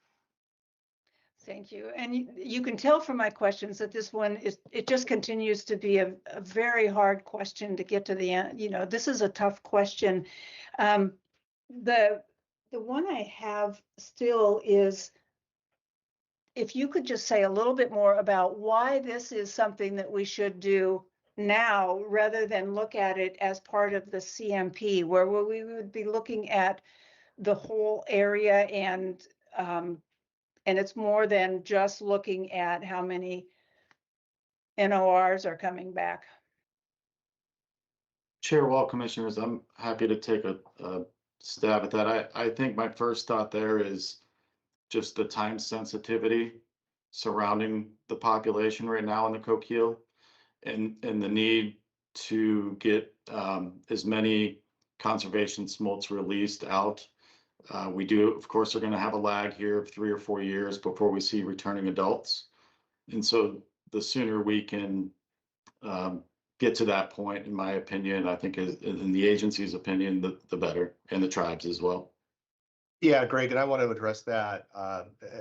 [SPEAKER 1] Thank you. And you can tell from my questions that this one it just continues to be a very hard question to get to the end. You know, this is a tough question. The one I have still is, if you could just say a little bit more about why this is something that we should do now rather than look at it as part of the CMP, where we would be looking at the whole area and it's more than just looking at how many NORs are coming back.
[SPEAKER 19] Chair Wall, Commissioners, I'm happy to take a stab at that. I think my first thought there is just the time sensitivity surrounding the population right now in the Coquille and the need to get as many conservation smolts released out. We do, of course, are going to have a lag here of 3 or 4 years before we see returning adults. And so the sooner we can get to that point, in my opinion, I think in the agency's opinion, the better, and the tribes as well.
[SPEAKER 20] Yeah, Greg, and I want to address that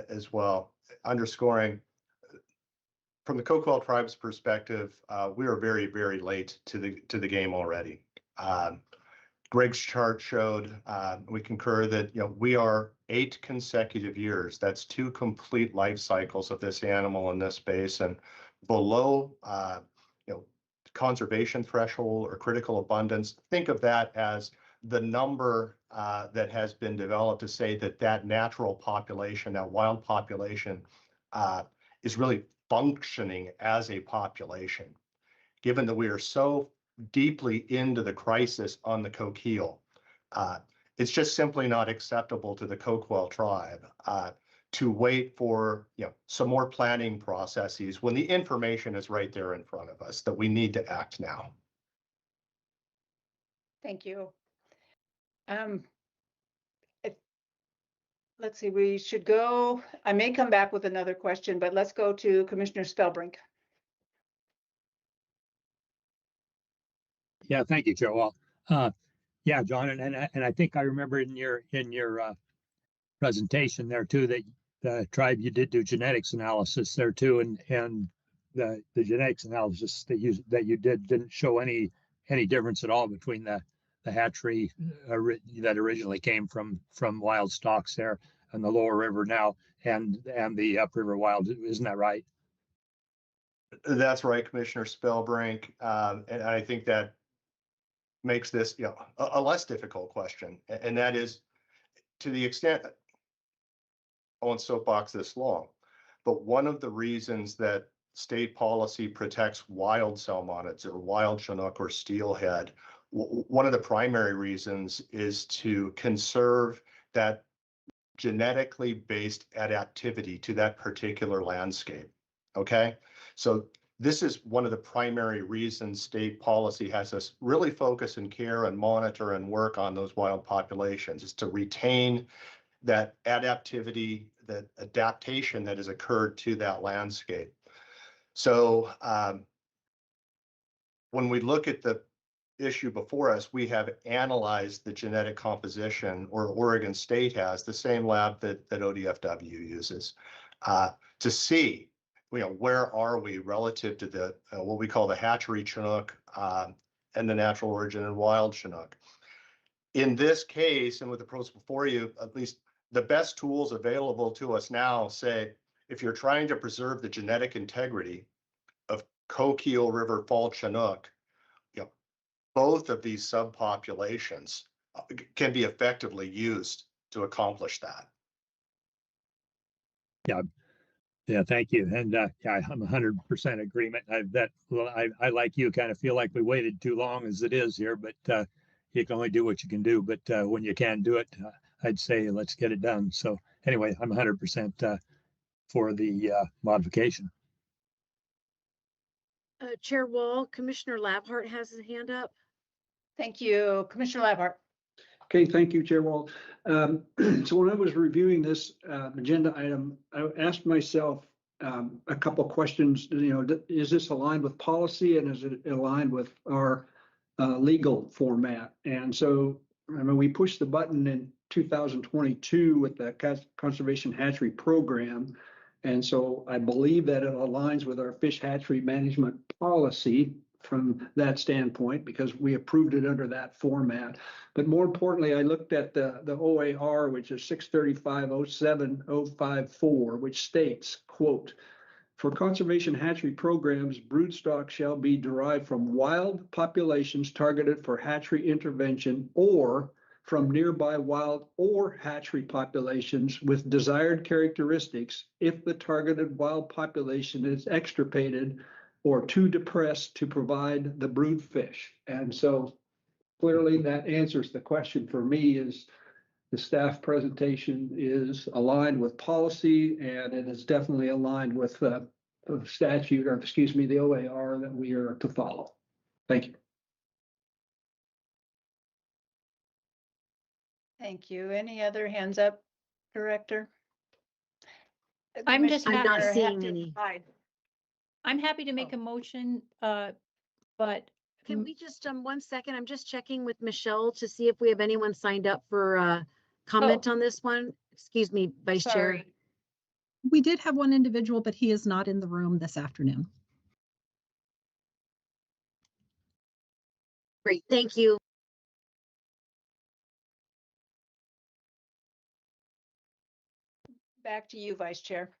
[SPEAKER 20] as well, underscoring from the Coquille tribe's perspective, we are very, very late to the game already. Greg's chart showed, we concur that we are 8 consecutive years. That's 2 complete life cycles of this animal in this basin, below conservation threshold or critical abundance. Think of that as the number that has been developed to say that natural population, that wild population, is really functioning as a population. Given that we are so deeply into the crisis on the Coquille, it's just simply not acceptable to the Coquille tribe to wait for some more planning processes when the information is right there in front of us that we need to act now.
[SPEAKER 1] Thank you. Let's see, we should go, I may come back with another question, but let's go to Commissioner Spellbrink.
[SPEAKER 4] Yeah, thank you, Chair Wall. Yeah, John, and I think I remember in your presentation there too that the tribe, you did do genetics analysis there too, and the genetics analysis that you did didn't show any difference at all between the hatchery that originally came from wild stocks there and the lower river now and the upriver wild. Isn't that right?
[SPEAKER 20] That's right, Commissioner Spellbrink, and I think that makes this a less difficult question, and that is, to the extent, I won't soapbox this long, but one of the reasons that state policy protects wild salmonids or wild Chinook or steelhead, one of the primary reasons is to conserve that genetically based adaptivity to that particular landscape. Okay, so this is one of the primary reasons state policy has us really focus and care and monitor and work on those wild populations, is to retain that adaptivity, that adaptation that has occurred to that landscape. So when we look at the issue before us, we have analyzed the genetic composition, or Oregon State has, the same lab that ODFW uses, to see where are we relative to the what we call the hatchery Chinook and the natural origin and wild Chinook. In this case, and with the pros before you, at least the best tools available to us now say, if you're trying to preserve the genetic integrity of Coquille River fall Chinook, both of these subpopulations can be effectively used to accomplish that.
[SPEAKER 4] Yeah, thank you. And yeah, I'm 100% agreement. I like you kind of feel like we waited too long as it is here, but you can only do what you can do. But when you can do it, I'd say let's get it done. So anyway, I'm 100% for the modification.
[SPEAKER 8] Chair Wall, Commissioner Labhart has his hand up.
[SPEAKER 1] Thank you, Commissioner Labhart.
[SPEAKER 3] Okay, thank you, Chair Wall. So when I was reviewing this agenda item, I asked myself a couple questions. Is this aligned with policy, and is it aligned with our legal format? And so, I mean, we pushed the button in 2022 with the Conservation Hatchery Program, And so I believe that it aligns with our fish hatchery management policy from that standpoint, because we approved it under that format. But more importantly, I looked at the OAR, which is 635.07.054, which states, quote, "For conservation hatchery programs, broodstock shall be derived from wild populations targeted for hatchery intervention or from nearby wild or hatchery populations with desired characteristics if the targeted wild population is extirpated or too depressed to provide the brood fish." And so clearly that answers the question for me. Is the staff presentation is aligned with policy, and it is definitely aligned with the statute, or excuse me, the OAR that we are to follow. Thank you.
[SPEAKER 1] Thank you. Any other hands up, Director?
[SPEAKER 2] I'm just
[SPEAKER 8] I'm not
[SPEAKER 1] Commissioner
[SPEAKER 8] seeing
[SPEAKER 1] Hatfield
[SPEAKER 8] any.
[SPEAKER 1] Hyde.
[SPEAKER 2] I'm happy to make a motion, but
[SPEAKER 8] Can we just, 1 second? I'm just checking with Michelle to see if we have anyone signed up for comment on this one. Excuse me, Vice Chair.
[SPEAKER 2] sorry.
[SPEAKER 9] We did have one individual, but he is not in the room this afternoon.
[SPEAKER 8] Great, thank you.
[SPEAKER 1] Back to you, Vice Chair.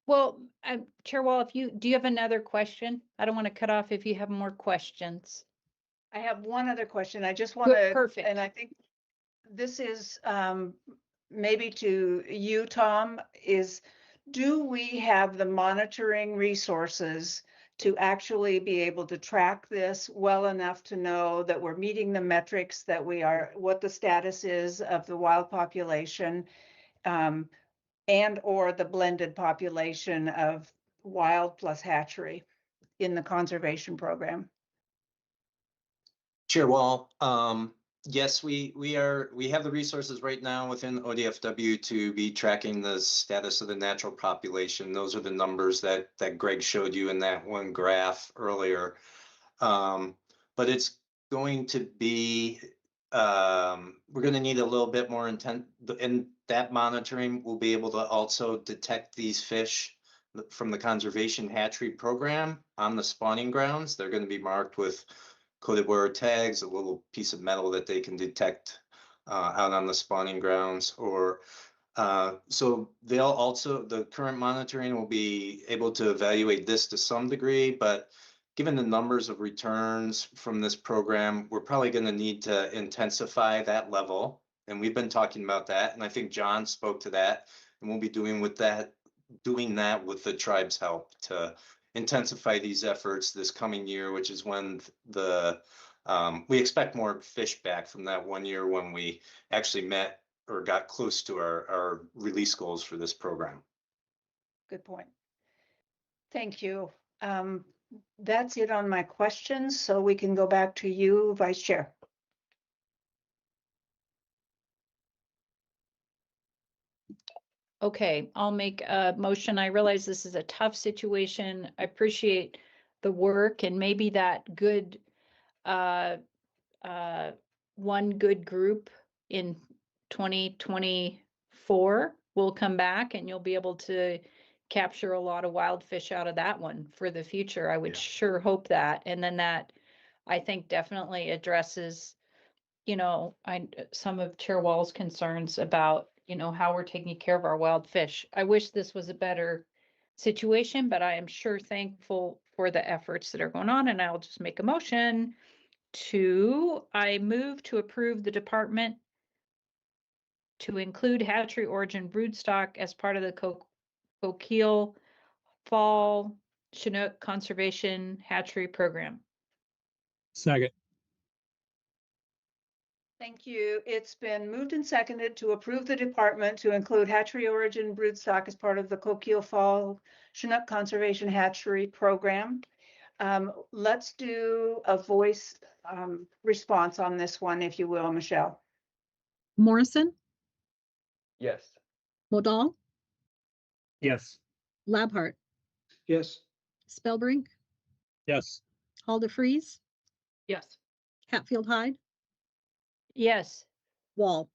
[SPEAKER 2] Well, Chair Wall, do you have another question? I don't want to cut off if you have more questions.
[SPEAKER 1] I have one other question. I just want to,
[SPEAKER 2] Perfect.
[SPEAKER 1] and I think this is maybe to you, Tom, is do we have the monitoring resources to actually be able to track this well enough to know that we're meeting the metrics, that we are, what the status is of the wild population, and or the blended population of wild plus hatchery in the conservation program?
[SPEAKER 7] Chair Wall, yes, we have the resources right now within ODFW to be tracking the status of the natural population. Those are the numbers that Greg showed you in that one graph earlier. But it's going to be, we're going to need a little bit more intent in that monitoring. We'll be able to also detect these fish from the conservation hatchery program on the spawning grounds. They're going to be marked with coded wire tags, a little piece of metal that they can detect out on the spawning grounds. Or so they'll also, the current monitoring will be able to evaluate this to some degree, but given the numbers of returns from this program, we're probably going to need to intensify that level. And we've been talking about that, and I think John spoke to that, and we'll be doing that with the tribe's help to intensify these efforts this coming year, which is when we expect more fish back from that 1 year when we actually met or got close to our release goals for this program.
[SPEAKER 1] Good point. Thank you. That's it on my questions, so we can go back to you, Vice Chair.
[SPEAKER 2] Okay, I'll make a motion. I realize this is a tough situation. I appreciate the work, and maybe that good, one good group in 2024 will come back, and you'll be able to capture a lot of wild fish out of that one for the future. I would sure hope that. And then that, I think, definitely addresses, some of Chair Wall's concerns about how we're taking care of our wild fish. I wish this was a better situation, but I am sure thankful for the efforts that are going on, and I'll just make a motion I move to approve the department to include hatchery origin broodstock as part of the Coquille Fall Chinook Conservation Hatchery Program.
[SPEAKER 4] Second.
[SPEAKER 1] Thank you. It's been moved and seconded to approve the department to include hatchery origin broodstock as part of the Coquille Fall Chinook Conservation Hatchery Program. Let's do a voice response on this one, if you will, Michelle.
[SPEAKER 9] Morrison,
[SPEAKER 6] Yes.
[SPEAKER 9] Modal,
[SPEAKER 18] Yes.
[SPEAKER 9] Labhart,
[SPEAKER 3] Yes.
[SPEAKER 9] Spellbrink,
[SPEAKER 4] Yes.
[SPEAKER 9] Haldefreeze,
[SPEAKER 5] Yes.
[SPEAKER 9] Hatfield Hyde,
[SPEAKER 2] Yes.
[SPEAKER 9] Wall.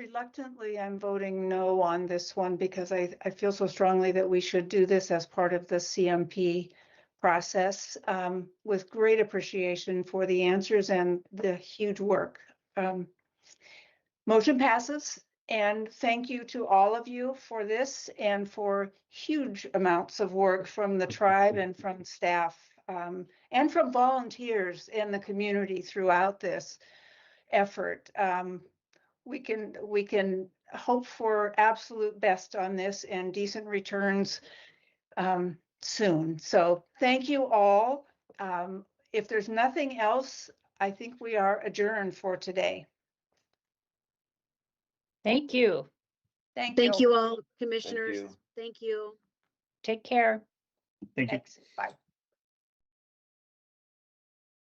[SPEAKER 1] Reluctantly, I'm voting no on this one because I feel so strongly that we should do this as part of the CMP process, with great appreciation for the answers and the huge work. Motion passes, and thank you to all of you for this and for huge amounts of work from the tribe and from staff, and from volunteers in the community throughout this effort. We can hope for absolute best on this and decent returns soon. So thank you all. If there's nothing else, I think we are adjourned for today.
[SPEAKER 2] Thank you.
[SPEAKER 8] Thank you all, commissioners.
[SPEAKER 6] you.
[SPEAKER 8] Thank you.
[SPEAKER 2] Take care.
[SPEAKER 18] Thank you.
[SPEAKER 1] Thanks. Bye.